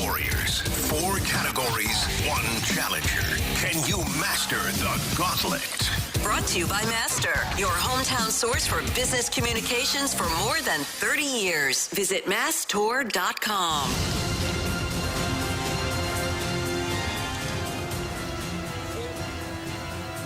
Warriors, 4 categories, 1 challenger. Can you master the Gauntlet? Brought to you by Master, your hometown source for business communications for more than 30 years. Visit masstour.com.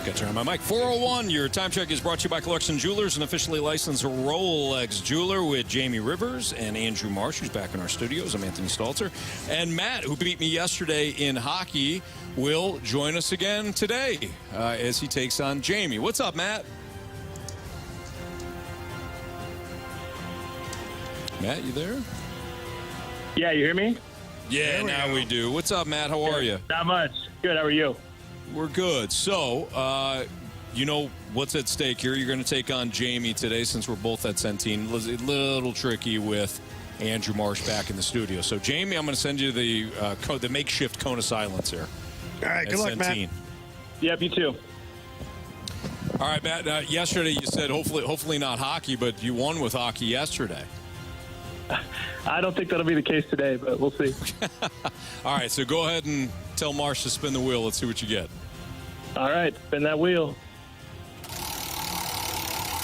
Got to turn on my mic. 401, your time check is brought to you by Collection Jewelers, an officially licensed Rolex jeweler, with Jamie Rivers and Andrew Marsh, who's back in our studios. I'm Anthony Stalter. And Matt, who beat me yesterday in hockey, will join us again today as he takes on Jamie. What's up, Matt? Matt, you there? Yeah, you hear me? Yeah, now we do. What's up, Matt? How are you? Not much. Good. How are you? We're good. So, you know what's at stake here. You're going to take on Jamie today since we're both at Centene. A little tricky with Andrew Marsh back in the studio. So, Jamie, I'm going to send you the makeshift cone of silence here. All right, good luck, Centene. Matt. Yep, you too. All right, Matt. Yesterday you said hopefully not hockey, but you won with hockey yesterday. I don't think that'll be the case today, but we'll see. All right, so go ahead and tell Marsh to spin the wheel. Let's see what you get. All right, spin that wheel.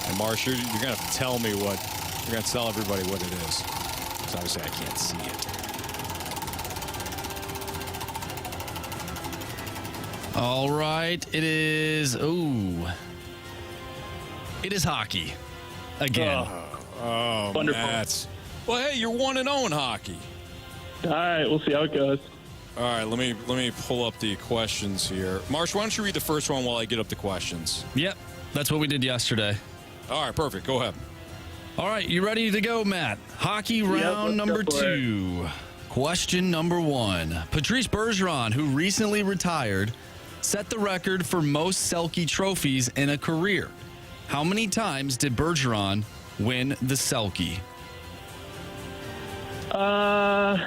And Marsh, you're going to have to tell me what. You're going to tell everybody what it is. Because obviously I can't see it. All right, it is. Ooh, it is hockey again. Oh, Wonderful. Matt. Well, hey, you're 1-0 in hockey. All right, we'll see how it goes. All right, let me pull up the questions here. Marsh, why don't you read the first one while I get up the questions? Yep, that's what we did yesterday. All right, perfect. Go ahead. All right, you ready to go, Matt? Hockey round number 2. Question number 1. Patrice Bergeron, who recently retired, set the record for most Selke trophies in a career. How many times did Bergeron win the Selke? I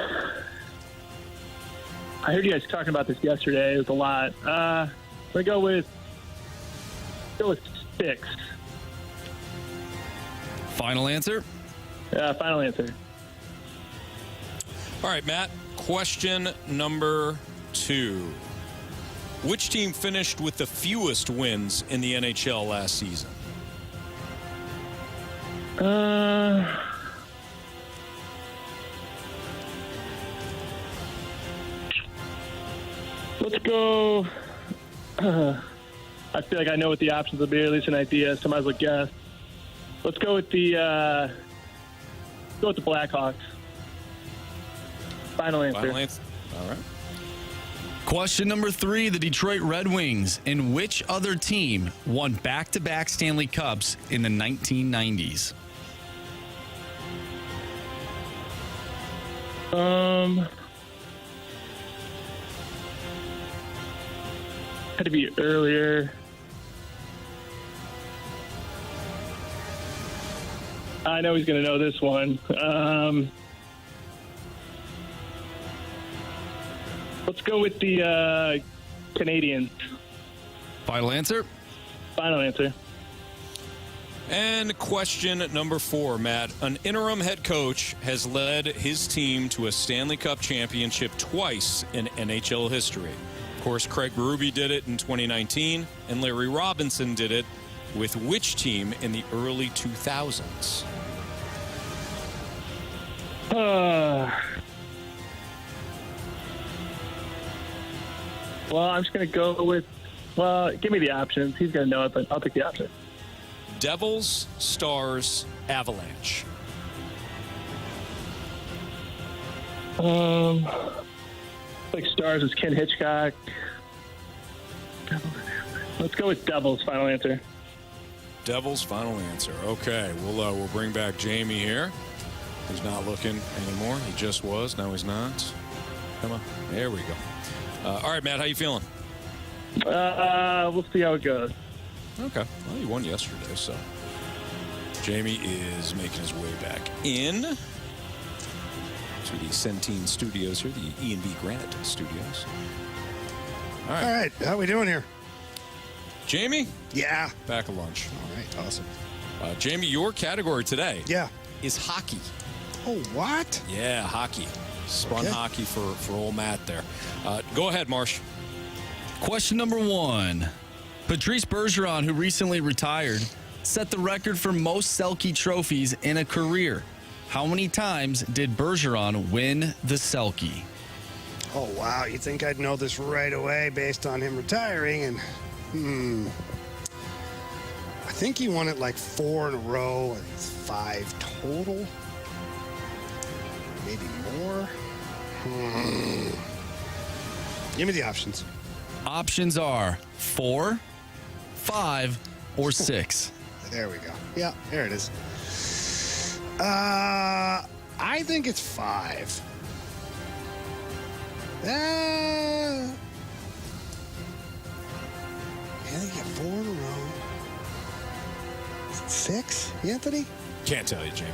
heard you guys talking about this yesterday. It was a lot. I'm going to go with 6. Final answer? Final answer. All right, Matt. Question number 2. Which team finished with the fewest wins in the NHL last season? Let's go. I feel like I know what the options will be, or at least an idea, so I might as well guess. Let's go with the Blackhawks. Final answer. Final answer. All right. Question number 3, the Detroit Red Wings. And which other team won back-to-back Stanley Cups in the 1990s? Had to be earlier. I know he's going to know this one. Let's go with the Canadians. Final answer? Final answer. And question number 4, Matt. An interim head coach has led his team to a Stanley Cup championship twice in NHL history. Of course, Craig Berube did it in 2019, and Larry Robinson did it with which team in the early 2000s? Well, I'm just going to go with, give me the options. He's going to know it, but I'll take the option. Devils, Stars, Avalanche. Like Stars is Ken Hitchcock. Let's go with Devils. Final answer. Devils, final answer. Okay, we'll bring back Jamie here. He's not looking anymore. He just was. Now he's not. Come on. There we go. All right, Matt, how you feeling? We'll see how it goes. Okay. Well, you won yesterday, so Jamie is making his way back in to the Centene Studios here, the E&B Granite Studios. All right. How we doing here? Jamie? Yeah. Back at lunch. All right, awesome. Jamie, your category today is hockey. Oh, what? Yeah, hockey. Spun hockey for old Matt there. Go ahead, Marsh. Question number 1. Patrice Bergeron, who recently retired, set the record for most Selke trophies in a career. How many times did Bergeron win the Selke? Oh, wow. You think I'd know this right away based on him retiring? And, I think he won it like 4 in a row and 5 total. Maybe more. Give me the options. Options are 4, 5, or 6. There we go. Yeah, there it is. I think it's 5. Yeah, they get 4 in a row. Is it 6, Anthony? Can't tell you, Jamie.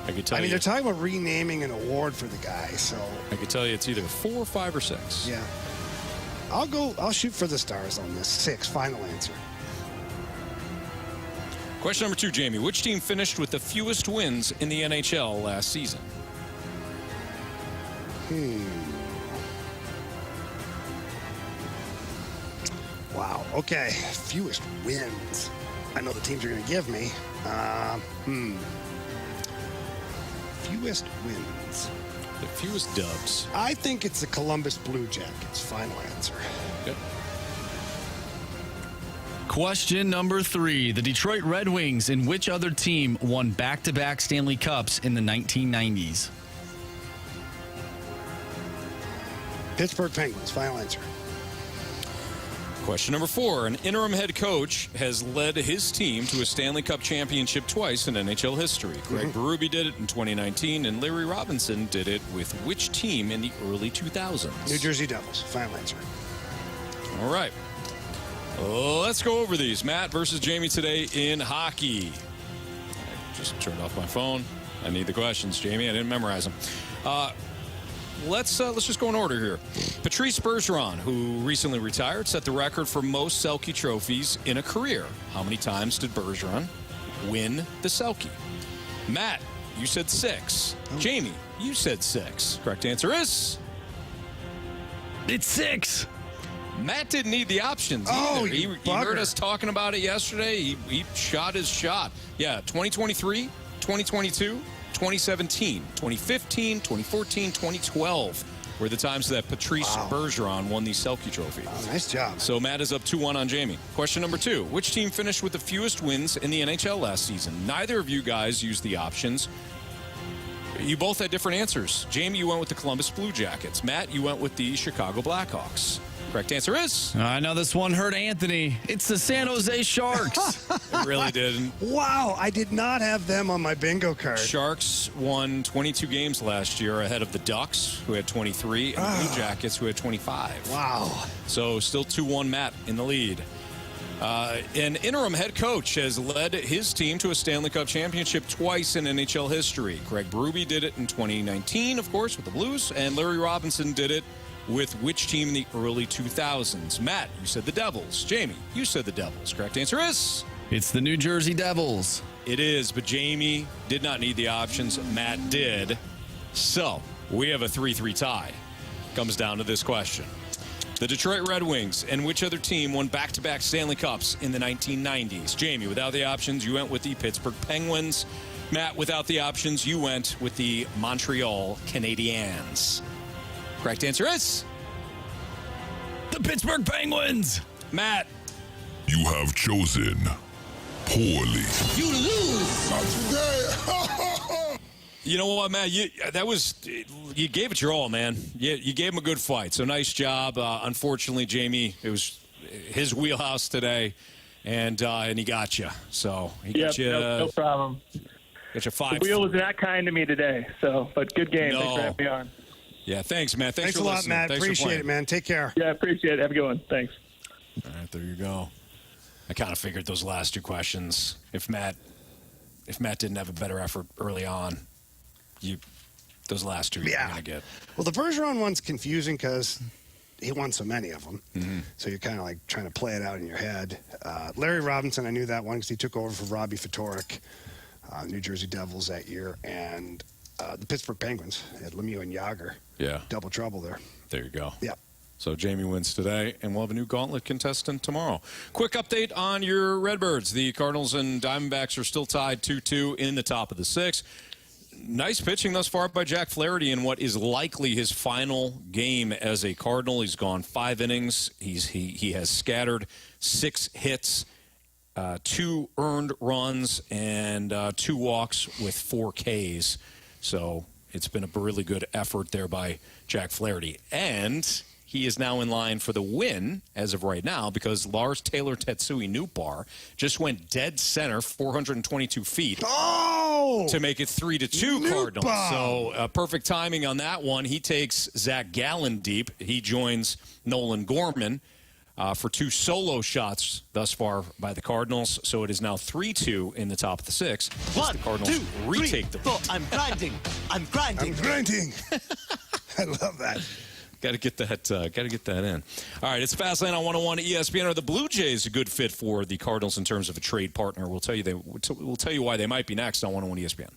I could tell you. They're talking about renaming an award for the guy, so. I could tell you it's either 4, 5, or 6. Yeah. I'll shoot for the stars on this. 6, final answer. Question number 2, Jamie. Which team finished with the fewest wins in the NHL last season? Wow. Okay. Fewest wins. I know the teams are going to give me. Fewest wins. The fewest dubs. I think it's the Columbus Blue Jackets. Final answer. Good. Question number 3. The Detroit Red Wings and which other team won back-to-back Stanley Cups in the 1990s? Pittsburgh Penguins. Final answer. Question number 4. An interim head coach has led his team to a Stanley Cup championship twice in NHL history. Greg Berube did it in 2019, and Larry Robinson did it with which team in the early 2000s? New Jersey Devils. Final answer. All right. Let's go over these. Matt versus Jamie today in hockey. I just turned off my phone. I need the questions, Jamie. I didn't memorize them. Let's just go in order here. Patrice Bergeron, who recently retired, set the record for most Selke trophies in a career. How many times did Bergeron win the Selke? Matt, you said 6. Jamie, you said 6. Correct answer is... It's 6. Matt didn't need the options either. He heard us talking about it yesterday. He shot his shot. Yeah, 2023, 2022, 2017, 2015, 2014, 2012 were the times that Patrice Bergeron won the Selke Trophy. Wow, nice job. So Matt is up 2-1 on Jamie. Question number 2. Which team finished with the fewest wins in the NHL last season? Neither of you guys used the options. You both had different answers. Jamie, you went with the Columbus Blue Jackets. Matt, you went with the Chicago Blackhawks. Correct answer is... I know this one hurt Anthony. It's the San Jose Sharks. It really didn't. Wow, I did not have them on my bingo card. Sharks won 22 games last year ahead of the Ducks, who had 23, and the Blue Jackets, who had 25. Wow. So still 2-1 Matt in the lead. An interim head coach has led his team to a Stanley Cup championship twice in NHL history. Greg Berube did it in 2019, of course, with the Blues, and Larry Robinson did it with which team in the early 2000s? Matt, you said the Devils. Jamie, you said the Devils. Correct answer is... It's the New Jersey Devils. It is, but Jamie did not need the options. Matt did. So, we have a 3-3 tie. Comes down to this question. The Detroit Red Wings and which other team won back-to-back Stanley Cups in the 1990s? Jamie, without the options, you went with the Pittsburgh Penguins. Matt, without the options, you went with the Montreal Canadiens. Correct answer is... the Pittsburgh Penguins. Matt. You have chosen poorly. You lose. Not today. You know what, Matt? You gave it your all, man. You gave him a good fight. So nice job. Unfortunately, Jamie, it was his wheelhouse today, and he got you. So he got you. No problem. Got you 5. The wheel was not kind to me today. But good game. No. Thanks for having me on. Yeah, thanks, Matt. Thanks for a lot, listening. Matt. Thanks Appreciate it, man. Take care. Yeah, appreciate it. Have a good one. Thanks. All right, there you go. I kind of figured those last 2 questions. If Matt didn't have a better effort early on, those last 2 you're going to get. Well, the Bergeron one's confusing because he won so many of them. Mm-hmm. So you're kind of like trying to play it out in your head. Larry Robinson, I knew that one because he took over for Robbie Ftorek, New Jersey Devils that year. And the Pittsburgh Penguins had Lemieux and Yager. Yeah. Double trouble there. There you go. Yeah. So Jamie wins today, and we'll have a new Gauntlet contestant tomorrow. Quick update on your Redbirds. The Cardinals and Diamondbacks are still tied 2-2 in the top of the 6th. Nice pitching thus far by Jack Flaherty in what is likely his final game as a Cardinal. He's gone 5 innings. He has scattered 6 hits, 2 earned runs, and 2 walks with 4 Ks. So it's been a really good effort there by Jack Flaherty. And he is now in line for the win as of right now because Lars Taylor Tetsui Nupar just went dead center 422 feet. Oh! to make it 3-2 Cardinals. So perfect timing on that one. He takes Zach Gallen deep. He joins Nolan Gorman for 2 solo shots thus far by the Cardinals. So it is now 3-2 in the top of the 6th. 1, the Cardinals 2, retake 3, the 4. I'm grinding. I'm grinding. I'm grinding. I love that. Got to get that in. All right, it's Fastlane on 101 ESPN. Are the Blue Jays a good fit for the Cardinals in terms of a trade partner? We'll tell you why they might be next on 101 ESPN.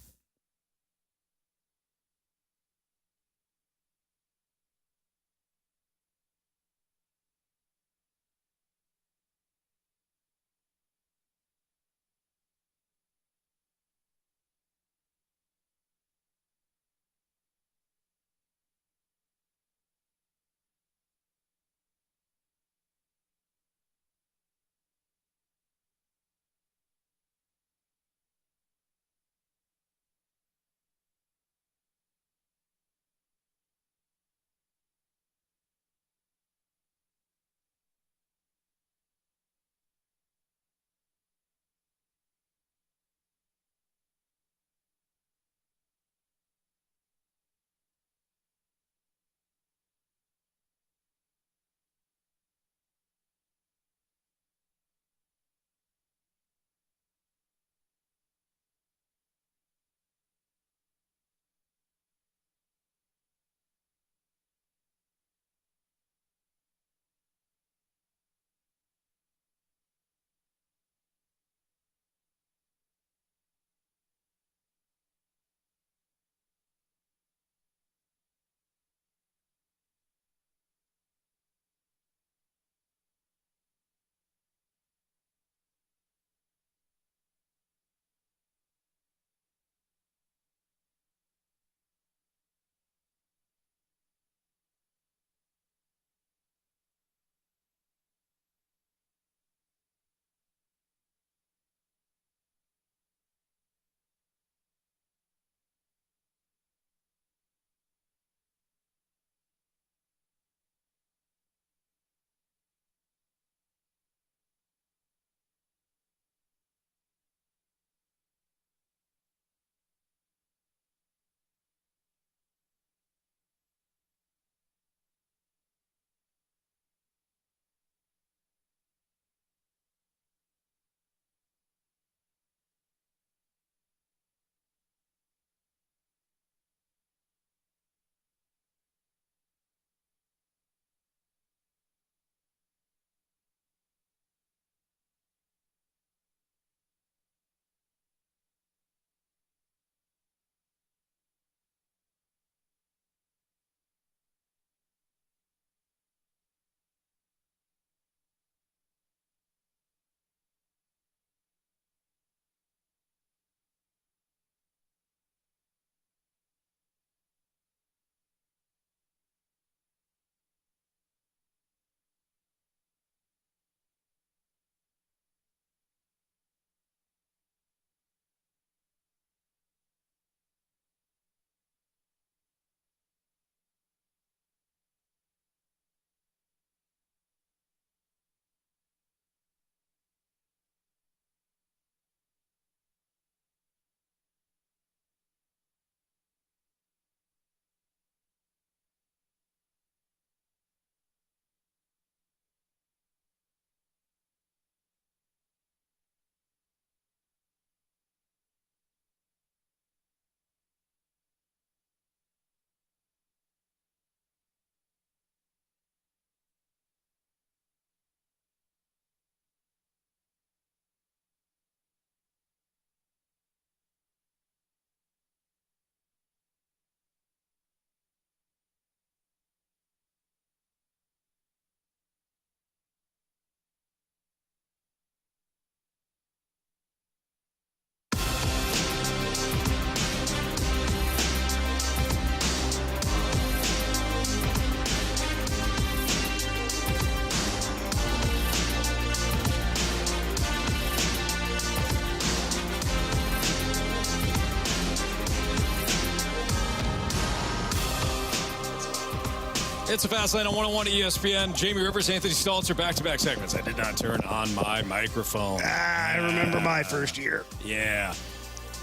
It's a Fast Lane on 101 ESPN. Jamie Rivers, Anthony Stalter, back-to-back segments. I did not turn on my microphone. I remember my first year. Yeah.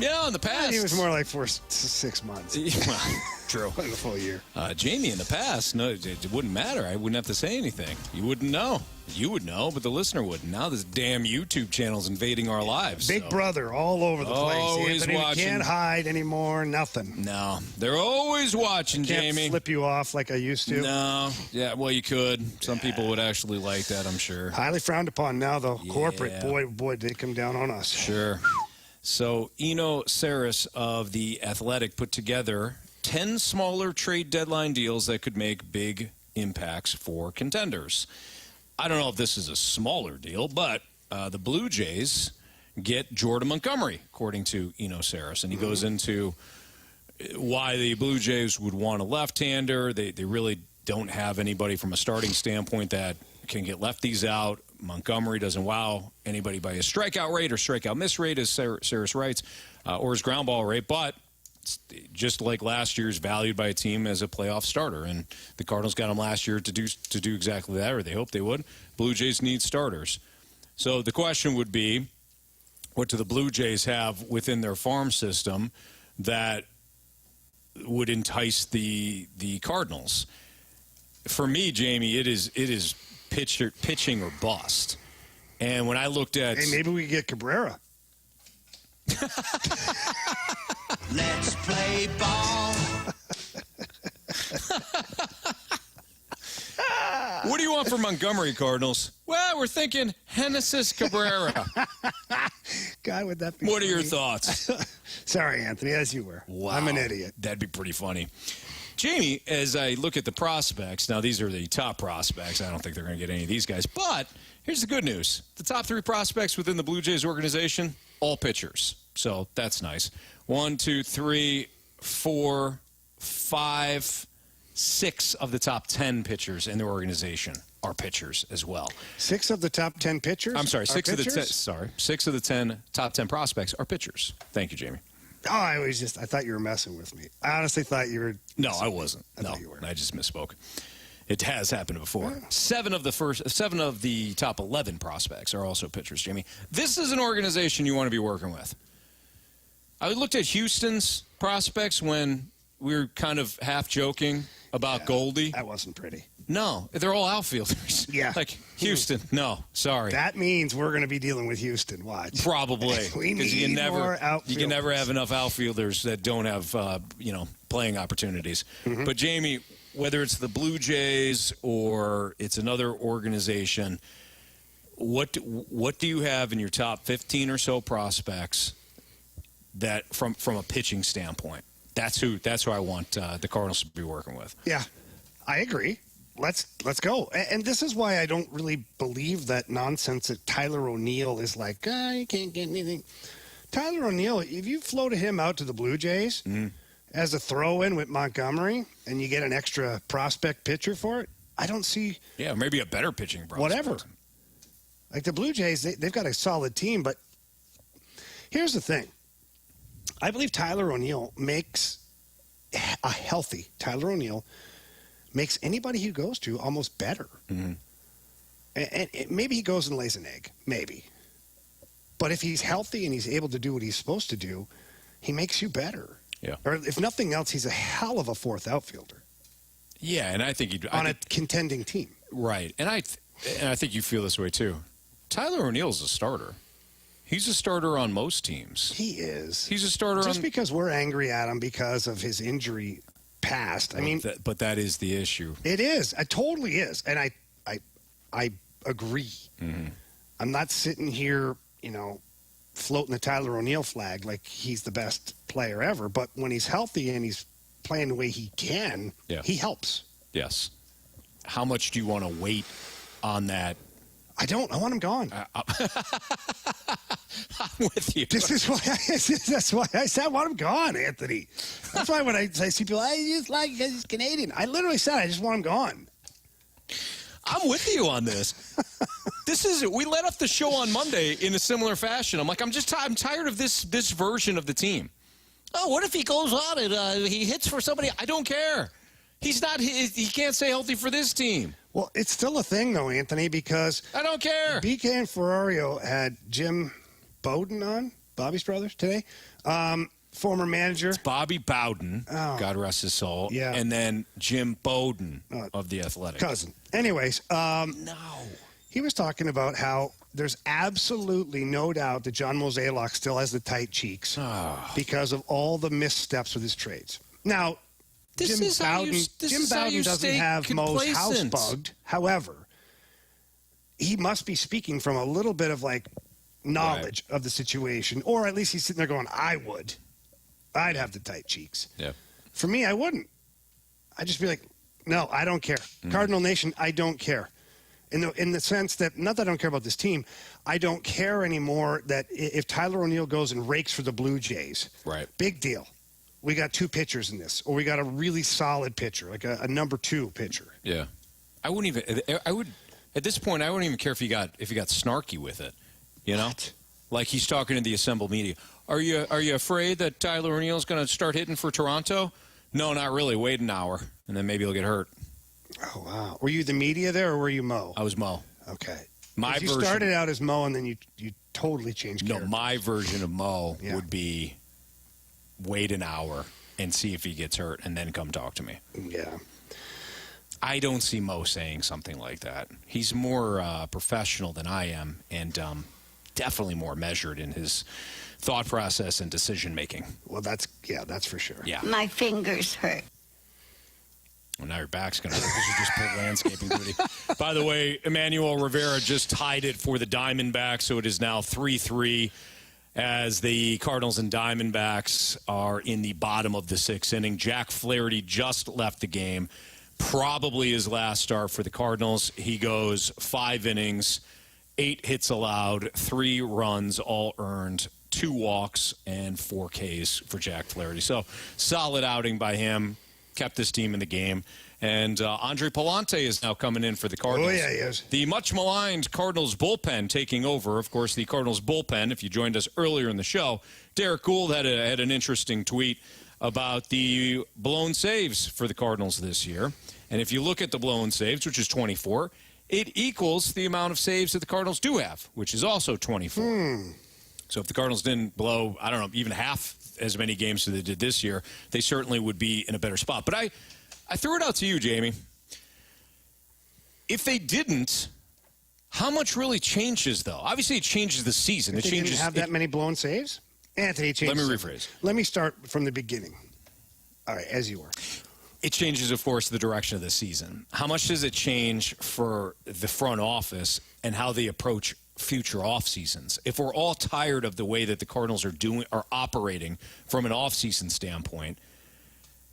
Yeah, in the past. He was more like 6 months. True. In the full year. Jamie, in the past, no, it wouldn't matter. I wouldn't have to say anything. You wouldn't know. You would know, but the listener wouldn't. Now this damn YouTube channel's invading our lives. Big Brother all over the place. Always Anthony, watching. Can't hide anymore. Nothing. No, they're always watching, Can't Jamie. flip you off like I used to. No. Yeah, well, you could. Some people would actually like that, I'm sure. Highly frowned upon now, though. Yeah. Corporate, boy, they come down on us. Sure. So, Eno Saris of The Athletic put together 10 smaller trade deadline deals that could make big impacts for contenders. I don't know if this is a smaller deal, but the Blue Jays get Jordan Montgomery, according to Eno Saris. And he goes into why the Blue Jays would want a left-hander. They really don't have anybody from a starting standpoint that can get lefties out. Montgomery doesn't wow anybody by his strikeout rate or strikeout miss rate, as Saris writes, or his ground ball rate. But just like last year's, valued by a team as a playoff starter. And the Cardinals got him last year to do exactly that, or they hoped they would. Blue Jays need starters. So the question would be, what do the Blue Jays have within their farm system that would entice the Cardinals? For me, Jamie, it is pitching or bust. And when I looked at... Hey, maybe we get Cabrera. Let's play ball. What do you want for Montgomery, Cardinals? Well, we're thinking Genesis Cabrera. God, would that be What are funny? your thoughts? Sorry, Anthony, as you were. Wow. I'm an idiot. That'd be pretty funny. Jamie, as I look at the prospects, now these are the top prospects. I don't think they're going to get any of these guys. But here's the good news. The top 3 prospects within the Blue Jays organization, all pitchers. So that's nice. 1, 2, 3, 4, 5, 6 of the top 10 pitchers in the organization are pitchers as well. 6 of the top 10 pitchers? I'm sorry, 6 of the 10. pitchers? Sorry, 6 of the 10 top 10 prospects are pitchers. Thank you, Jamie. Oh, I thought you were messing with me. I honestly thought you were. No, I wasn't. I thought you were. I just misspoke. It has happened before. Yeah. 7 of the top 11 prospects are also pitchers, Jamie. This is an organization you want to be working with. I looked at Houston's prospects when we were kind of half joking about Goldie. That wasn't pretty. No, they're all outfielders. Yeah. Like Houston. No, sorry. That means we're going to be dealing with Houston. Watch. Probably. We need more outfielders. You can never have enough outfielders that don't have, playing opportunities. Mm-hmm. But, Jamie, whether it's the Blue Jays or it's another organization, what do you have in your top 15 or so prospects that from a pitching standpoint? That's who I want the Cardinals to be working with. Yeah, I agree. Let's go. And this is why I don't really believe that nonsense that Tyler O'Neill is like, you can't get anything. Tyler O'Neill, if you floated him out to the Blue Jays as a throw-in with Montgomery and you get an extra prospect pitcher for it, I don't see. Yeah, maybe a better pitching prospect. Whatever. Like the Blue Jays, they've got a solid team, but here's the thing. I believe Tyler O'Neill makes a healthy Tyler O'Neill makes anybody he goes to almost better. Mm-hmm. And maybe he goes and lays an egg, maybe. But if he's healthy and he's able to do what he's supposed to do, he makes you better. Yeah. Or if nothing else, he's a hell of a fourth outfielder. Yeah, and I think a contending team. Right, and I think you feel this way too. Tyler O'Neill's a starter. He's a starter on most teams. He is. He's a starter just because we're angry at him because of his injury past. But that is the issue. It is. It totally is. And I agree. Mm-hmm. I'm not sitting here, floating the Tyler O'Neill flag like he's the best player ever. But when he's healthy and he's playing the way he can, he helps. Yes. How much do you want to wait on that? I don't. I want him gone. I'm with you. That's why I said I want him gone, Anthony. That's why when I see people, I just like because he's Canadian. I literally said I just want him gone. I'm with you on this. We let off the show on Monday in a similar fashion. I'm like, I'm tired of this version of the team. Oh, what if he goes on and he hits for somebody? I don't care. He's not. He can't stay healthy for this team. Well, it's still a thing, though, Anthony, because I don't care. BK and Ferrario had Jim Bowden on. Bobby's brother today. Former manager. It's Bobby Bowden, God rest his soul. Yeah. And then Jim Bowden of the Athletic. Cousin. Anyways, he was talking about how there's absolutely no doubt that John Mozeliak still has the tight cheeks because of all the missteps with his trades. Now, Jim Bowden doesn't have Mo's house bugged. However, he must be speaking from a little bit of like knowledge of the situation, or at least he's sitting there going, I'd have the tight cheeks. Yeah. For me, I wouldn't. I'd just be like, no, I don't care. Cardinal Nation, I don't care. In the sense that, not that I don't care about this team, I don't care anymore that if Tyler O'Neill goes and rakes for the Blue Jays, big deal. We got 2 pitchers in this, or we got a really solid pitcher, like a number 2 pitcher. Yeah. I wouldn't even, at this point, I wouldn't even care if he got snarky with it, you know? Like he's talking to the assembled media. Are you afraid that Tyler O'Neill's going to start hitting for Toronto? No, not really. Wait an hour, and then maybe he'll get hurt. Oh, wow. Were you the media there, or were you Mo? I was Mo. Okay. You started out as Mo, and then you totally changed character. No, my version of Mo would be wait an hour and see if he gets hurt, and then come talk to me. Yeah. I don't see Mo saying something like that. He's more professional than I am, and definitely more measured in his thought process and decision making. Well, that's for sure. Yeah. My fingers hurt. Well, now your back's going to hurt because you just pulled landscaping duty. By the way, Emmanuel Rivera just tied it for the Diamondbacks, so it is now 3-3 as the Cardinals and Diamondbacks are in the bottom of the 6th inning. Jack Flaherty just left the game. Probably his last start for the Cardinals. He goes 5 innings, 8 hits allowed, 3 runs, all earned, 2 walks, and 4 Ks for Jack Flaherty. So solid outing by him. Kept this team in the game. And Andre Palante is now coming in for the Cardinals. Oh, yeah, he is. The much-maligned Cardinals bullpen taking over. Of course, the Cardinals bullpen, if you joined us earlier in the show, Derek Gould had an interesting tweet about the blown saves for the Cardinals this year. And if you look at the blown saves, which is 24, it equals the amount of saves that the Cardinals do have, which is also 24. So if the Cardinals didn't blow, I don't know, even half as many games as they did this year, they certainly would be in a better spot. But I threw it out to you, Jamie. If they didn't, how much really changes, though? Obviously, it changes the season. It changes. Didn't have that many blown saves? Anthony, let me rephrase. Let me start from the beginning. All right, as you were. It changes, of course, the direction of the season. How much does it change for the front office and how they approach future off seasons? If we're all tired of the way that the Cardinals are operating from an off season standpoint,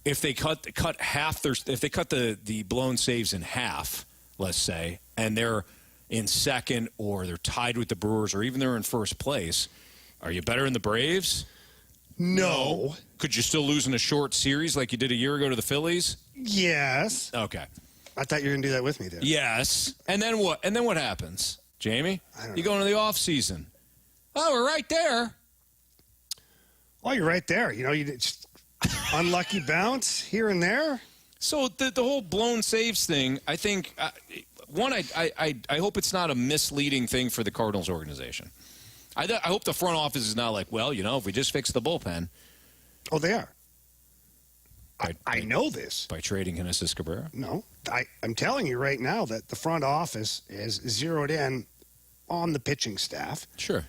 if they cut the blown saves in half, let's say, and they're in second or they're tied with the Brewers or even they're in first place, are you better than the Braves? No. Could you still lose in a short series like you did a year ago to the Phillies? Yes. Okay. I thought you were going to do that with me there. Yes. And then what? And then what happens, Jamie? You go into the off season. Oh, we're right there. Oh, you're right there. You know, you just unlucky bounce here and there. So the whole blown saves thing, I think, I hope it's not a misleading thing for the Cardinals organization. I hope the front office is not like, well, you know, if we just fix the bullpen. Oh, they are. I know this. By trading Genesis Cabrera? No. I'm telling you right now that the front office is zeroed in on the pitching staff. Sure.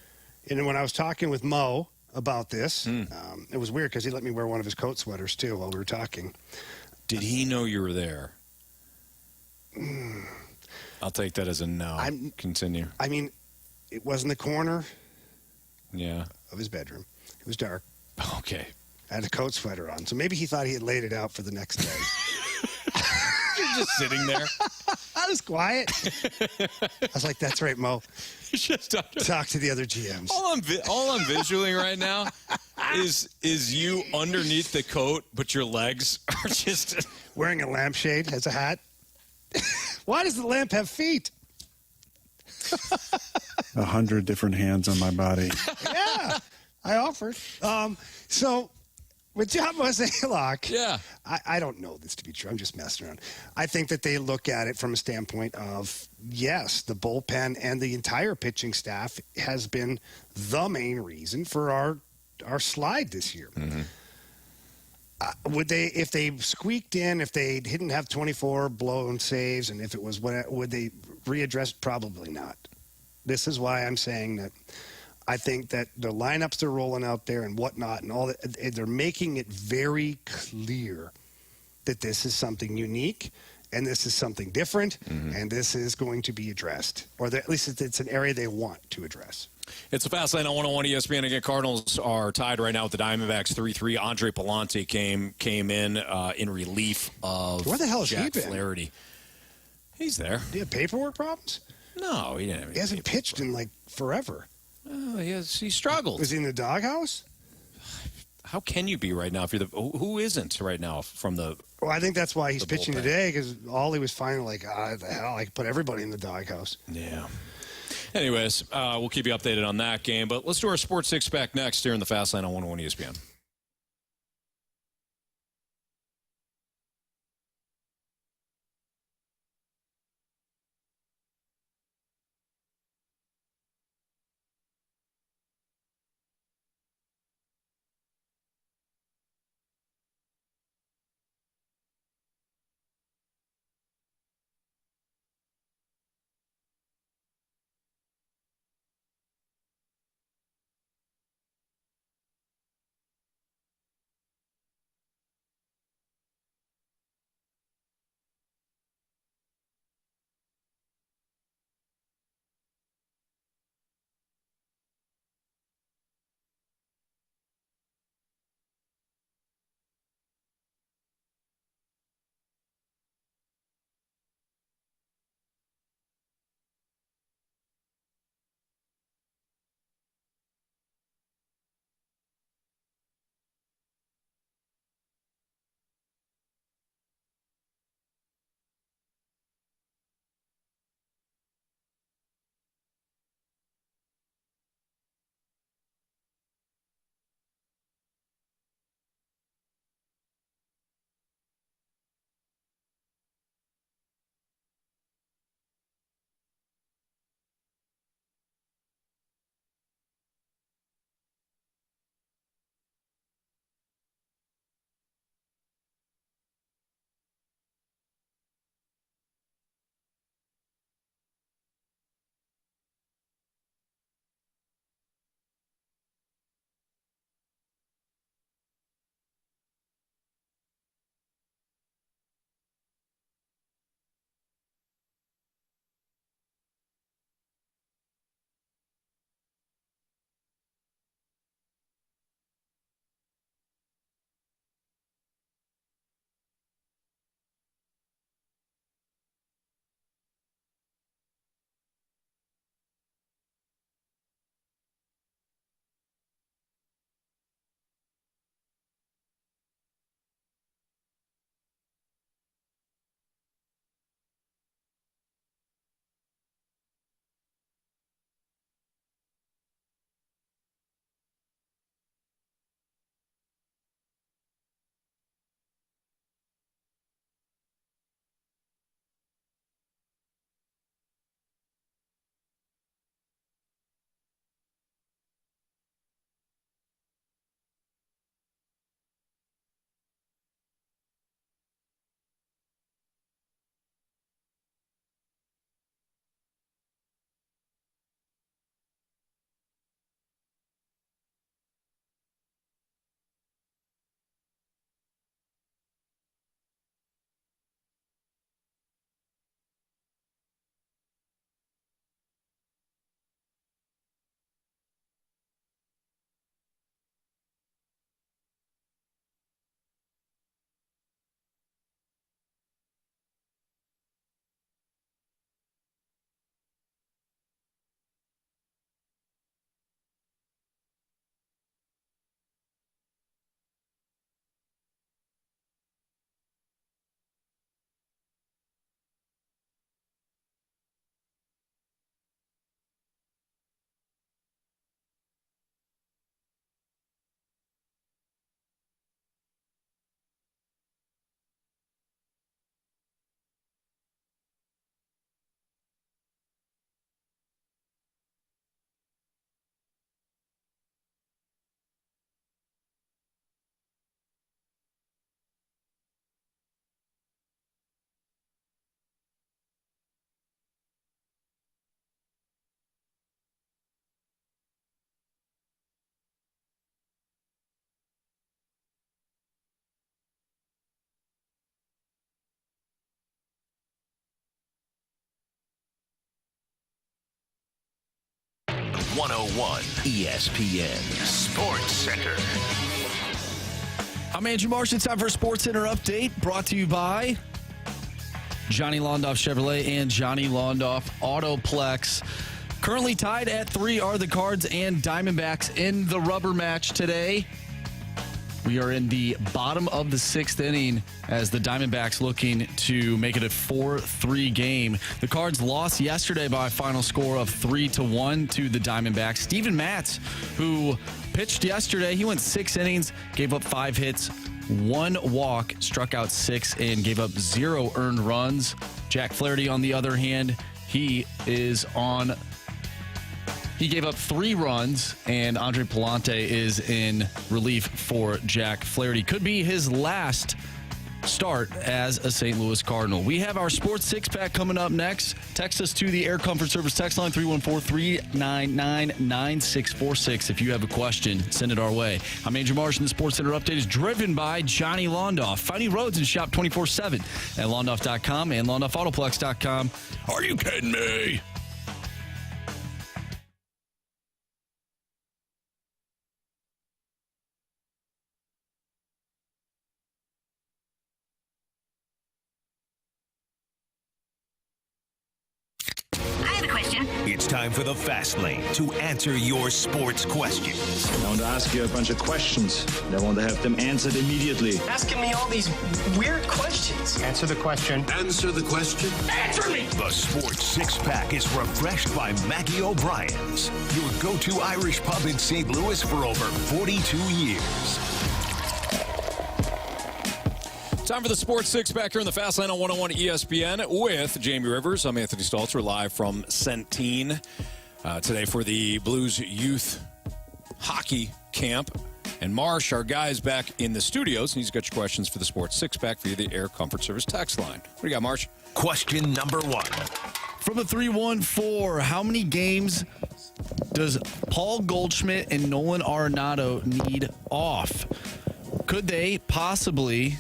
And when I was talking with Mo about this, it was weird because he let me wear one of his coat sweaters, too, while we were talking. Did he know you were there? I'll take that as a no. Continue. I mean, it was in the corner of his bedroom. It was dark. Okay. I had a coat sweater on, so maybe he thought he had laid it out for the next day. You're just sitting there. I was quiet. I was like, that's right, Mo. Just talk to the other GMs. All I'm visualing right now is you underneath the coat, but your legs are just wearing a lampshade as a hat. Why does the lamp have feet? 100 different hands on my body. Yeah, I offered. So With John Mozeliak, Yeah. I don't know this to be true. I'm just messing around. I think that they look at it from a standpoint of, yes, the bullpen and the entire pitching staff has been the main reason for our slide this year. Mm-hmm. Would they, if they squeaked in, if they didn't have 24 blown saves, and if it was, would they readdress? Probably not. This is why I'm saying that I think that the lineups they're rolling out there and whatnot and all that, they're making it very clear that this is something unique and this is something different, and this is going to be addressed, or at least it's an area they want to address. It's a fast lane on 101 ESPN. Again, Cardinals are tied right now with the Diamondbacks 3-3. Andre Palante came in relief of Where the hell has Jack he been? Flaherty. He's there. Do you have paperwork problems? No, he didn't have any He hasn't paperwork pitched in like forever. He struggled. Was he in the doghouse? How can you be right now if you're who isn't right now from the? Well, I think that's why he's the pitching bullpen. today, because Ollie was finally like, the hell, I could put everybody in the doghouse. Yeah. Anyways, we'll keep you updated on that game, but let's do our Sports Six Pack next here in the Fast Lane on 101 ESPN. 101 ESPN Sports Center. I'm Andrew Marsh. It's time for a Sports Center update brought to you by Johnny Londoff Chevrolet and Johnny Londoff Autoplex. Currently tied at 3 are the Cards and Diamondbacks in the rubber match today. We are in the bottom of the 6th inning as the Diamondbacks looking to make it a 4-3 game. The Cards lost yesterday by a final score of 3-1 to the Diamondbacks. Steven Matz, who pitched yesterday, he went 6 innings, gave up 5 hits, 1 walk, struck out 6, and gave up 0 earned runs. Jack Flaherty, on the other hand, he gave up 3 runs, and Andre Palante is in relief for Jack Flaherty. Could be his last start as a St. Louis Cardinal. We have our Sports Six-Pack coming up next. Text us to the Air Comfort Service text line, 314-399-9646. If you have a question, send it our way. I'm Andrew Marsh, and the Sports Center update is driven by Johnny Londoff. Find new roads and shop 24/7 at londoff.com and londoffautoplex.com. Are you kidding me? It's time for the Fast Lane to answer your sports questions. I want to ask you a bunch of questions. I want to have them answered immediately. Asking me all these weird questions. Answer the question. Answer the question. Answer me! The Sports Six-Pack is refreshed by Maggie O'Brien's, your go-to Irish pub in St. Louis for over 42 years. Time for the Sports Six-Pack here in the Fast Lane on 101 ESPN with Jamie Rivers. I'm Anthony Stalter, live from Centene today for the Blues Youth Hockey Camp. And Marsh, our guy, is back in the studios, and he's got your questions for the Sports Six-Pack via the Air Comfort Service text line. What do you got, Marsh? Question number 1. From the 314, how many games does Paul Goldschmidt and Nolan Arenado need off? Could they possibly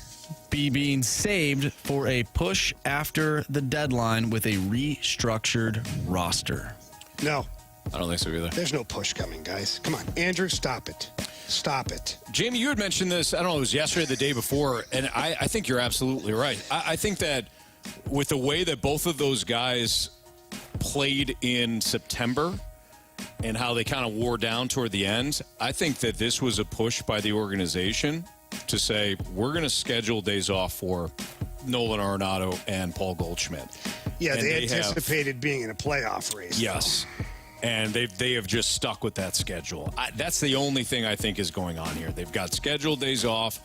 be being saved for a push after the deadline with a restructured roster? No. I don't think so either. There's no push coming, guys. Come on, Andrew, stop it. Stop it. Jamie, you had mentioned this, I don't know, it was yesterday or the day before, and I think you're absolutely right. I think that with the way that both of those guys played in September and how they kind of wore down toward the end, I think that this was a push by the organization to say, we're going to schedule days off for Nolan Arenado and Paul Goldschmidt. Yeah, and they anticipated being in a playoff race. Yes. And they have just stuck with that schedule. That's the only thing I think is going on here. They've got scheduled days off.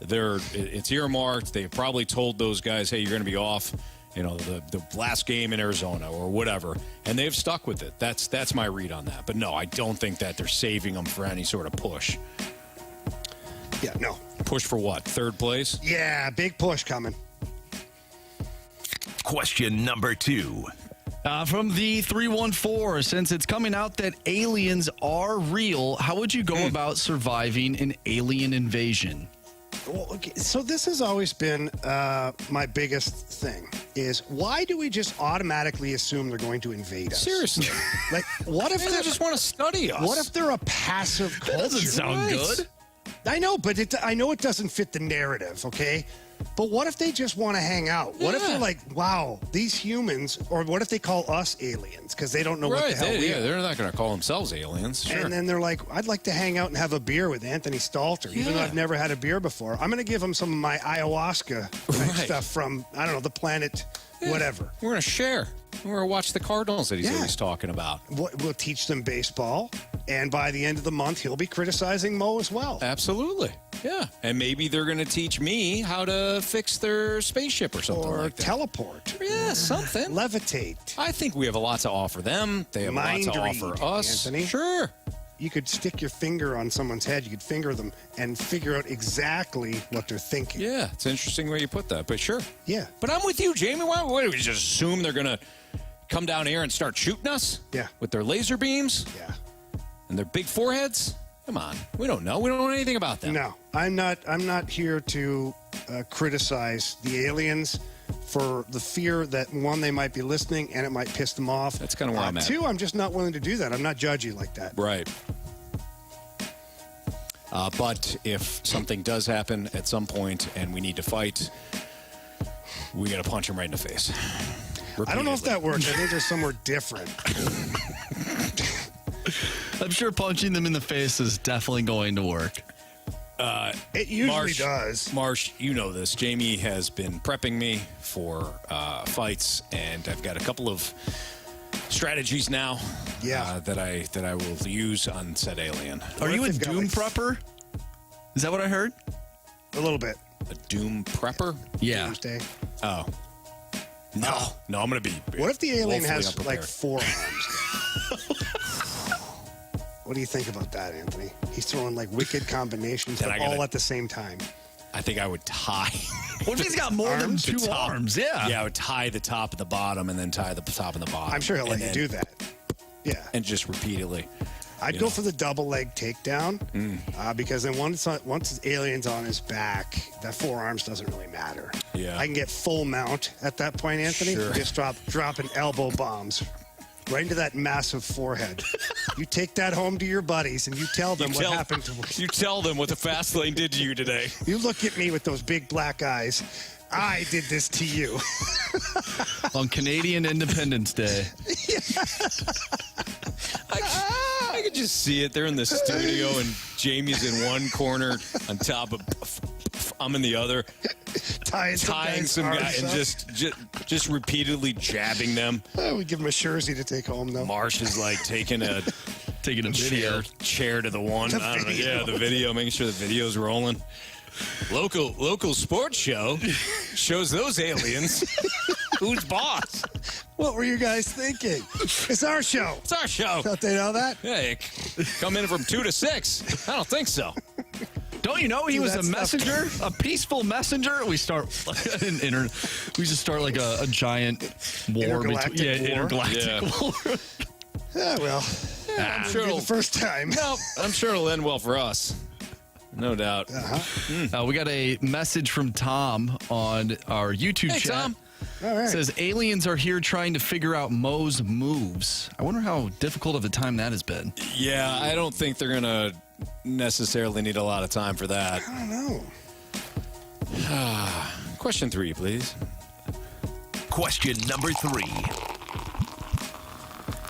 It's earmarked. They've probably told those guys, hey, you're going to be off, the last game in Arizona or whatever. And they've stuck with it. That's my read on that. But no, I don't think that they're saving them for any sort of push. Yeah, no. Push for what? 3rd place? Yeah, big push coming. Question number 2. From the 314, since it's coming out that aliens are real, how would you go about surviving an alien invasion? Well, okay, so this has always been my biggest thing, is why do we just automatically assume they're going to invade us? Seriously. Like, what if they just want to study us? What if they're a passive culture? That doesn't sound good. I know, but I know it doesn't fit the narrative, okay? But what if they just want to hang out? What if they're like, wow, these humans, or what if they call us aliens because they don't know what the hell we are? They're not going to call themselves aliens. Sure. And then they're like, I'd like to hang out and have a beer with Anthony Stalter, even though I've never had a beer before. I'm going to give him some of my ayahuasca stuff from, I don't know, the planet, whatever. We're going to share. We're going to watch the Cardinals that he's always talking about. We'll teach them baseball, and by the end of the month, he'll be criticizing Mo as well. Absolutely. Yeah. And maybe they're going to teach me how to fix their spaceship or something like that. Or teleport. Yeah, something. Levitate. I think we have a lot to offer them. They have a lot to offer us. Anthony. Sure. You could stick your finger on someone's head. You could finger them and figure out exactly what they're thinking. Yeah, it's an interesting way you put that, but sure. Yeah. But I'm with you, Jamie. Why do we just assume they're going to come down here and start shooting us? Yeah. With their laser beams? Yeah. And their big foreheads? Come on. We don't know. We don't know anything about them. No. I'm not here to criticize the aliens. for the fear that, one, they might be listening and it might piss them off. That's kind of where I'm at. Two, I'm just not willing to do that. I'm not judgy like that. Right. But if something does happen at some point and we need to fight, we got to punch him right in the face. Repeatedly. I don't know if that works. I think there's somewhere different. I'm sure punching them in the face is definitely going to work. It usually does. Marsh, you know this. Jamie has been prepping me for fights, and I've got a couple of strategies now that I will use on said alien. Are you a doom prepper? Is that what I heard? A little bit. A doom prepper? Yeah. Doomsday. Oh. No, I'm going to be. What if the alien has unprepared. like 4 arms? What do you think about that, Anthony? He's throwing like wicked combinations, but all at the same time. I think I would tie. What if he's got more than 2 arms? Yeah. Yeah, I would tie the top and the bottom and then tie the top and the bottom. I'm sure he'll let you do that. Yeah. And just repeatedly. I'd go for the double leg takedown because then once his alien's on his back, that 4 arms doesn't really matter. Yeah. I can get full mount at that point, Anthony. Sure. Just dropping elbow bombs right into that massive forehead. You take that home to your buddies and you tell them what happened to you. Tell them what the fast lane did to you today. You look at me with those big black eyes. I did this to you. On Canadian Independence Day. I could just see it. They're in the studio, and Jamie's in one corner on top of... I'm in the other. Tying some guy and just repeatedly jabbing them. We give him a jersey to take home, though. Marsh is like taking a video chair to the one. I don't know. Yeah, the video, making sure the video's rolling. Local sports show shows those aliens. Who's boss? What were you guys thinking? It's our show. It's our show. Don't they know that? Hey, come in from 2 to 6. I don't think so. Don't you know he was a messenger, a peaceful messenger? We start we just start like a giant war between intergalactic war. Yeah, well, I'm sure it'll be the first time. No, I'm sure it'll end well for us. No doubt. We got a message from Tom on our YouTube chat. Tom. All right. It says aliens are here trying to figure out Mo's moves. I wonder how difficult of a time that has been. Yeah, I don't think they're gonna necessarily need a lot of time for that. I don't know. Question 3, please. Question number 3.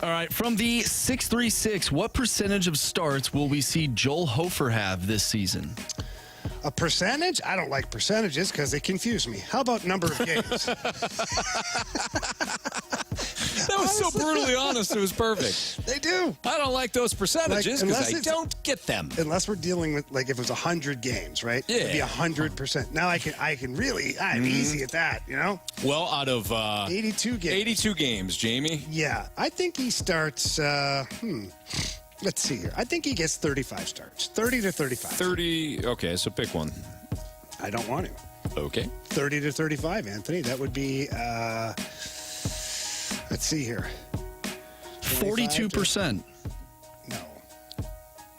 All right, from the 636, what percentage of starts will we see Joel Hofer have this season? A percentage? I don't like percentages because they confuse me. How about number of games? That was so brutally honest. It was perfect. They do. I don't like those percentages because I don't get them. Unless we're dealing with, like, if it was 100 games, right? Yeah. It'd be 100%. Now I can really, I'm easy at that, you know? Well, out of 82 games. 82 games, Jamie. Yeah. I think he starts, let's see here. I think he gets 35 starts. 30 to 35. 30. Okay, so pick one. I don't want to. Okay. 30 to 35, Anthony. That would be, let's see here. 42%. No.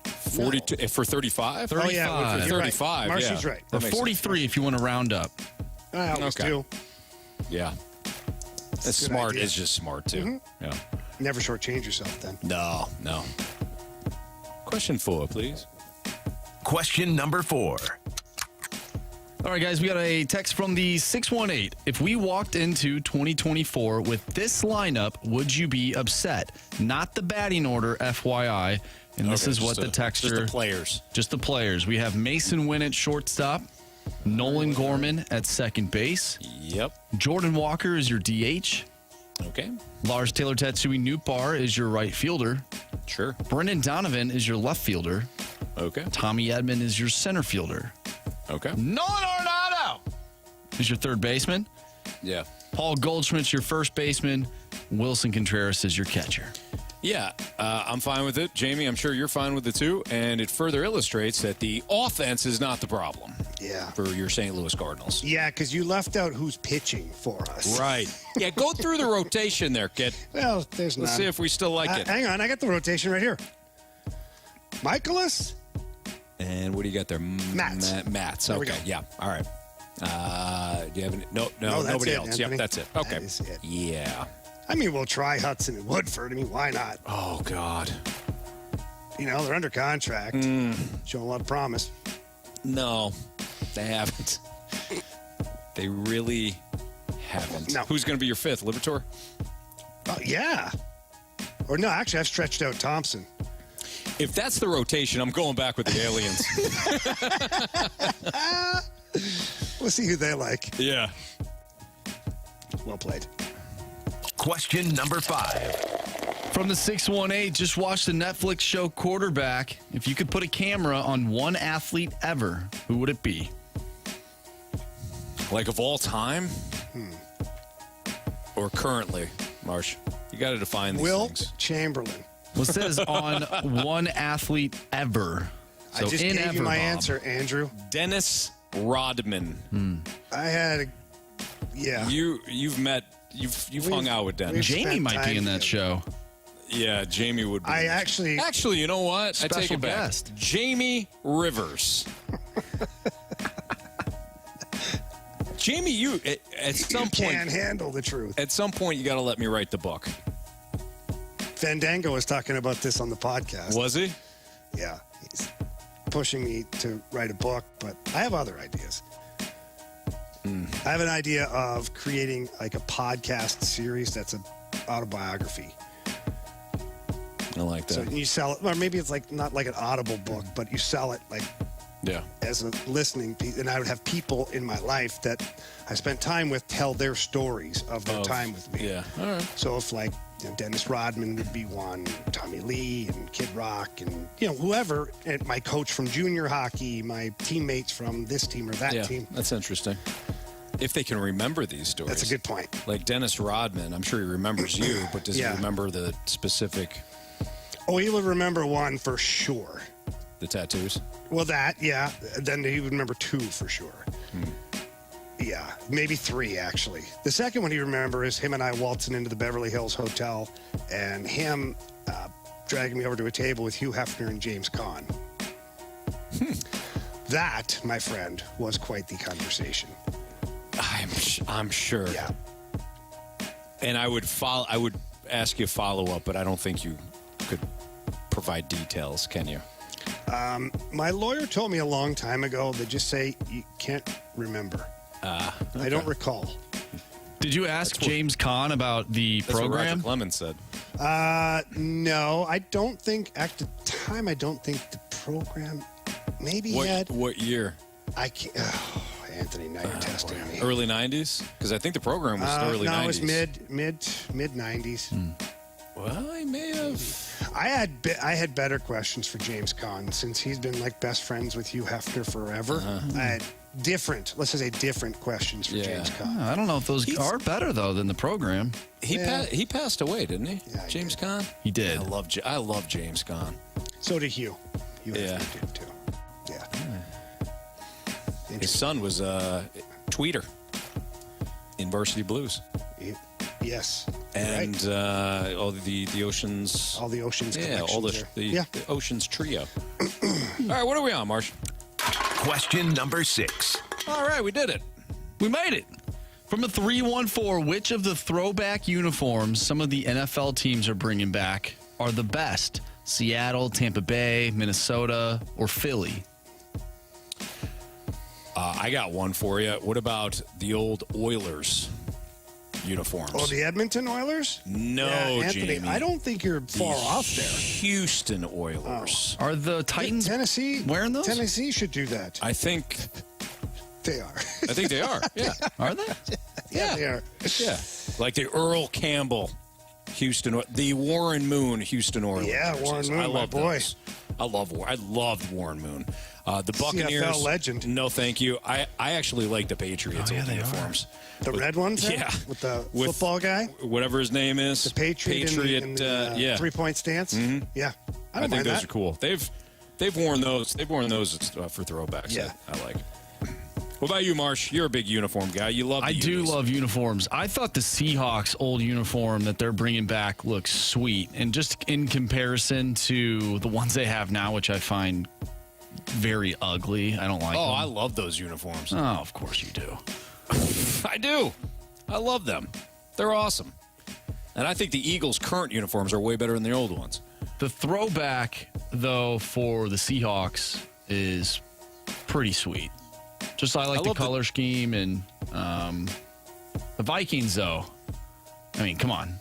42 for 35? 35. Oh, yeah. You're 35, right. Marcy's right. Or 43 if you want to round up. I always do. Yeah. That's a good smart. idea. It's just smart, too. Yeah. Never shortchange yourself then. No. Question 4, please. Question number 4. All right, guys, we got a text from the 618. If we walked into 2024 with this lineup, would you be upset? Not the batting order, FYI. And this is what the texter... Just the players. Just the players. We have Mason Winn at shortstop. Nolan Gorman at second base. Yep. Jordan Walker is your DH. Okay. Lars Taylor Tatsui Newbar is your right fielder. Sure. Brendan Donovan is your left fielder. Okay. Tommy Edman is your center fielder. Okay. Nolan Arenado is your third baseman. Yeah. Paul Goldschmidt's your first baseman. Wilson Contreras is your catcher. Yeah, I'm fine with it. Jamie, I'm sure you're fine with it too. And it further illustrates that the offense is not the problem. Yeah. For your St. Louis Cardinals. Yeah, because you left out who's pitching for us. Right. Yeah, go through the rotation there, kid. Well, there's Let's none. see if we still like it. Hang on, I got the rotation right here. Michaelis. And what do you got there? Matz. Matz. There we Okay, go. yeah. All right. Do you have any? No, that's nobody it, else. Anthony. Yep, that's it. Okay. That is it. Yeah. I mean, we'll try Hudson and Woodford. I mean, why not? Oh, God. You know, they're under contract. Showing a lot of promise. No, they haven't. They really haven't. No. Who's going to be your fifth? Liberatore? Oh, yeah. Or no, actually, I've stretched out Thompson. If that's the rotation, I'm going back with the aliens. We'll see who they like. Yeah. Well played. Question number 5. From the 618, just watched the Netflix show Quarterback. If you could put a camera on one athlete ever, who would it be? Like of all time? Or currently, Marsh? You got to define these Wilt things. Chamberlain. Well, it says on one athlete ever. So I just in gave ever, you my Bob. answer, Andrew. Dennis Rodman. I had You've hung out with Dennis. we've Jamie spent might time be in that together. show. Yeah, I Jamie would be. Actually, you know what? I take Special it back. guest. Jamie Rivers. Jamie, you at some point can't handle the truth. At some point, you got to let me write the book. Fandango was talking about this on the podcast. Was he? Yeah. He's pushing me to write a book, but I have other ideas. I have an idea of creating like a podcast series that's an autobiography. I like that. So you sell it, or maybe it's like not like an Audible book, but you sell it like as a listening piece. And I would have people in my life that I spent time with tell their stories of their time with me. Yeah. All right. So if like Dennis Rodman would be one, Tommy Lee and Kid Rock and whoever, and my coach from junior hockey, my teammates from this team or that team. That's interesting. If they can remember these stories. That's a good point. Like Dennis Rodman, I'm sure he remembers you, but does he remember the specific? Oh, he would remember one for sure. The tattoos? Well, that, yeah. Then he would remember 2 for sure. Yeah, maybe 3, actually. The second one he remember is him and I waltzing into the Beverly Hills Hotel and him dragging me over to a table with Hugh Hefner and James Caan. That, my friend, was quite the conversation. I'm sure. Yeah. And I would ask you a follow-up, but I don't think you could provide details, can you? My lawyer told me a long time ago that just say you can't remember. Okay. I don't recall. Did you ask James Caan about the That's what program? Roger Clemens said. No, I don't think, at the time, I don't think the program, maybe he had. What year? I can't. Oh, Anthony, now you're testing me. Early 90s? Because I think the program was early 90s. No, it was mid 90s. Well, he may have. I had better questions for James Caan since he's been like best friends with Hugh Hefner forever. I had different questions for James Caan. I don't know if those are better though than the program. He passed away, didn't he? Yeah, James Caan? He did. I love James Caan. So did Hugh. Hugh Yeah. Hefner did too. Yeah. His son was a tweeter in Varsity Blues. Yes. And all the Oceans. All the Oceans. Yeah, all the Oceans trio. All right, what are we on, Marsh? Question number 6. All right, we did it. We made it. From the 314, which of the throwback uniforms some of the NFL teams are bringing back are the best? Seattle, Tampa Bay, Minnesota, or Philly? I got one for you. What about the old Oilers uniforms? Oh, the Edmonton Oilers? No, Anthony, Jamie. I don't think you're far off there. Houston Oilers. Are the Titans Tennessee wearing those? Tennessee should do that. I think They are. I think they are. Yeah. Are they? Yeah, they are. Yeah. Like the Earl Campbell Houston, the Warren Moon Houston Oilers. Yeah, Warren Moon, I love my boy. those. I loved Warren Moon. The Buccaneers. CFL legend. No, thank you. I actually like the Patriots old uniforms. The red ones? Yeah. With the football guy? Whatever his name is. The Patriot in the yeah. 3-point stance? Mm-hmm. Yeah. I think those are cool. They've worn those. They've worn those for throwbacks. Yeah. I like. What about you, Marsh? You're a big uniform guy. You love. I do love uniforms. I thought the Seahawks old uniform that they're bringing back looks sweet, and just in comparison to the ones they have now, which I find very ugly. I don't like them. I love those uniforms. Oh, of course you do. I do. I love them. They're awesome. And I think the Eagles' current uniforms are way better than the old ones. The throwback, though, for the Seahawks is pretty sweet. Just I like the color scheme. And the Vikings, though, I mean, come on.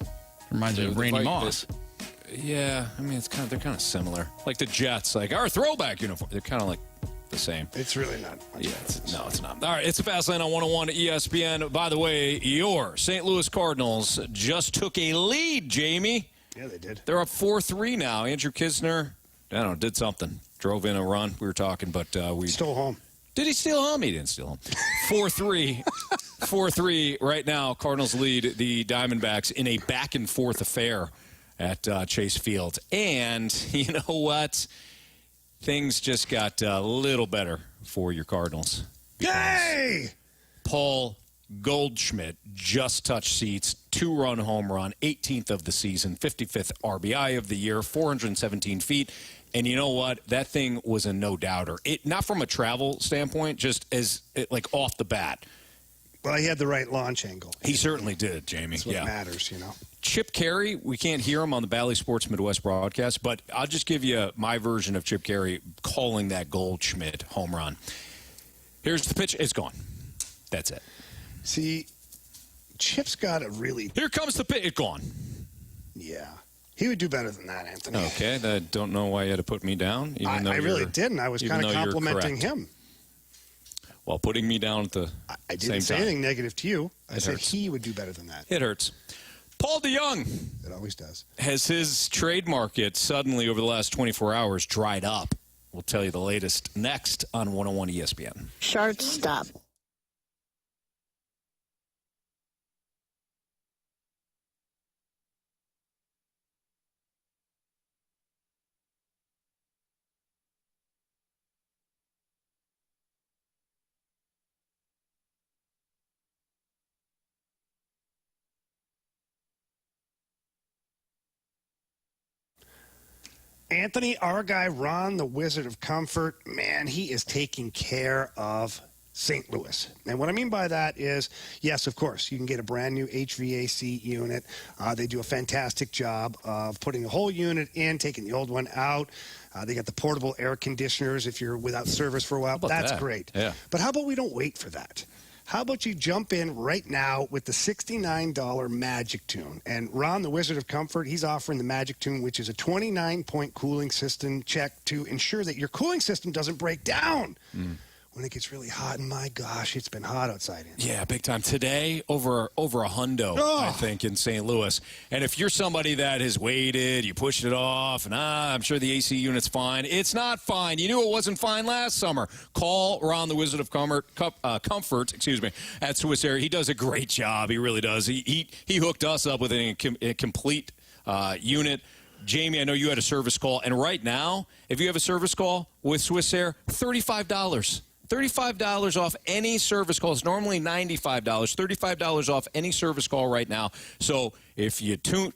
Reminds me of Randy Moss. Yeah, I mean, they're kind of similar. Like the Jets, like our throwback uniform, they're kind of like the same. It's really not. Yeah, it's not. All right, it's the Fast Lane on 101 ESPN. By the way, your St. Louis Cardinals just took a lead, Jamie. Yeah, they did. They're up 4-3 now. Andrew Kisner, I don't know, did something. Drove in a run. We were talking, but we stole home. Did he steal home? He didn't steal home. 4-3. 4-3 right now. Cardinals lead the Diamondbacks in a back-and-forth affair at Chase Field. And you know what? Things just got a little better for your Cardinals. Yay! Paul Goldschmidt just touched seats, 2-run home run, 18th of the season, 55th RBI of the year, 417 feet. And you know what? That thing was a no-doubter. Not from a travel standpoint, just like off the bat. Well, he had the right launch angle. He certainly did, Jamie. That's what matters, you know. Chip Carey, we can't hear him on the Bally Sports Midwest broadcast, but I'll just give you my version of Chip Carey calling that Goldschmidt home run. Here's the pitch. It's gone. That's it. See, Chip's got a really... Here comes the pitch. It's gone. Yeah. He would do better than that, Anthony. Okay. I don't know why you had to put me down. I really didn't. I was kind of complimenting him. While putting me down at the I didn't say anything negative to you. I said he would do better than that. It hurts. Paul DeJong. It always does. Has his trade market suddenly over the last 24 hours dried up? We'll tell you the latest next on 101 ESPN. Shortstop. Anthony, our guy, Ron, the Wizard of Comfort, man, he is taking care of St. Louis. And what I mean by that is, yes, of course, you can get a brand new HVAC unit. They do a fantastic job of putting the whole unit in, taking the old one out. They got the portable air conditioners if you're without service for a while. That's great. Yeah. But how about we don't wait for that? How about you jump in right now with the $69 Magic Tune? And Ron, the Wizard of Comfort, he's offering the Magic Tune, which is a 29-point cooling system check to ensure that your cooling system doesn't break down when it gets really hot. And my gosh, it's been hot outside. Yeah, big time. Today, over a hundo, I think, in St. Louis. And if you're somebody that has waited, you pushed it off, and I'm sure the AC unit's fine. It's not fine. You knew it wasn't fine last summer. Call Ron, the Wizard of Comfort, at Swiss Air. He does a great job. He really does. He hooked us up with a complete unit. Jamie, I know you had a service call. And right now, if you have a service call with Swiss Air, $35. $35 off any service call. It's normally $95. $35 off any service call right now. So if you turn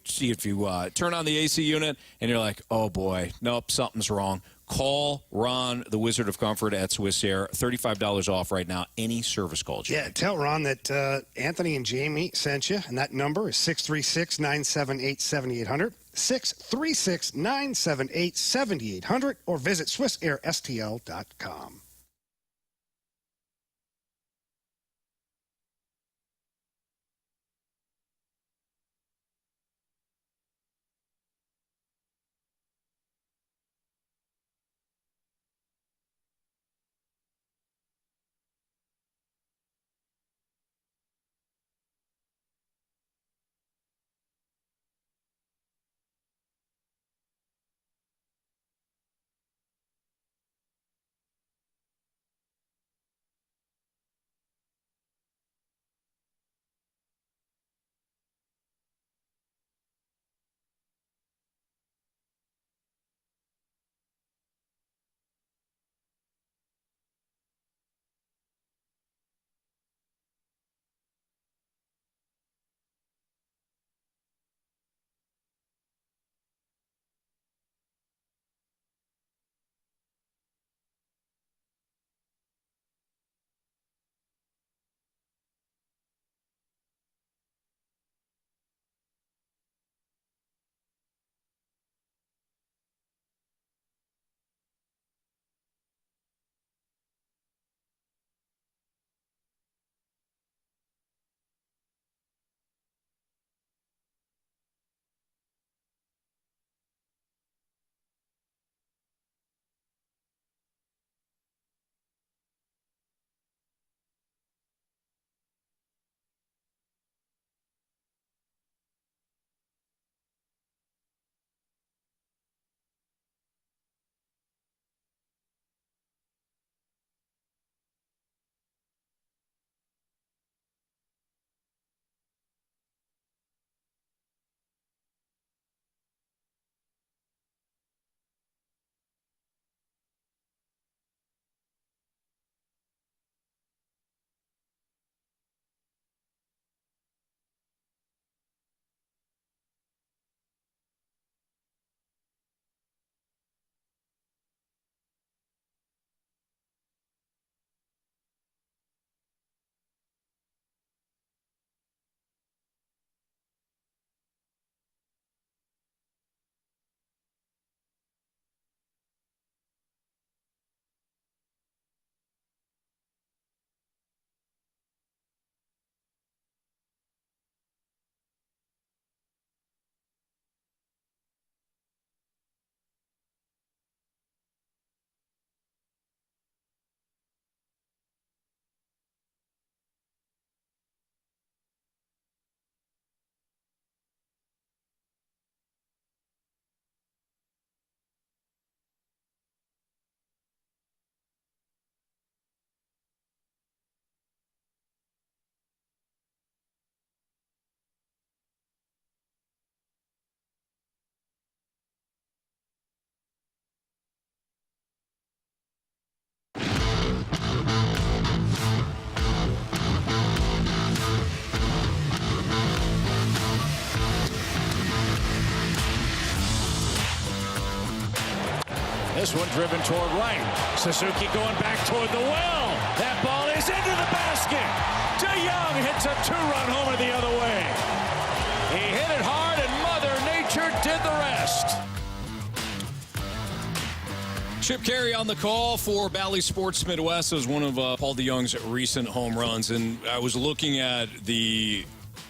on the AC unit and you're like, oh boy, nope, something's wrong, call Ron, the Wizard of Comfort at Swiss Air. $35 off right now, any service call. Jamie. Yeah, tell Ron that Anthony and Jamie sent you, and that number is 636-978-7800. 636-978-7800, or visit SwissAirSTL.com. This one driven toward right. Suzuki going back toward the well. That ball is into the basket. DeJong hits a 2-run homer the other way. He hit it hard, and Mother Nature did the rest. Chip Carey on the call for Bally Sports Midwest. It was one of Paul DeJong's recent home runs, and I was looking at the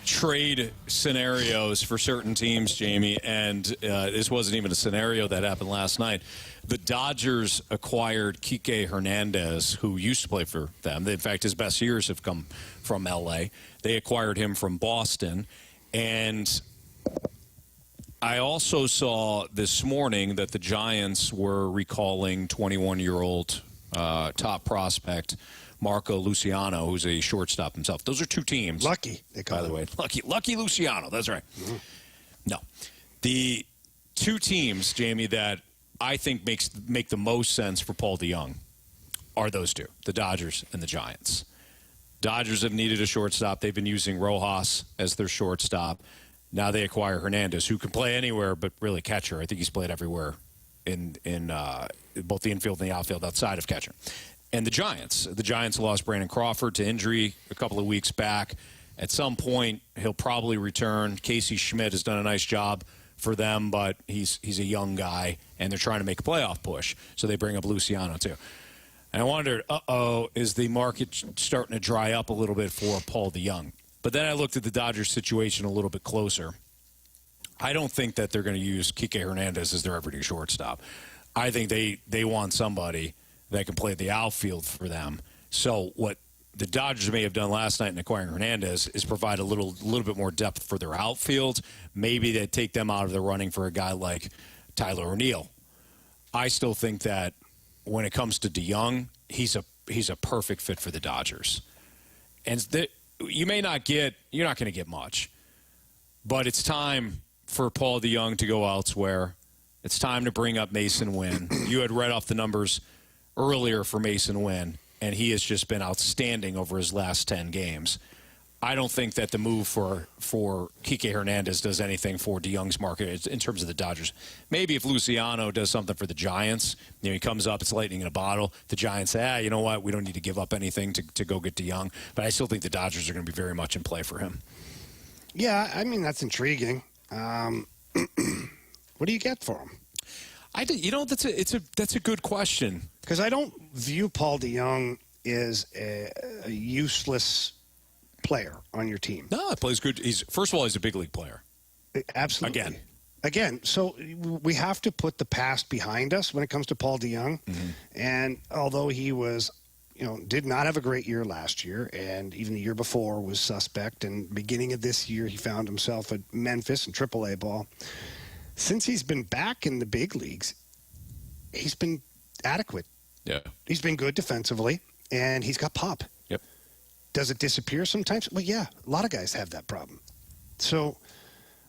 trade scenarios for certain teams, Jamie, and this wasn't even a scenario that happened last night. The Dodgers acquired Kike Hernandez, who used to play for them. In fact, his best years have come from L.A. They acquired him from Boston, and I also saw this morning that the Giants were recalling 21-year-old top prospect Marco Luciano, who's a shortstop himself. Those are two teams. Lucky, they call by the way. Lucky Luciano. That's right. Mm-hmm. No. The two teams, Jamie, that I think make the most sense for Paul DeJong are those two, the Dodgers and the Giants. Dodgers have needed a shortstop. They've been using Rojas as their shortstop. Now they acquire Hernandez, who can play anywhere but really catcher. I think he's played everywhere in both the infield and the outfield outside of catcher. And the Giants lost Brandon Crawford to injury a couple of weeks back. At some point, he'll probably return. Casey Schmidt has done a nice job for them, but he's a young guy, and they're trying to make a playoff push. So they bring up Luciano, too. And I wondered, is the market starting to dry up a little bit for Paul DeJong? But then I looked at the Dodgers situation a little bit closer. I don't think that they're going to use Kike Hernandez as their everyday shortstop. I think they want somebody that can play the outfield for them. So what the Dodgers may have done last night in acquiring Hernandez is provide a little bit more depth for their outfield. Maybe they take them out of the running for a guy like Tyler O'Neill. I still think that when it comes to DeJong, he's a perfect fit for the Dodgers. And you're not going to get much. But it's time for Paul DeJong to go elsewhere. It's time to bring up Mason Wynn. You had read off the numbers earlier for Mason Wynn, and he has just been outstanding over his last 10 games. I don't think that the move for Kike Hernandez does anything for DeJong's market in terms of the Dodgers. Maybe if Luciano does something for the Giants, he comes up, it's lightning in a bottle. The Giants say, you know what, we don't need to give up anything to go get DeJong. But I still think the Dodgers are going to be very much in play for him. Yeah, I mean, that's intriguing. What do you get for him? That's a good question. Because I don't view Paul DeJong as a useless player on your team. No, he plays good. First of all, he's a big league player. Absolutely. Again, so we have to put the past behind us when it comes to Paul DeJong. Mm-hmm. And although he was, did not have a great year last year, and even the year before was suspect, and beginning of this year he found himself at Memphis in AAA ball. Since he's been back in the big leagues, he's been adequate. Yeah. He's been good defensively, and he's got pop. Yep. Does it disappear sometimes? Well, yeah, a lot of guys have that problem. So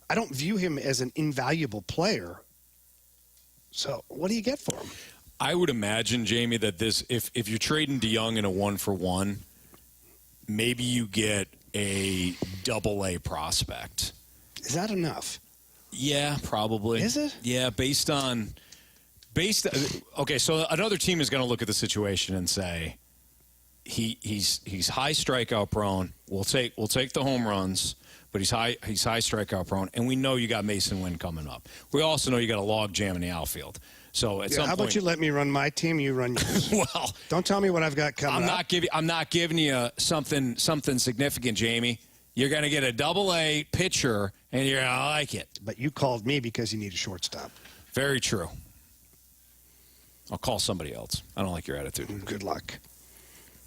I don't view him as an invaluable player. So what do you get for him? I would imagine, Jamie, that if you're trading DeJong in a 1-for-1, maybe you get a AA prospect. Is that enough? Yeah, probably. Is it? Yeah, okay, so another team is going to look at the situation and say he's high strikeout prone. We'll take the home runs, but he's high strikeout prone, and we know you got Mason Wynn coming up. We also know you got a log jam in the outfield. So at some how point, about you let me run my team, you run yours? Well, don't tell me what I've got coming up. I'm not giving you something significant, Jamie. You're going to get a AA pitcher, and you're going to like it. But you called me because you need a shortstop. Very true. I'll call somebody else. I don't like your attitude. Good luck.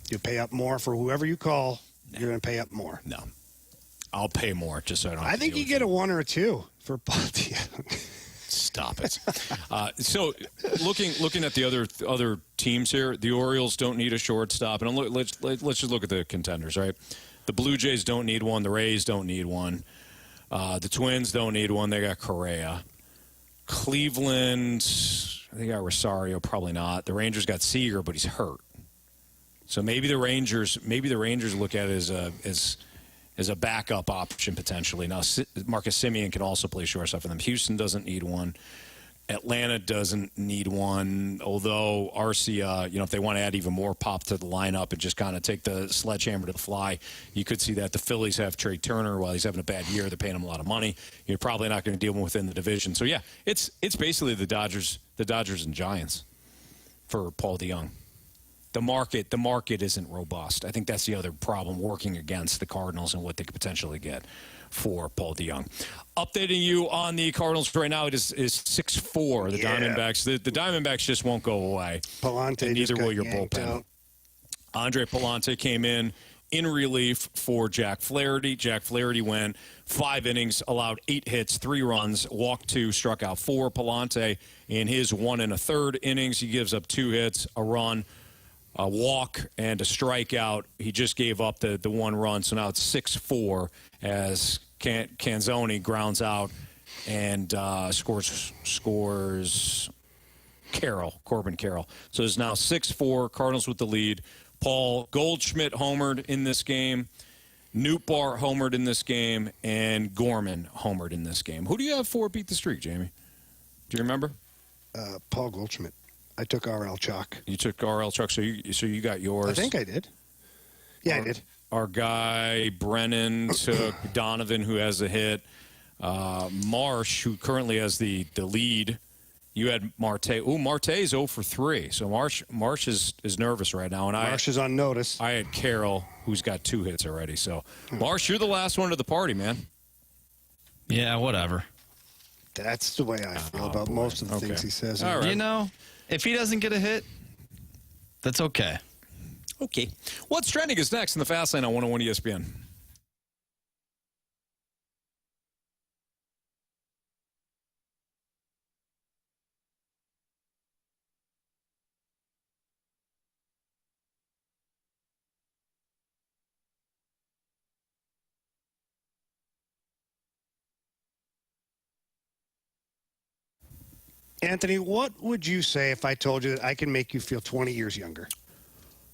You pay up more for whoever you call. You're going to pay up more. No. I'll pay more just so I don't have I think you get a 1 or a 2 for Paul DeJong. Stop it. So looking at the other teams here, the Orioles don't need a shortstop. And let's just look at the contenders, right? The Blue Jays don't need one. The Rays don't need one. The Twins don't need one. They got Correa. Cleveland, they got Rosario. Probably not. The Rangers got Seager, but he's hurt. So maybe the Rangers look at it as a backup option potentially. Now Marcus Semien can also play shortstop for them. Houston doesn't need one. Atlanta doesn't need one, although Arcia, if they want to add even more pop to the lineup and just kind of take the sledgehammer to the fly, you could see that. The Phillies have Trey Turner. While he's having a bad year, they're paying him a lot of money. You're probably not going to deal within the division. So, yeah, it's basically the Dodgers and Giants for Paul DeJong. The market isn't robust. I think that's the other problem working against the Cardinals and what they could potentially get for Paul DeJong. Updating you on the Cardinals right now, it is 6-4. The Diamondbacks. The Diamondbacks just won't go away. Palante, and neither will your yanked bullpen. out. Andre Palante came in relief for Jack Flaherty. Jack Flaherty went 5 innings, allowed 8 hits, 3 runs, walked 2, struck out 4. Palante, in his 1 1/3 innings, he gives up 2 hits, a run, a walk, and a strikeout. He just gave up the 1 run, so now it's 6-4 as Canzoni grounds out and scores Corbin Carroll. So it's now 6-4, Cardinals with the lead. Paul Goldschmidt homered in this game. Nootbaar homered in this game. And Gorman homered in this game. Who do you have for beat the streak, Jamie? Do you remember? Paul Goldschmidt. I took R.L. Chuck. You took R.L. Chuck, so you got yours. I think I did. Yeah, I did. Our guy Brennan took Donovan, who has a hit. Marsh, who currently has the lead. You had Marte. Ooh, Marte's 0 for 3. So Marsh is nervous right now. And Marsh is on notice. I had Carroll, who's got 2 hits already. So, Marsh, you're the last one to the party, man. Yeah, whatever. That's the way I feel about most of the things he says. All right. If he doesn't get a hit, that's okay. Okay. What's trending is next in the Fast Lane on 101 ESPN. Anthony, what would you say if I told you that I can make you feel 20 years younger?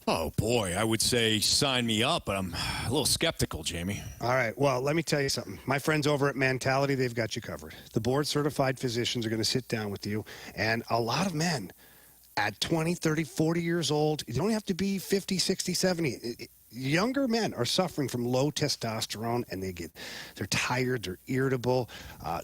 Oh, boy, I would say sign me up, but I'm a little skeptical, Jamie. All right, well, let me tell you something. My friends over at Mentality, they've got you covered. The board-certified physicians are going to sit down with you, and a lot of men at 20, 30, 40 years old, you don't have to be 50, 60, 70. Younger men are suffering from low testosterone, and they're tired, they're irritable,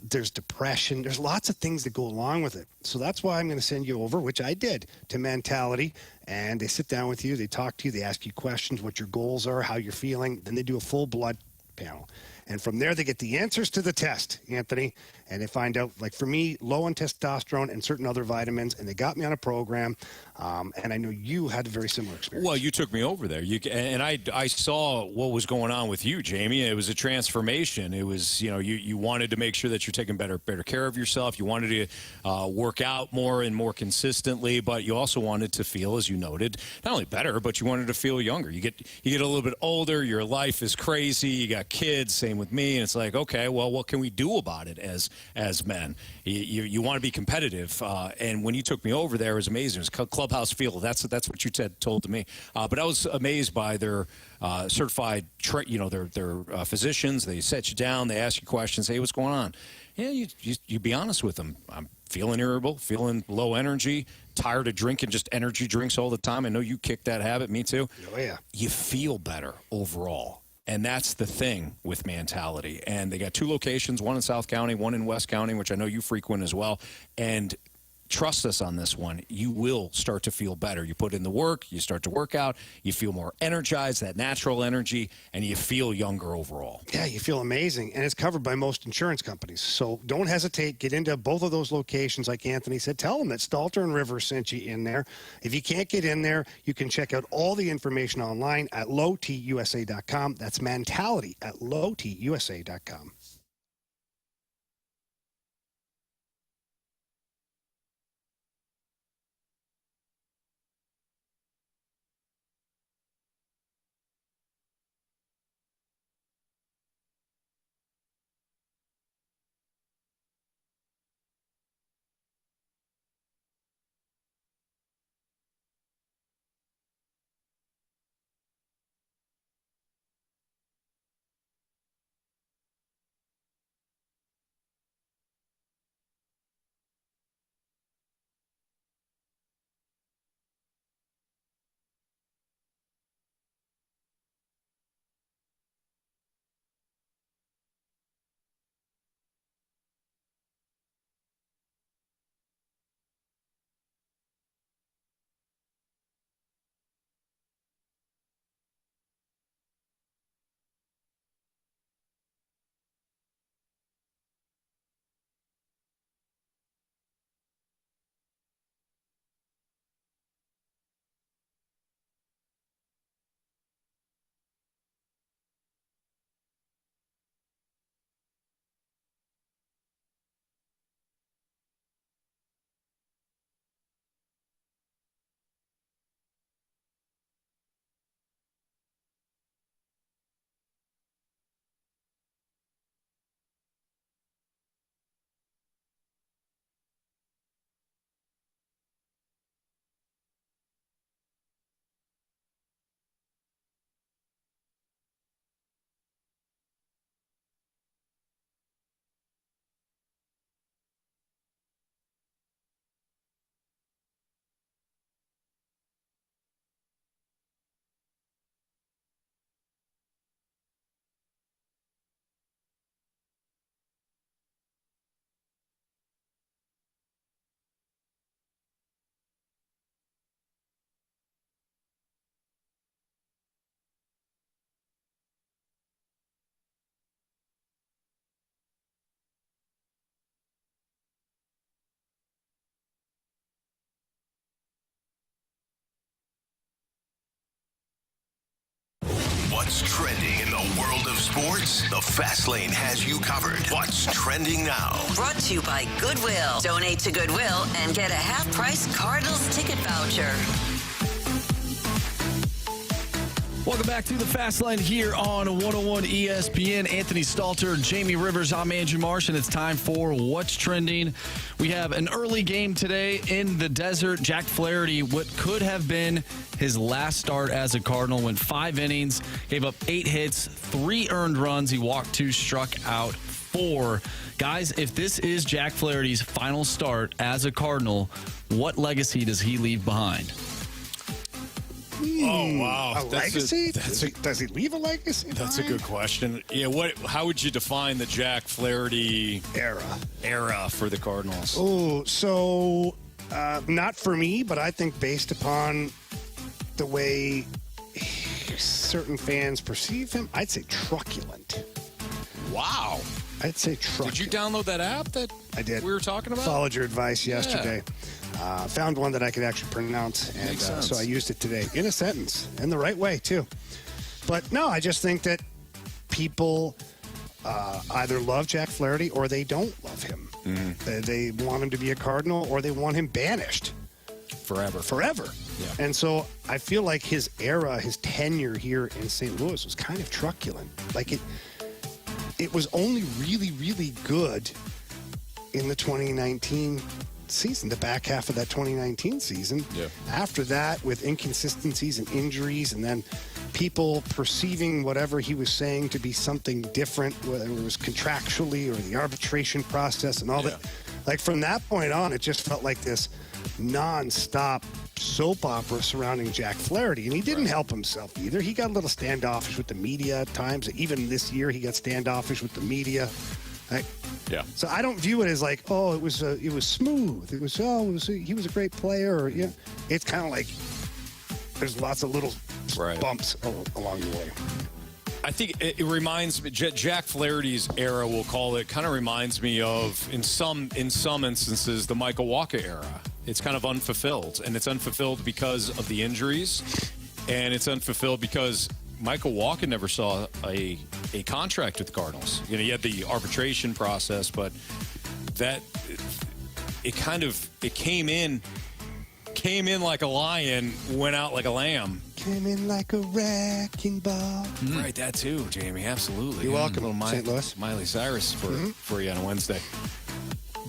there's depression, there's lots of things that go along with it. So that's why I'm going to send you over, which I did, to Mentality, and they sit down with you, they talk to you, they ask you questions, what your goals are, how you're feeling, then they do a full blood panel. And from there, they get the answers to the test, Anthony, and they find out, like for me, low on testosterone and certain other vitamins, and they got me on a program, and I know you had a very similar experience. Well, you took me over there, and I saw what was going on with you, Jamie. It was a transformation. It was, you wanted to make sure that you're taking better care of yourself. You wanted to work out more and more consistently, but you also wanted to feel, as you noted, not only better, but you wanted to feel younger. You get a little bit older. Your life is crazy. You got kids. Same with me. And it's like, okay, well, what can we do about it as men? You want to be competitive. And when you took me over there, it was amazing. It was clubhouse feel. That's what you told to me. But I was amazed by their certified, their physicians. They set you down. They ask you questions. Hey, what's going on? Yeah, you be honest with them. I'm feeling irritable, feeling low energy, tired of drinking just energy drinks all the time. I know you kicked that habit. Me too. Oh, yeah. You feel better overall. And that's the thing with Mentality. And they got 2 locations, one in South County, one in West County, which I know you frequent as well. And trust us on this one. You will start to feel better. You put in the work, you start to work out, you feel more energized, that natural energy, and you feel younger overall. Yeah, you feel amazing. And it's covered by most insurance companies. So don't hesitate. Get into both of those locations. Like Anthony said, tell them that Stalter and Rivers sent you in there. If you can't get in there, you can check out all the information online at lowtusa.com. That's Mentality at lowtusa.com. What's trending in the world of sports? The Fast Lane has you covered. What's trending now? Brought to you by Goodwill. Donate to Goodwill and get a half-price Cardinals ticket voucher. Welcome back to the Fast Lane here on 101 ESPN. Anthony Stalter, Jamie Rivers, I'm Andrew Marsh, and it's time for What's Trending. We have an early game today in the desert. Jack Flaherty, what could have been his last start as a Cardinal, went 5 innings, gave up 8 hits, 3 earned runs. He walked 2, struck out 4. Guys, if this is Jack Flaherty's final start as a Cardinal, what legacy does he leave behind? Oh, wow. A legacy? Does he leave a legacy? That's a good question. Yeah, how would you define the Jack Flaherty era for the Cardinals? Oh, so not for me, but I think based upon the way certain fans perceive him, I'd say truculent. Wow. I'd say truculent. Did you download that app that I did. We were talking about? Followed your advice yesterday. Found one that I could actually pronounce, and so I used it today in a sentence, in the right way, too. But no, I just think that people either love Jack Flaherty or they don't love him. They want him to be a Cardinal or they want him banished. Forever. Yeah. And so I feel like his era, his tenure here in St. Louis was kind of truculent. Like it was only really, really good in the 2019 season, the back half of that 2019 season. Yeah. After that, with inconsistencies and injuries, and then people perceiving whatever he was saying to be something different, whether it was contractually or the arbitration process and all that. Like from that point on, it just felt like this non-stop soap opera surrounding Jack Flaherty, and he didn't help himself either. He got a little standoffish with the media at times. Even this year, he got standoffish with the media. So I don't view it as like, oh, it was smooth. He was a great player. Or, it's kind of like there's lots of little bumps along the way. I think it reminds me, Jack Flaherty's era, we'll call it, kind of reminds me of, in some instances, the Michael Wacha era. It's kind of unfulfilled, and it's unfulfilled because of the injuries, and it's unfulfilled because Michael Wacha never saw a contract with the Cardinals. He had the arbitration process, but it came in like a lion, went out like a lamb. Came in like a wrecking ball. Right, that too, Jamie. Absolutely. You're welcome, little St. Louis. Miley Cyrus for you on a Wednesday.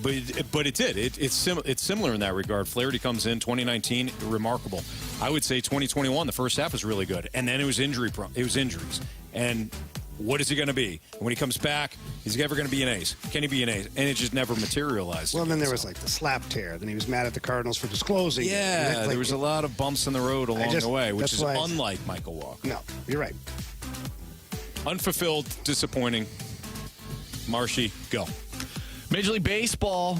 But it did. It's similar in that regard. Flaherty comes in 2019, remarkable. I would say 2021, the first half was really good, and then it was injuries. And what is he going to be? And when he comes back, is he ever going to be an ace? Can he be an ace? And it just never materialized. Well, then there was like the slap tear. Then he was mad at the Cardinals for disclosing. Yeah, there was a lot of bumps in the road along the way, which is unlike Michael Wacha. No, you're right. Unfulfilled, disappointing. Marshy, go. Major League Baseball,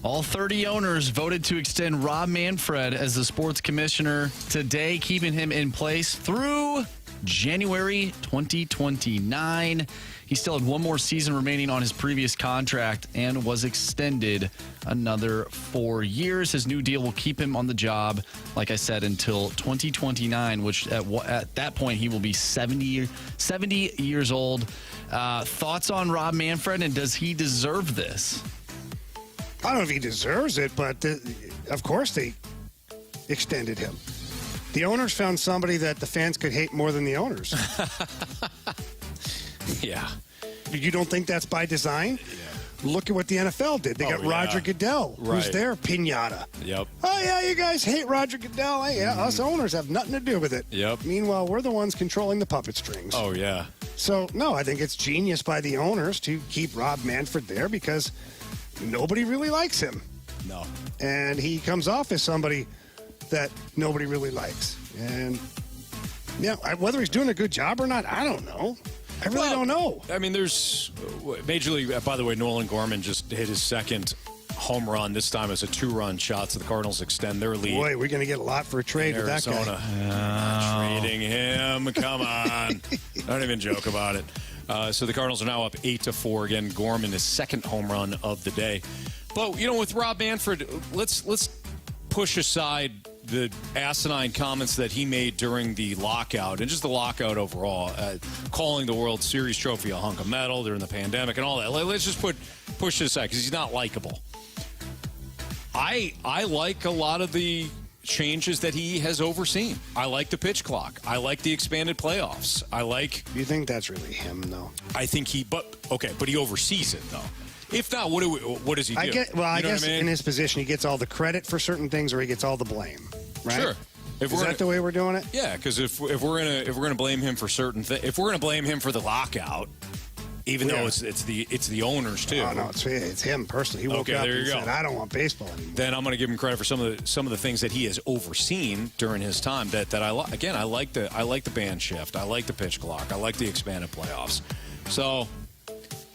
all 30 owners voted to extend Rob Manfred as the sports commissioner today, keeping him in place through January 2029. He still had one more season remaining on his previous contract and was extended another 4 years. His new deal will keep him on the job, like I said, until 2029, which at that point he will be 70 years old. Thoughts on Rob Manfred, and does he deserve this? I don't know if he deserves it, but of course they extended him. The owners found somebody that the fans could hate more than the owners. Yeah. You don't think that's by design? Yeah. Look at what the NFL did. They got Roger Goodell, who's their pinata. Yep. Oh, yeah, you guys hate Roger Goodell. Hey, yeah, us owners have nothing to do with it. Yep. Meanwhile, we're the ones controlling the puppet strings. Oh, yeah. So, no, I think it's genius by the owners to keep Rob Manfred there because nobody really likes him. No. And he comes off as somebody that nobody really likes. And, whether he's doing a good job or not, I don't know. I really don't know. I mean, there's Major League, by the way, Nolan Gorman just hit his second home run. This time it's a 2-run shot, so the Cardinals extend their lead. Boy, we're going to get a lot for a trade with that guy. Trading him. Come on. Don't even joke about it. So the Cardinals are now up 8-4. Again, Gorman, his second home run of the day. But, with Rob Manfred, let's push aside the asinine comments that he made during the lockout and just the lockout overall, calling the World Series trophy a hunk of metal during the pandemic and all that. Let's just push this aside because he's not likable. I like a lot of the changes that he has overseen. I like the pitch clock. I like the expanded playoffs. You think that's really him, though? I think but he oversees it, though. If not, what does he do? I guess I mean? in his position, he gets all the credit for certain things, or he gets all the blame. Right? Sure. Is that the way we're doing it? Yeah, because if we're gonna blame him for certain things, if we're gonna blame him for the lockout, even though it's the owners too. Oh, no, it's him personally. He woke up and said, "I don't want baseball anymore." Then I'm going to give him credit for some of the things that he has overseen during his time. That I again, I like the band shift. I like the pitch clock. I like the expanded playoffs. So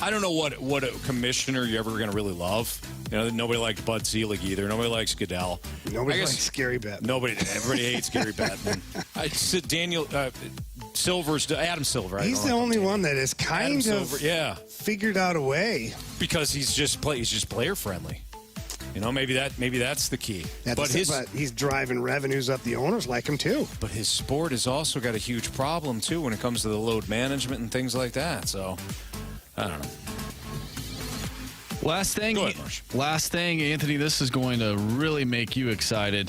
I don't know what a commissioner you're ever going to really love. You know, nobody liked Bud Selig either. Nobody likes Goodell. Nobody likes Gary Bettman. Everybody hates Gary Bettman. Daniel Silver's Adam Silver. He's the only one that has kind of figured out a way because he's just player friendly. You know, maybe that's the key. But he's driving revenues up. The owners like him too. But his sport has also got a huge problem too when it comes to the load management and things like that. So I don't know. Last thing, Anthony, this is going to really make you excited.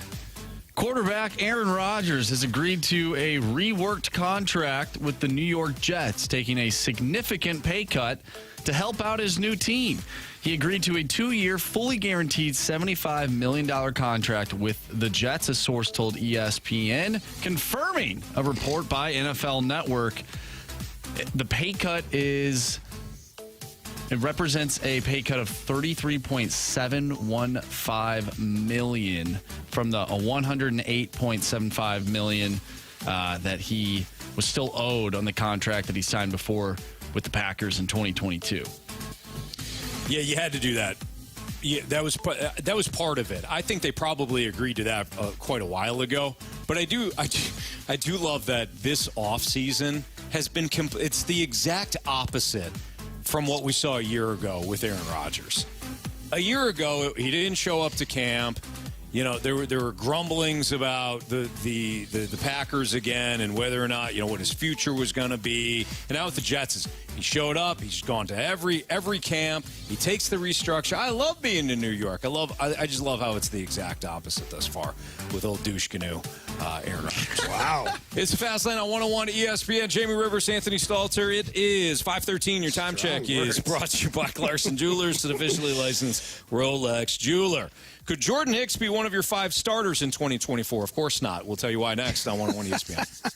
Quarterback Aaron Rodgers has agreed to a reworked contract with the New York Jets, taking a significant pay cut to help out his new team. He agreed to a 2-year, fully guaranteed $75 million contract with the Jets, a source told ESPN, confirming a report by NFL Network. The pay cut it represents a pay cut of $33.715 million from the $108.75 million that he was still owed on the contract that he signed before with the Packers in 2022. Yeah, you had to do that. Yeah, that was part of it. I think they probably agreed to that quite a while ago. But I do love that this offseason has been it's the exact opposite from what we saw a year ago with Aaron Rodgers. A year ago, he didn't show up to camp. You know, there were grumblings about the Packers again and whether or not, what his future was going to be. And now with the Jets, he showed up. He's gone to every camp. He takes the restructure. I love being in New York. I just love how it's the exact opposite thus far with old douche canoe Aaron Rodgers. Wow. It's Fastlane on 101 ESPN. Jamie Rivers, Anthony Stalter. It is 5:13. Your time check is brought to you by Clarkson Jewelers, an officially licensed Rolex jeweler. Could Jordan Hicks be one of your 5 starters in 2024? Of course not. We'll tell you why next on 101 ESPN.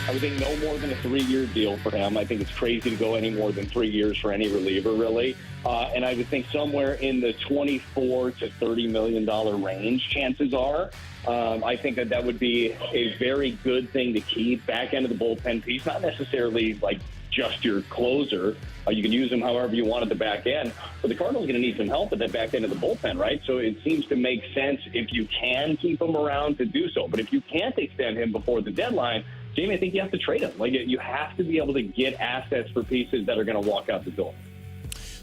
I would think no more than a 3-year deal for him. I think it's crazy to go any more than 3 years for any reliever, really. And I would think somewhere in the $24 to $30 million range, chances are. I think that would be a very good thing to keep. Back end of the bullpen piece, not necessarily like just your closer. You can use him however you want at the back end. But the Cardinals are going to need some help at the back end of the bullpen, right? So it seems to make sense if you can keep him around to do so. But if you can't extend him before the deadline, Jamie, I think you have to trade him. Like, you have to be able to get assets for pieces that are going to walk out the door.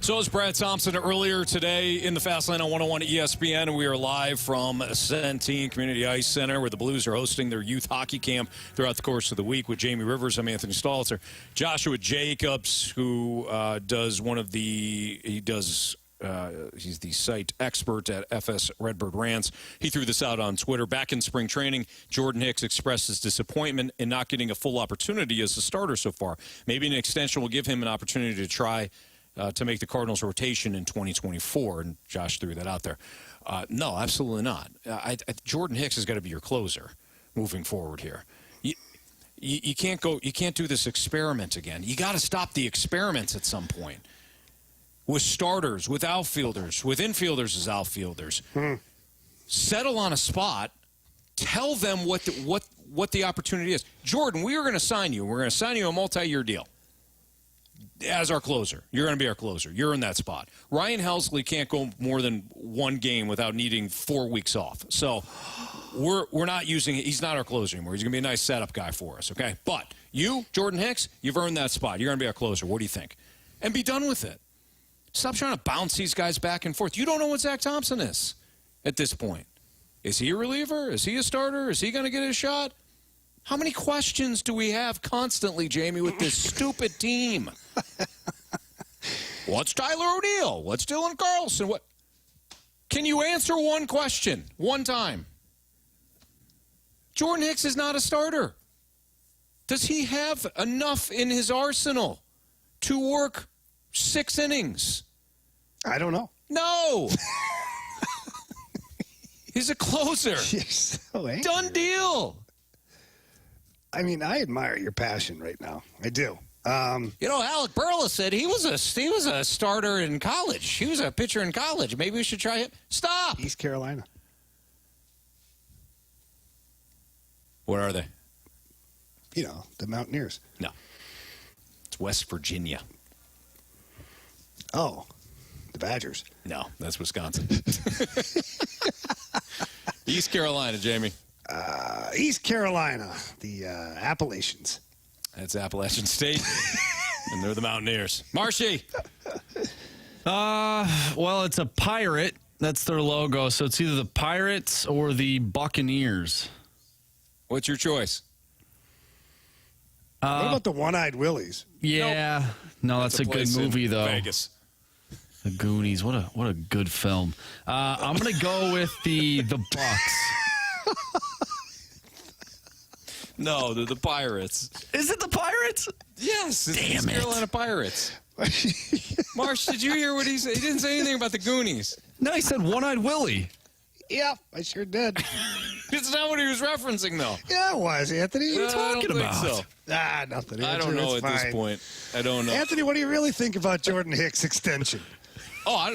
So is Brad Thompson earlier today in the Fast Lane on 101 ESPN, and we are live from Centene Community Ice Center, where the Blues are hosting their youth hockey camp throughout the course of the week with Jamie Rivers. I'm Anthony Stalter. Joshua Jacobs, who he's the site expert at FS Redbird Rants. He threw this out on Twitter. Back in spring training, Jordan Hicks expressed his disappointment in not getting a full opportunity as a starter so far. Maybe an extension will give him an opportunity to try to make the Cardinals rotation in 2024, and Josh threw that out there. No, absolutely not. Jordan Hicks has got to be your closer moving forward here. You can't do this experiment again. You got to stop the experiments at some point. With starters, with outfielders, with infielders as outfielders. Settle on a spot. Tell them what the opportunity is. Jordan, we are going to sign you. We're going to sign you a multi-year deal as our closer. You're going to be our closer. You're in that spot. Ryan Helsley can't go more than one game without needing 4 weeks off. So we're not using it. He's not our closer anymore. He's going to be a nice setup guy for us, okay? But you, Jordan Hicks, you've earned that spot. You're going to be our closer. What do you think? And be done with it. Stop trying to bounce these guys back and forth. You don't know what Zach Thompson is at this point. Is he a reliever? Is he a starter? Is he going to get his shot? How many questions do we have constantly, Jamie, with this stupid team? What's Tyler O'Neill? What's Dylan Carlson? What? Can you answer one question one time? Jordan Hicks is not a starter. Does he have enough in his arsenal to work 6 innings? I don't know. No. He's a closer. You're so angry. Done deal. I mean, I admire your passion right now. I do. Alec Burla said he was a starter in college. He was a pitcher in college. Maybe we should try him. Stop. East Carolina. What are they? The Mountaineers. No. It's West Virginia. Oh, the Badgers. No, that's Wisconsin. East Carolina, Jamie. East Carolina, the Appalachians. That's Appalachian State, and they're the Mountaineers. Marshy. Well, it's a pirate. That's their logo, so it's either the Pirates or the Buccaneers. What's your choice? What about the One-Eyed Willies? Yeah. Nope. No, that's a good movie, though. Vegas. The Goonies. What a good film. I'm going to go with the Bucks. No, they're the Pirates. Is it the Pirates? Yes. It's Damn the it. Carolina Pirates. Marsh, did you hear what he said? He didn't say anything about the Goonies. No, he said One-Eyed Willie. Yep, I sure did. It's not what he was referencing, though. Yeah, it was, Anthony. What are you talking about? So. Nothing. I don't know at this point. I don't know. Anthony, what do you really think about Jordan Hicks' extension? Oh,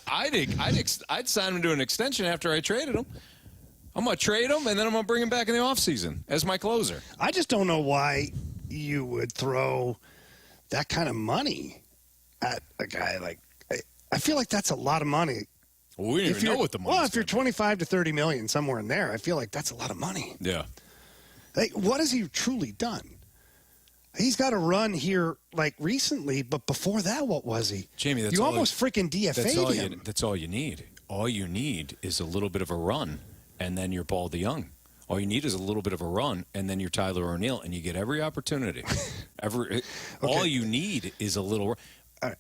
I'd sign him to an extension after I traded him. I'm going to trade him, and then I'm going to bring him back in the offseason as my closer. I just don't know why you would throw that kind of money at a guy like – I feel like that's a lot of money. Well, we don't even know what the money is. Well, if you're 25 to 30 million, somewhere in there, I feel like that's a lot of money. Yeah. Like, what has he truly done? He's got a run here, like, recently, but before that, what was he? Jamie, that's you almost freaking DFA'd him. That's all you need. All you need is a little bit of a run, and then you're Paul DeJong. All you need is a little bit of a run, and then you're Tyler O'Neill, and you get every opportunity. All you need is a little run.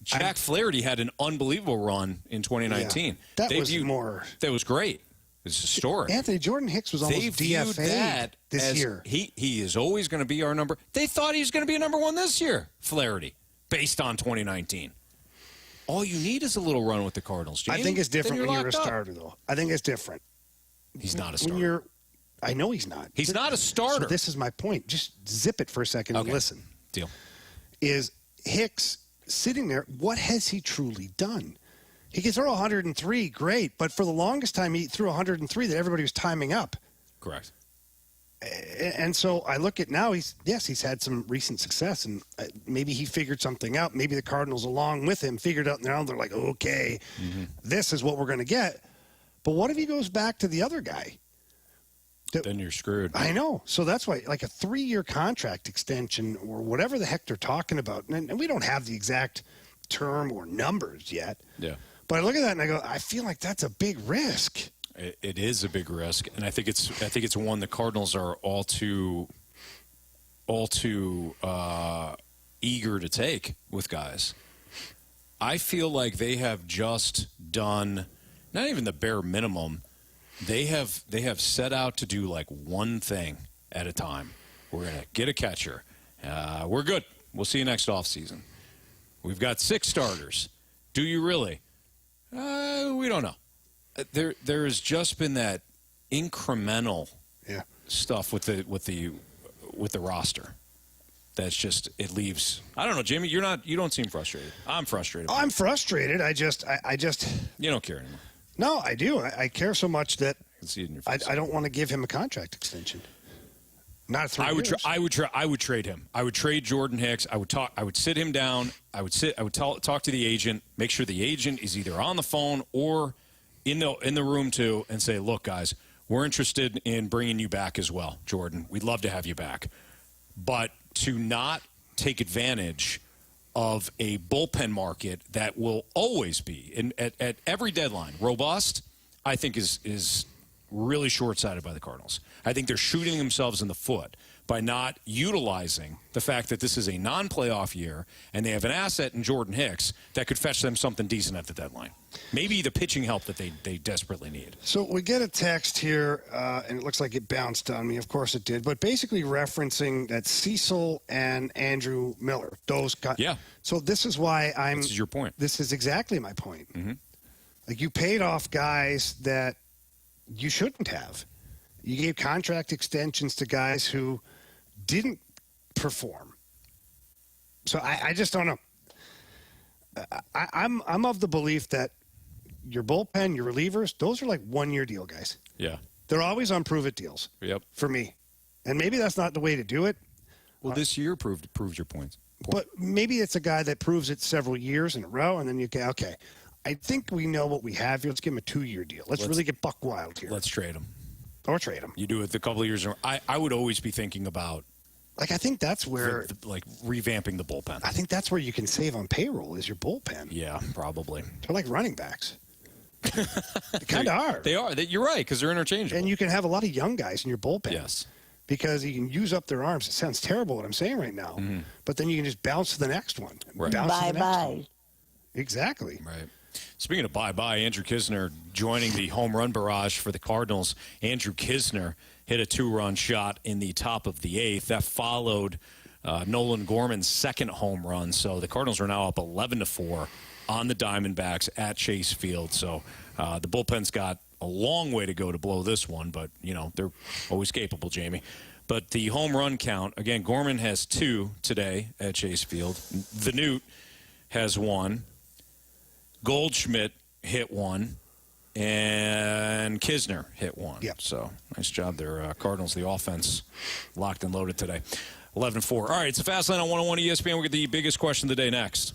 Jack Flaherty had an unbelievable run in 2019. Yeah, that was great. It was historic. Anthony, Jordan Hicks was almost DFA'd this year. He is always going to be our number. They thought he was going to be a number 1 this year, Flaherty, based on 2019. All you need is a little run with the Cardinals, Jamie. I think it's different when you're a starter, though. I think it's different. He's not a starter. I know he's not. He's not a starter. So this is my point. Just zip it for a second and listen. Deal. Is Hicks sitting there, what has he truly done? He can throw 103, great, but for the longest time he threw 103 that everybody was timing up. Correct. And so I look at now, he's had some recent success, and maybe he figured something out. Maybe the Cardinals, along with him, figured out, and now they're like, okay, this is what we're going to get. But what if he goes back to the other guy? Then you're screwed. I know. So that's why, like a 3-year contract extension or whatever the heck they're talking about, and we don't have the exact term or numbers yet. Yeah. But I look at that and I go, I feel like that's a big risk. It is a big risk, and I think it's one the Cardinals are all too eager to take with guys. I feel like they have just done not even the bare minimum. They have set out to do like one thing at a time. We're going to get a catcher. We're good. We'll see you next offseason. We've got 6 starters. Do you really? We don't know. There has just been that incremental stuff with the roster. That's just, it leaves. I don't know, Jamie. You don't seem frustrated. I'm frustrated. Oh, I'm frustrated. I just you don't care anymore. No, I do. I care so much that I can see it in your face. I don't want to give him a contract extension. Not 3 years. I would trade him. I would trade Jordan Hicks. I would sit him down. I would talk to the agent. Make sure the agent is either on the phone or in the room too, and say, look, guys, we're interested in bringing you back as well, Jordan. We'd love to have you back, but to not take advantage of a bullpen market that will always be at every deadline robust, I think is really short-sighted by the Cardinals. I think they're shooting themselves in the foot by not utilizing the fact that this is a non-playoff year and they have an asset in Jordan Hicks that could fetch them something decent at the deadline. Maybe the pitching help that they desperately need. So we get a text here, and it looks like it bounced on me. Of course it did. But basically referencing that Cecil and Andrew Miller, those guys. Yeah. So this is why This is your point. This is exactly my point. Mm-hmm. Like, you paid off guys that you shouldn't have. You gave contract extensions to guys who didn't perform. So I just don't know. I'm of the belief that your bullpen, your relievers, those are like 1-year deal guys. Yeah. They're always on prove-it deals. Yep. For me. And maybe that's not the way to do it. Well, this year proved your point. But maybe it's a guy that proves it several years in a row, and then you go, okay, I think we know what we have here. Let's give him a 2-year deal. Let's really get buck wild here. Let's trade him. Or trade him. You do it a couple of years. I would always be thinking about, like, I think that's where, like, revamping the bullpen. I think that's where you can save on payroll is your bullpen. Yeah, probably. They're like running backs. They kind of are. They are. You're right, because they're interchangeable. And you can have a lot of young guys in your bullpen. Yes. Because you can use up their arms. It sounds terrible what I'm saying right now. Mm-hmm. But then you can just bounce to the next one. Right. Bounce to the next Bye-bye. one. Exactly. Right. Speaking of bye-bye, Andrew Kisner joining the home run barrage for the Cardinals. Andrew Kisner hit a 2-run shot in the top of the 8th. That followed Nolan Gorman's second home run. So the Cardinals are now up 11-4 on the Diamondbacks at Chase Field. So the bullpen's got a long way to go to blow this one, but, you know, they're always capable, Jamie. But the home run count, again, Gorman has 2 today at Chase Field. The Newt has 1. Goldschmidt hit 1. And Kisner hit 1. Yep. So nice job there, Cardinals. The offense locked and loaded today. 11-4. All right, it's a Fast Line on 101 ESPN. We'll get the biggest question of the day next.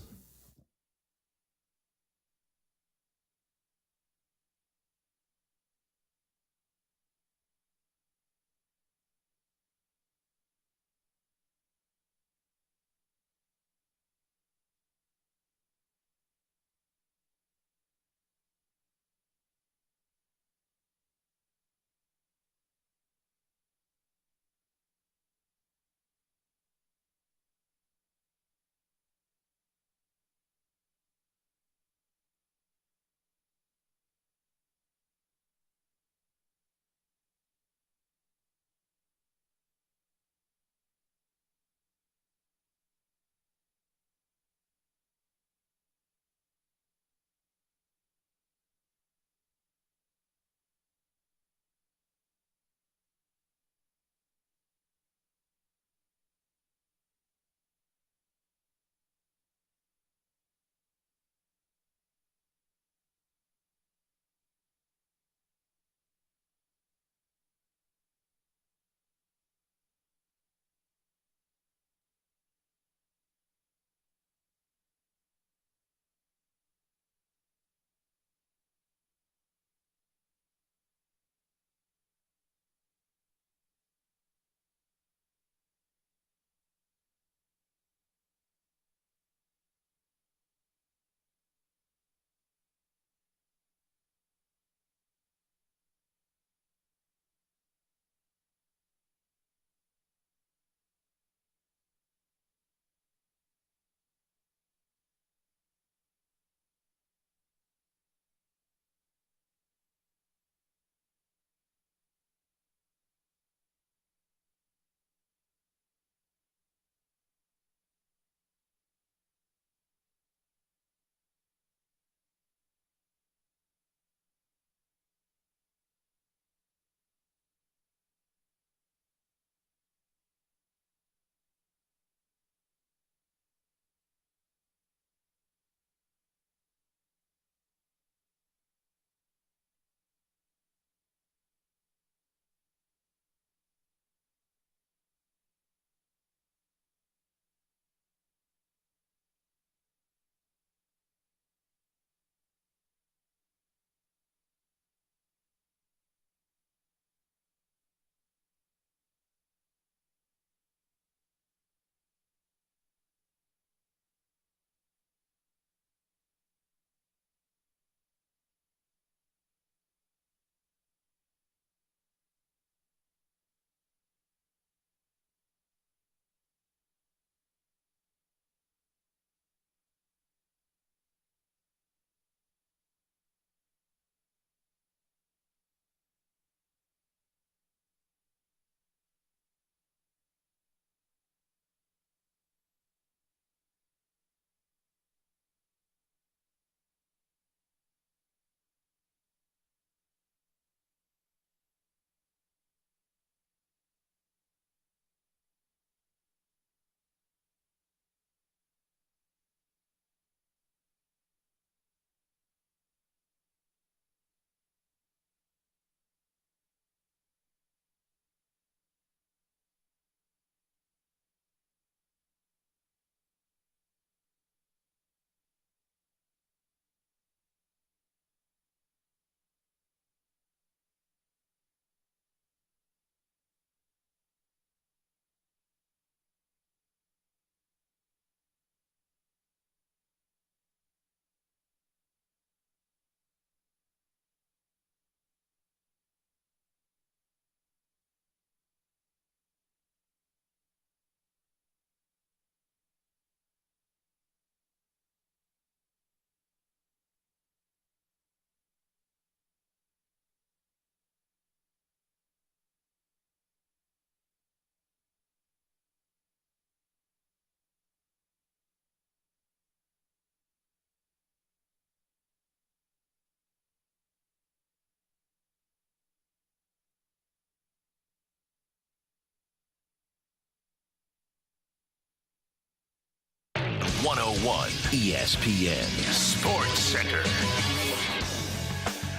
101 ESPN Sports Center.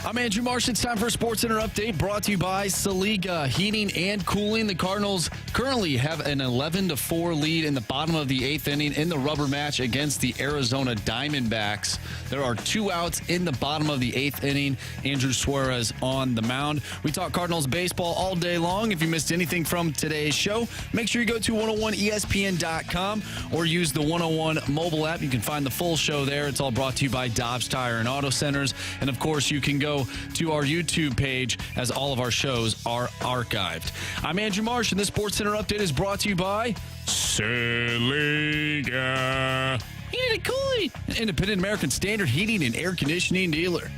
I'm Andrew Marsh. It's time for a Sports Center update brought to you by Saliga Heating and Cooling. The Cardinals currently have an 11-4 lead in the bottom of the 8th inning in the rubber match against the Arizona Diamondbacks. There are 2 outs in the bottom of the 8th inning. Andrew Suarez on the mound. We talk Cardinals baseball all day long. If you missed anything from today's show, make sure you go to 101ESPN.com or use the 101 mobile app. You can find the full show there. It's all brought to you by Dobbs Tire and Auto Centers. And, of course, you can go to our YouTube page as all of our shows are archived. I'm Andrew Marsh, and this Sports Center update is brought to you by Saliga Heating and Cooling, an independent American Standard heating and air conditioning dealer.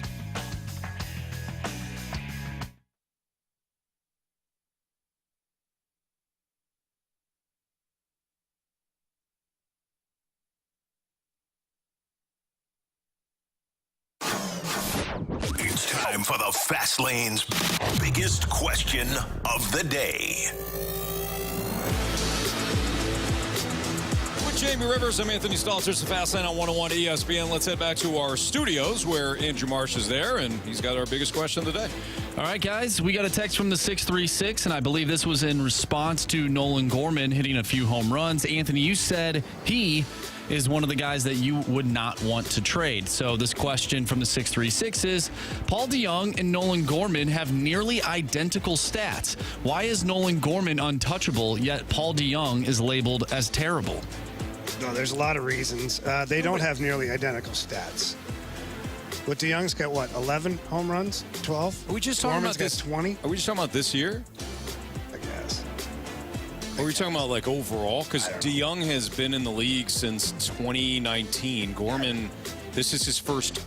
It's time for the Fast Lane's biggest question of the day. With Jamie Rivers, I'm Anthony Stalter. It's the Fast Lane on 101 ESPN. Let's head back to our studios where Andrew Marsh is there, and he's got our biggest question of the day. All right, guys, we got a text from the 636, and I believe this was in response to Nolan Gorman hitting a few home runs. Anthony, you said he is one of the guys that you would not want to trade. So this question from the 636 is, Paul DeJong and Nolan Gorman have nearly identical stats. Why is Nolan Gorman untouchable, yet Paul DeJong is labeled as terrible? No, there's a lot of reasons. They don't have nearly identical stats. But DeJong's got, what, 11 home runs? 12? Are we just talking Gorman's about this? got 20? Are we just talking about this year? I guess. Or are we talking about, like, overall? Because DeJong has been in the league since 2019. Gorman, this is his first,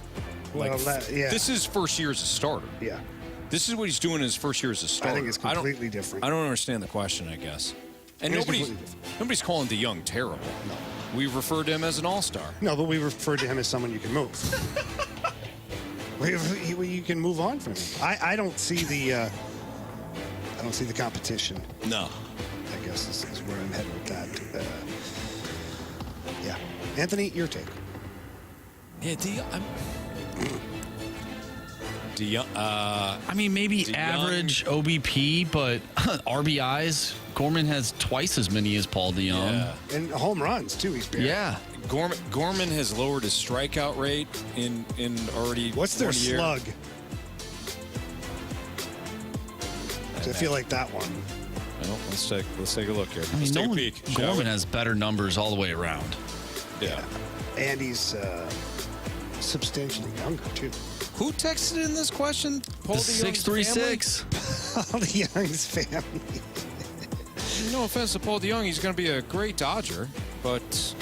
this is first year as a starter. Yeah. This is what he's doing in his first year as a starter. I think it's completely different. I don't understand the question, I guess. And nobody's calling DeJong terrible. No. We refer to him as an all-star. No, but we refer to him as someone you can move. You can move on from him. I don't see the competition. No. I guess this is where I'm headed with that. Yeah. Anthony, your take. Yeah, DeJong. I mean, maybe DeJong. Average OBP, but RBIs, Gorman has twice as many as Paul DeJong. Yeah. And home runs, too. He's been. Yeah. Gorman has lowered his strikeout rate in already. What's their slug? I feel like that one. Well, let's take a look here. I mean, let's take a peek. Gorman has better numbers all the way around. Yeah. And he's substantially younger, too. Who texted in this question? Paul the 636. Paul DeJong's family. No offense to Paul DeJong, he's going to be a great Dodger, but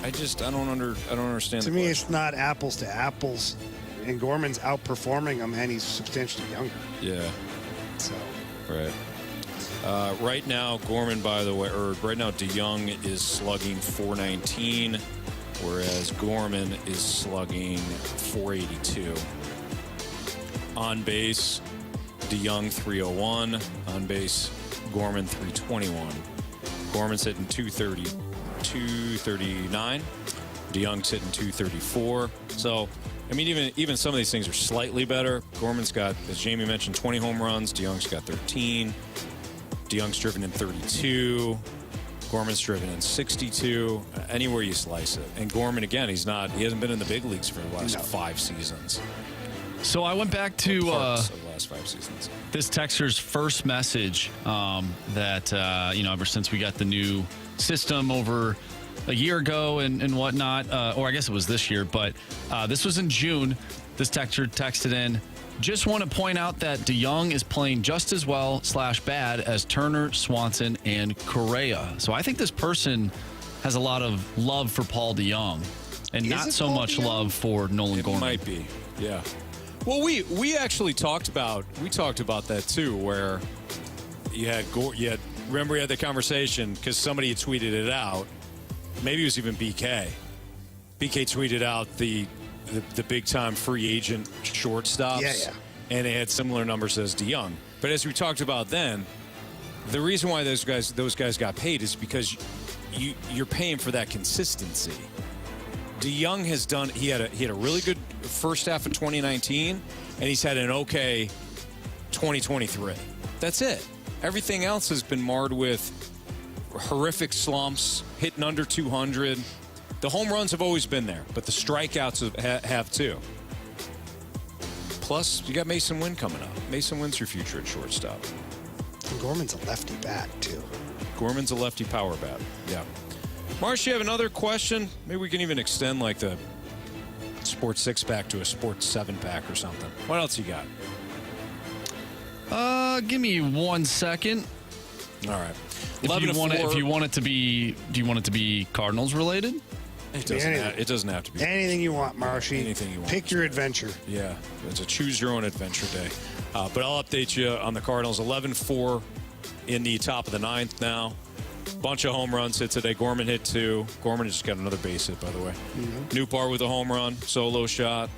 I don't understand. To me, it's not apples to apples, and Gorman's outperforming him, and he's substantially younger. Yeah. So. Right. Right now, Gorman, by the way, or right now, DeJong is slugging .419, whereas Gorman is slugging .482. On base, DeJong .301. On base, Gorman .321. Gorman's hitting .239. DeJong's hitting .234. So, I mean, even some of these things are slightly better. Gorman's got, as Jamie mentioned, 20 home runs. DeJong's got 13. DeJong's driven in 32. Gorman's driven in 62. Anywhere you slice it. And Gorman, again, he hasn't been in the big leagues for the last 5 seasons. So I went back to the last 5 seasons. This texter's first message that, ever since we got the new system over a year ago and whatnot, or I guess it was this year, but this was in June. This texter texted in, just want to point out that DeJong is playing just as well / bad as Turner, Swanson, and Correa. So I think this person has a lot of love for Paul DeJong and not so much love for Nolan Gorman. It might be, yeah. Well, we actually talked about that too, where you had remember we had the conversation because somebody had tweeted it out. Maybe it was even BK. BK tweeted out the big time free agent shortstops. Yeah. And they had similar numbers as DeJong. But as we talked about then, the reason why those guys got paid is because you're paying for that consistency. DeJong has done. He had a really good first half of 2019, and he's had an okay 2023. That's it. Everything else has been marred with horrific slumps, hitting under 200. The home runs have always been there, but the strikeouts have too. Plus, you got Mason Wynn coming up. Mason Wynn's your future at shortstop. And Gorman's a lefty bat, too. Gorman's a lefty power bat. Yeah. Marsh, you have another question? Maybe we can even extend like the Sports 6-pack to a Sports 7-pack or something. What else you got? Give me 1 second. All right. If you want it to be, do you want it to be Cardinals related? It doesn't have to be. Anything you want, Marshy. Anything you want. Pick your adventure. Yeah, it's a choose-your-own-adventure day. But I'll update you on the Cardinals. 11-4 in the top of the ninth now. Bunch of home runs hit today. Gorman hit 2. Gorman just got another base hit, by the way. Newpar with a home run, solo shot.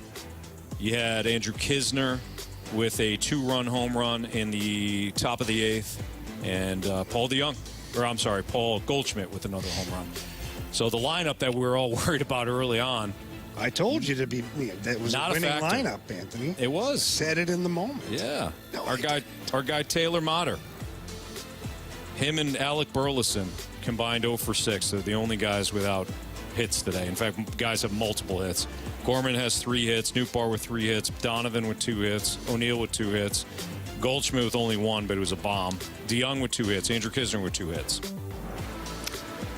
You had Andrew Kisner with a 2-run home run in the top of the 8th. And Paul Goldschmidt with another home run. So the lineup that we were all worried about early on. I told you that was not a winning factor. lineup, Anthony. It was. Said it in the moment. Yeah. Our guy Taylor Motter. Him and Alec Burleson combined 0 for 6. They're the only guys without hits today. In fact, guys have multiple hits. Gorman has 3 hits. Newpar with 3 hits. Donovan with 2 hits. O'Neill with 2 hits. Goldschmidt with only 1, but it was a bomb. DeJong with 2 hits. Andrew Kisner with 2 hits.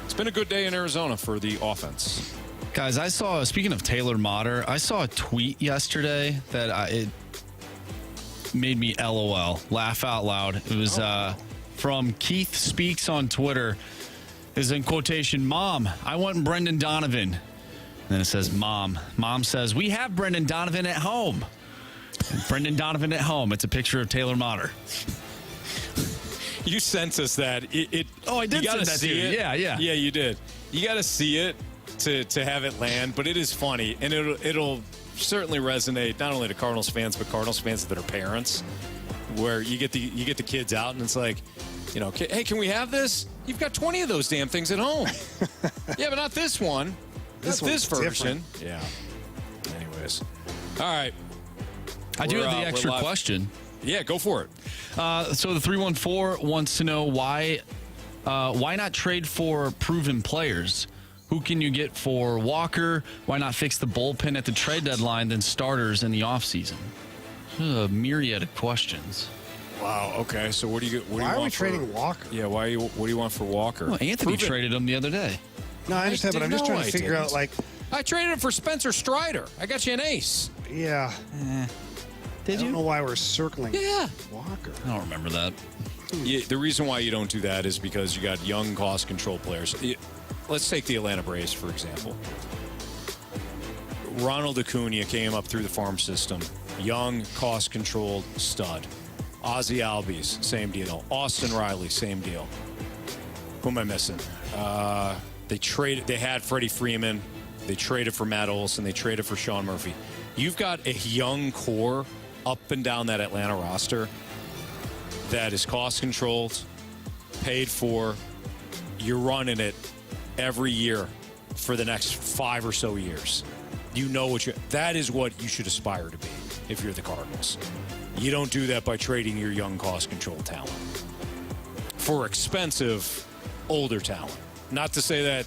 It's been a good day in Arizona for the offense. Guys, speaking of Taylor Motter, I saw a tweet yesterday that it made me LOL, laugh out loud. It was from Keith Speaks on Twitter. Is in quotation, "Mom, I want Brendan Donovan." And then it says, "Mom." Mom says, "We have Brendan Donovan at home." Brendan Donovan at home. It's a picture of Taylor Motter. You sent us that. I did send that to you. Yeah. Yeah, you did. You got to see it to have it land, but it is funny, and it'll certainly resonate not only to Cardinals fans, but Cardinals fans that are parents, where you get the kids out, and it's like, hey, can we have this? You've got 20 of those damn things at home. Yeah, but not this one. Not this version. Different. Yeah. Anyways. All right. I do have the extra question. Yeah, go for it. So the 314 wants to know why not trade for proven players? Who can you get for Walker? Why not fix the bullpen at the trade deadline than starters in the offseason? A myriad of questions. Wow. Okay. So what do you Why are we trading Walker? Yeah. What do you want for Walker? Well, Anthony traded him the other day. No, I understand, but I'm just trying to figure out, I traded him for Spencer Strider. I got you an ace. Yeah. Did you? I don't know why we're circling Yeah. Walker. I don't remember that. Yeah, the reason why you don't do that is because you got young, cost-control players. Let's take the Atlanta Braves, for example. Ronald Acuna came up through the farm system. Young, cost-controlled stud. Ozzie Albies, same deal. Austin Riley, same deal. Who am I missing? They had Freddie Freeman. They traded for Matt Olson. They traded for Sean Murphy. You've got a young core up and down that Atlanta roster that is cost-controlled, paid for. You're running it every year for the next 5 or so years. You know that is what you should aspire to be if you're the Cardinals. You don't do that by trading your young, cost-controlled talent for expensive, older talent. Not to say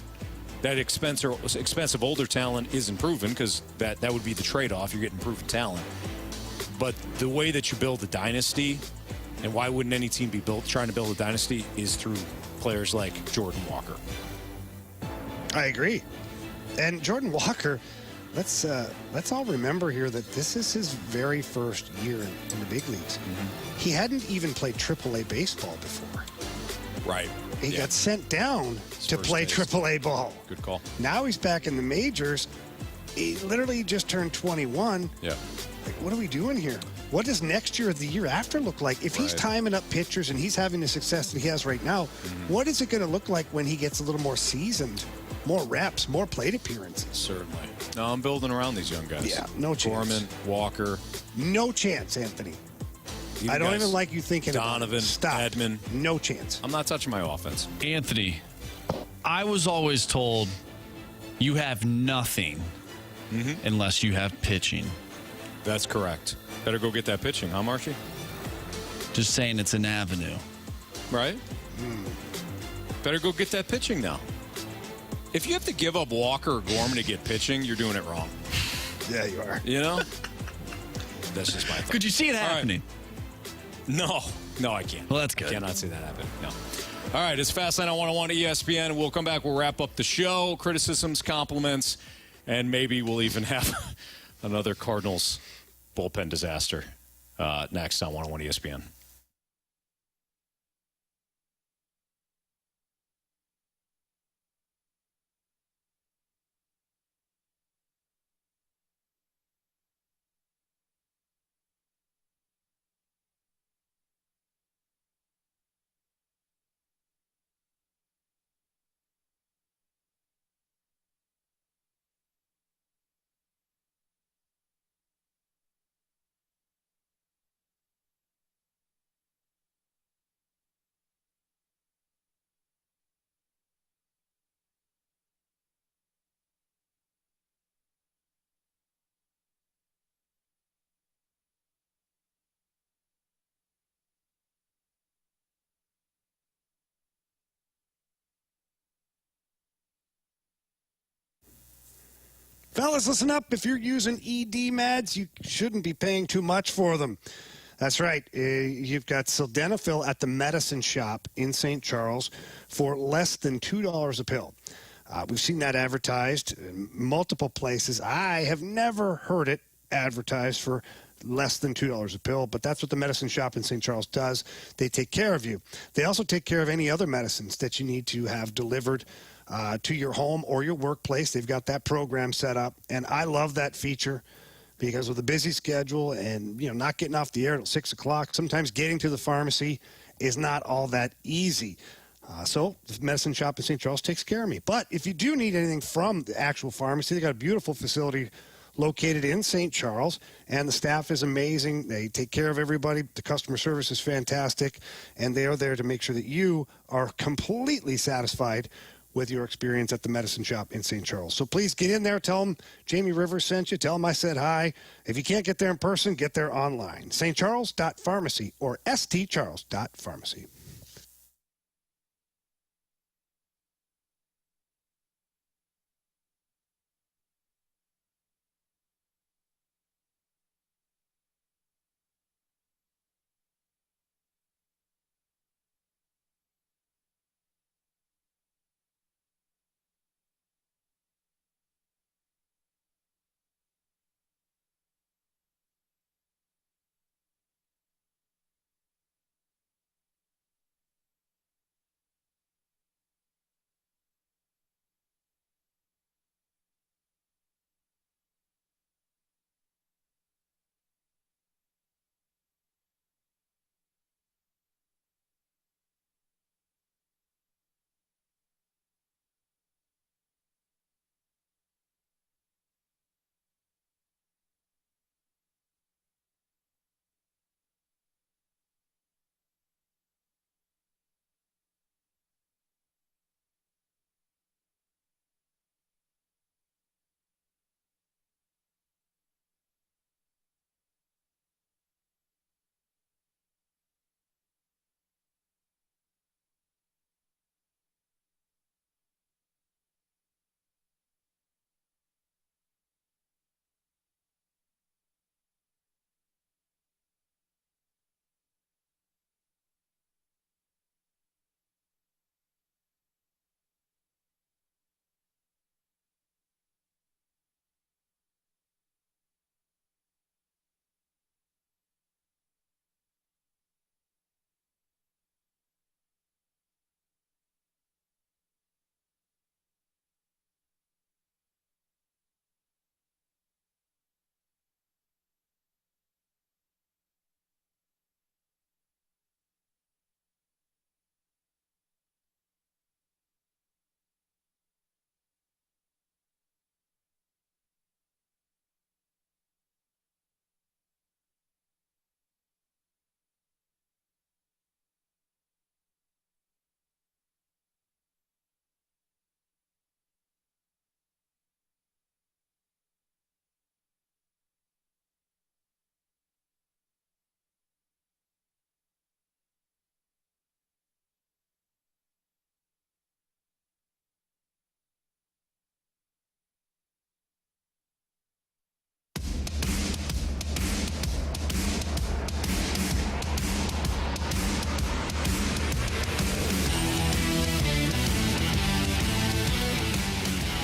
that expensive older talent isn't proven, because that would be the trade-off. You're getting proven talent. But the way that you build a dynasty, and why wouldn't any team be trying to build a dynasty, is through players like Jordan Walker. I agree. And Jordan Walker, let's all remember here that this is his very first year in the big leagues. Mm-hmm. He hadn't even played AAA baseball before. Right. He got sent down to play AAA ball. Good call. Now he's back in the majors. He literally just turned 21. Yeah. Like, what are we doing here? What does next year or the year after look like? If he's timing up pitchers and he's having the success that he has right now, what is it going to look like when he gets a little more seasoned, more reps, more plate appearances? Certainly. No, I'm building around these young guys. Yeah, no chance. Gorman, Walker. No chance, Anthony. I don't even like you thinking Donovan, about it. Stop. Edman. No chance. I'm not touching my offense. Anthony, I was always told you have nothing unless you have pitching. That's correct. Better go get that pitching, huh, Marshy? Just saying it's an avenue. Right? Better go get that pitching now. If you have to give up Walker or Gorman to get pitching, you're doing it wrong. Yeah, you are. You know? That's just my thought. Could you see it happening? Right. No, I can't. Well, that's good. I cannot see that happening. No. All right, it's Fast Line on 101 ESPN. We'll come back. We'll wrap up the show. Criticisms, compliments, and maybe we'll even have another Cardinals bullpen disaster next on 101 ESPN. Fellas, listen up. If you're using ED meds, you shouldn't be paying too much for them. That's right. You've got sildenafil at the medicine shop in St. Charles for less than $2 a pill. We've seen that advertised in multiple places. I have never heard it advertised for less than $2 a pill, but that's what the medicine shop in St. Charles does. They take care of you. They also take care of any other medicines that you need to have delivered to your home or your workplace. They've got that program set up, and I love that feature because with a busy schedule and not getting off the air until 6 o'clock, sometimes getting to the pharmacy is not all that easy. So the medicine shop in St. Charles takes care of me. But if you do need anything from the actual pharmacy, they got a beautiful facility located in St. Charles, and the staff is amazing. They take care of everybody. The customer service is fantastic, and they are there to make sure that you are completely satisfied with your experience at the medicine shop in St. Charles. So please get in there. Tell them Jamie Rivers sent you. Tell them I said hi. If you can't get there in person, get there online. stcharles.pharmacy or stcharles.pharmacy.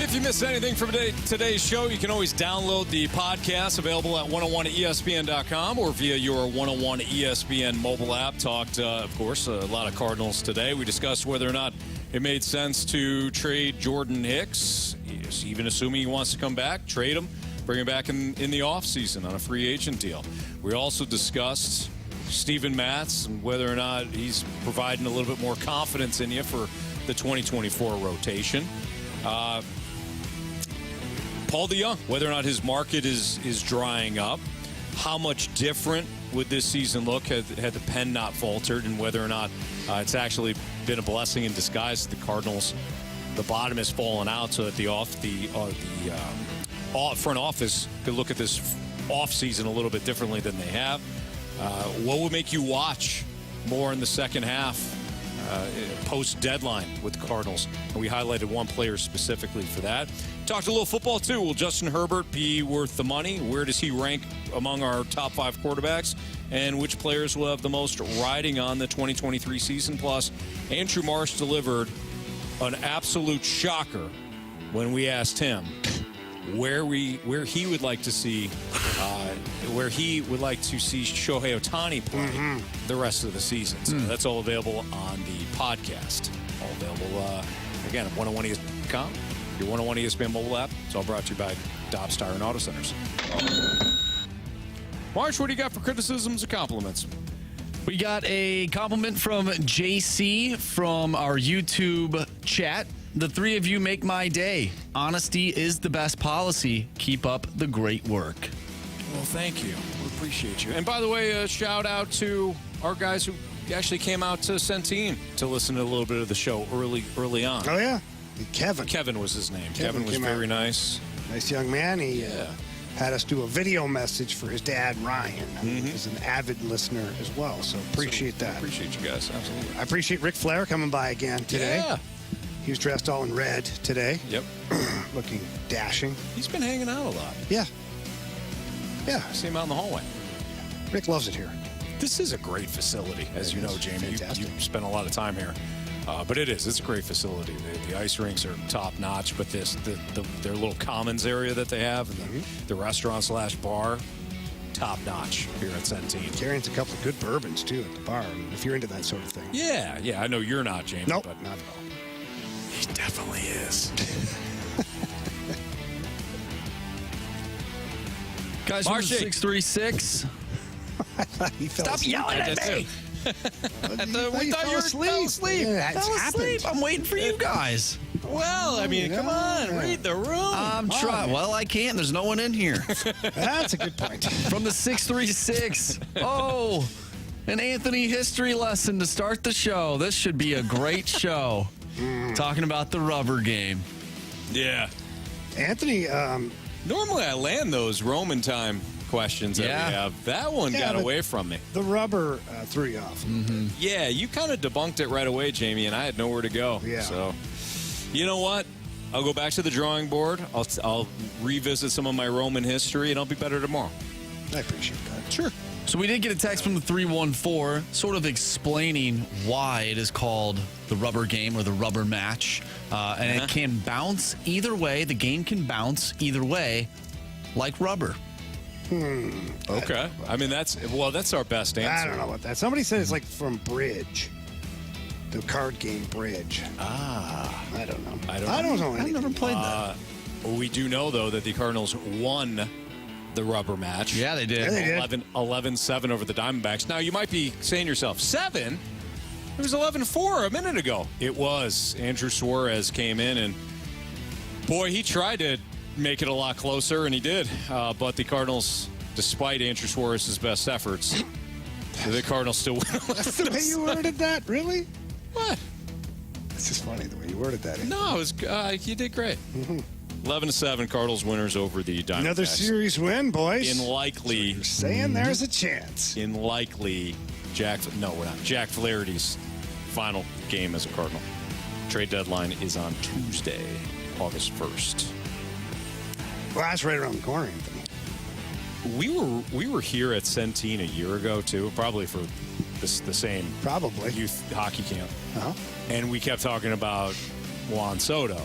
If you missed anything from today's show, you can always download the podcast available at 101ESPN.com or via your 101 ESPN mobile app. Talked, of course, a lot of Cardinals today. We discussed whether or not it made sense to trade Jordan Hicks, even assuming he wants to come back, trade him, bring him back in the offseason on a free agent deal. We also discussed Steven Matz and whether or not he's providing a little bit more confidence in you for the 2024 rotation. Paul DeJong, whether or not his market is drying up. How much different would this season look had the pen not faltered, and whether or not it's actually been a blessing in disguise. The Cardinals, the bottom has fallen out, so that the front office could look at this offseason a little bit differently than they have. What would make you watch more in the second half, post-deadline with the Cardinals? And we highlighted one player specifically for that. Talked a little football, too. Will Justin Herbert be worth the money? Where does he rank among our top 5 quarterbacks? And which players will have the most riding on the 2023 season? Plus, Andrew Marsh delivered an absolute shocker when we asked him where he would like to see Shohei Ohtani play the rest of the season. So that's all available on the podcast. All available again at 101ESPN.com, your 101 ESPN mobile app. It's all brought to you by Dobbs Tire and Auto Centers. Marsh, what do you got for criticisms or compliments? We got a compliment from JC from our YouTube chat. The three of you make my day. Honesty is the best policy. Keep up the great work. Well, thank you. We appreciate you. And by the way, a shout out to our guys who actually came out to Centene to listen to a little bit of the show early on. Oh, yeah. Kevin. Kevin was his name. Kevin was very nice. Nice young man. He had us do a video message for his dad, Ryan. He's an avid listener as well, so appreciate that. Appreciate you guys. Absolutely. I appreciate Ric Flair coming by again today. Yeah. He was dressed all in red today. Yep. Looking dashing. He's been hanging out a lot. Yeah. Yeah. I see him out in the hallway. Rick loves it here. This is a great facility, as you know, Jamie. You spent a lot of time here. But it's a great facility. The ice rinks are top notch, but their little commons area that they have, and the restaurant/bar, top notch here at Centene. Carrying a couple of good bourbons too at the bar. I mean, if you're into that sort of thing. Yeah. I know you're not, Jamie. Nope, but not at all. He definitely is. Guys, from 636. Stop yelling at me. We thought you fell asleep. Fell asleep. I'm waiting for you guys. Well, I mean, come on, read the room. I'm trying. Well, I can't. There's no one in here. That's a good point. From the 636. Oh, an Anthony history lesson to start the show. This should be a great show. Talking about the rubber game. Yeah. Anthony, normally I land those Roman time questions that we have. That one got away from me. The rubber threw you off. Yeah, you kind of debunked it right away, Jamie, and I had nowhere to go. Yeah. So, you know what? I'll go back to the drawing board. I'll revisit some of my Roman history, and I'll be better tomorrow. I appreciate that. Sure. So we did get a text from the 314 sort of explaining why it is called the rubber game or the rubber match. And it can bounce either way. The game can bounce either way like rubber. Okay. I mean, that's our best answer. I don't know about that. Somebody said it's like from Bridge. The card game Bridge. I don't know. I don't know anything. I've never played that. We do know, though, that the Cardinals won the rubber match. Yeah, they did. 11-7 over the Diamondbacks. Now, you might be saying to yourself, 7? It was 11-4 a minute ago. It was. Andrew Suarez came in, and boy, he tried to make it a lot closer, and he did. But the Cardinals, despite Andrew Suarez's best efforts, the Cardinals still win. That's the way you worded that? Really? What? It's just funny the way you worded that. No, it was, you did great. 11-7 Cardinals winners over the Diamondbacks. Another series win, boys. In likely. So you're saying there's a chance. In likely Jack Flaherty's final game as a Cardinal. Trade deadline is on Tuesday, August 1st. Well, that's right around the corner, Anthony. We were here at Centene a year ago, too, probably for the same probably youth hockey camp. And we kept talking about Juan Soto.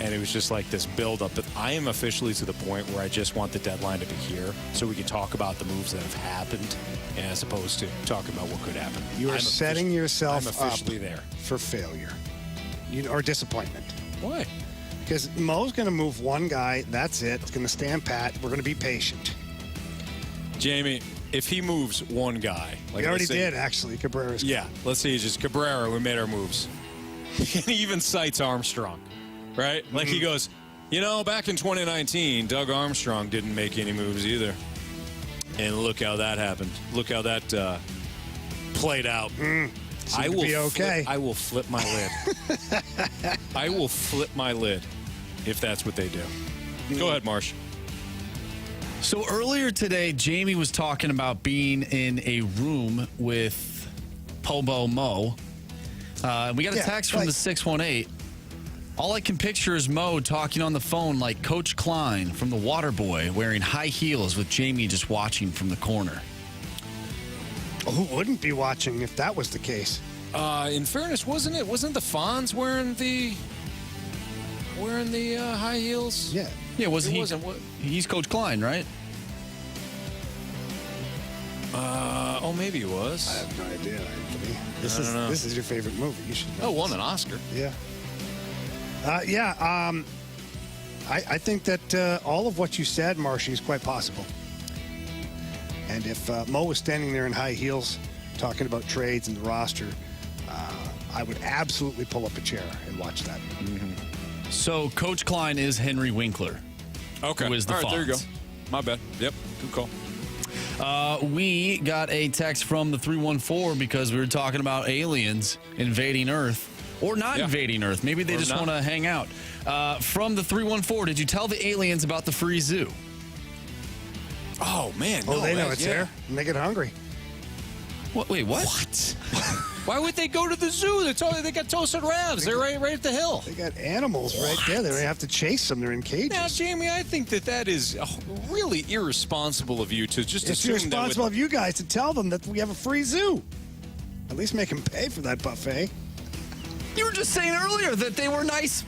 And it was just like this build-up. But I am officially to the point where I just want the deadline to be here so we can talk about the moves that have happened as opposed to talking about what could happen. You are setting yourself I'm officially up there for failure or disappointment. Why? Because Mo's going to move one guy. That's it. It's going to stand pat. We're going to be patient. Jamie, if he moves one guy. Like we already did, actually. Cabrera's. Yeah. Let's see. It's just Cabrera. We made our moves. He even cites Armstrong. Right? Like he goes, back in 2019, Doug Armstrong didn't make any moves either. And look how that happened. Look how that played out. I will be okay. I will flip my lid. I will flip my lid if that's what they do. Go ahead, Marsh. So earlier today, Jamie was talking about being in a room with Pobo Mo. We got a text from the 618. All I can picture is Mo talking on the phone like Coach Klein from The Waterboy, wearing high heels with Jamie just watching from the corner. Who wouldn't be watching if that was the case? In fairness, wasn't the Fonz wearing the high heels? Yeah. Yeah, he's Coach Klein, right? Maybe he was. I have no idea, Anthony. This is your favorite movie. You should know. Won an Oscar. Yeah. I think that all of what you said, Marshy, is quite possible. And if Mo was standing there in high heels talking about trades and the roster, I would absolutely pull up a chair and watch that. Mm-hmm. So Coach Klein is Henry Winkler. Okay. Who is the All right, Fonz. there you go. My bad. Yep. Good call. We got a text from the 314 because we were talking about aliens invading Earth. Or not invading Earth. Maybe they just want to hang out. From the 314, did you tell the aliens about the free zoo? Oh, man. Oh, they know it's there. And they get hungry. What? Wait, what? Why would they go to the zoo? They got toasted ravs. They're right at the hill. They got animals right there. They don't have to chase them. They're in cages. Now, Jamie, I think that is really irresponsible of you to just assume it's irresponsible of you guys to tell them that we have a free zoo. At least make them pay for that buffet. You were just saying earlier that they were nice.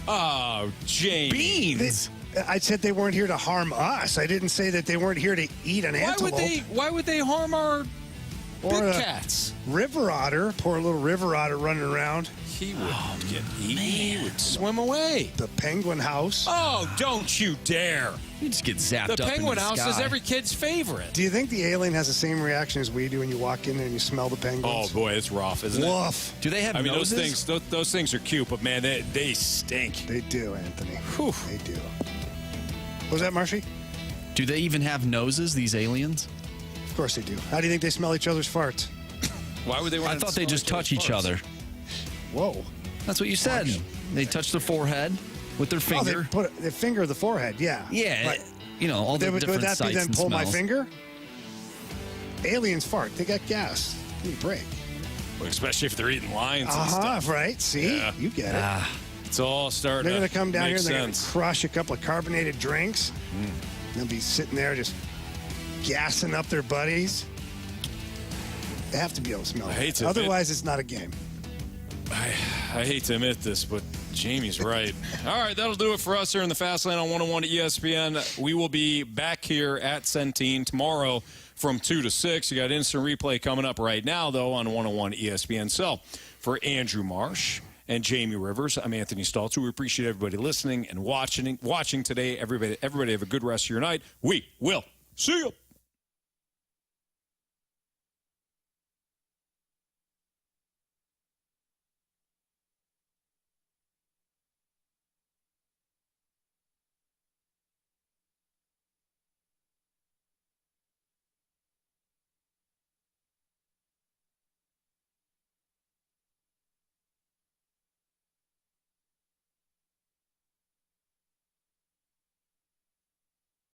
Oh, Jamie. Beans. I said they weren't here to harm us. I didn't say that they weren't here to eat an antelope. Why would they harm our big cats? River otter, poor little river otter running around. He would get eaten. He would swim away. The penguin house. Oh, don't you dare. You just get zapped up. The penguin house is every kid's favorite. Do you think the alien has the same reaction as we do when you walk in there and you smell the penguins? Oh, boy, it's rough, isn't it? Woof. Do they have noses? Those things are cute, but, man, they stink. They do, Anthony. Whew. They do. What was that, Marshy? Do they even have noses, these aliens? Of course they do. How do you think they smell each other's farts? Why would they want I thought they just touch each other. Whoa. That's what you said. They touch their forehead with their finger. Oh, they put their finger of the forehead, yeah. Yeah. But all the different would that sights be then and pull my smells. finger? Aliens fart. They got gas. Give me a break. Well, especially if they're eating lions and stuff. Right. See? Yeah. You get it. It's all starting They're going to to come down here make and they're going to sense. crush a couple of carbonated drinks. They'll be sitting there just gassing up their buddies. They have to be able to smell it. Otherwise, it's not a game. I hate to admit this, but Jamie's right. All right, that'll do it for us here in the Fast Lane on 101 at ESPN. We will be back here at Centene tomorrow from 2 to 6. You got instant replay coming up right now, though, on 101 ESPN. So, for Andrew Marsh and Jamie Rivers, I'm Anthony Stalter. We appreciate everybody listening and watching today. Everybody have a good rest of your night. We will see you.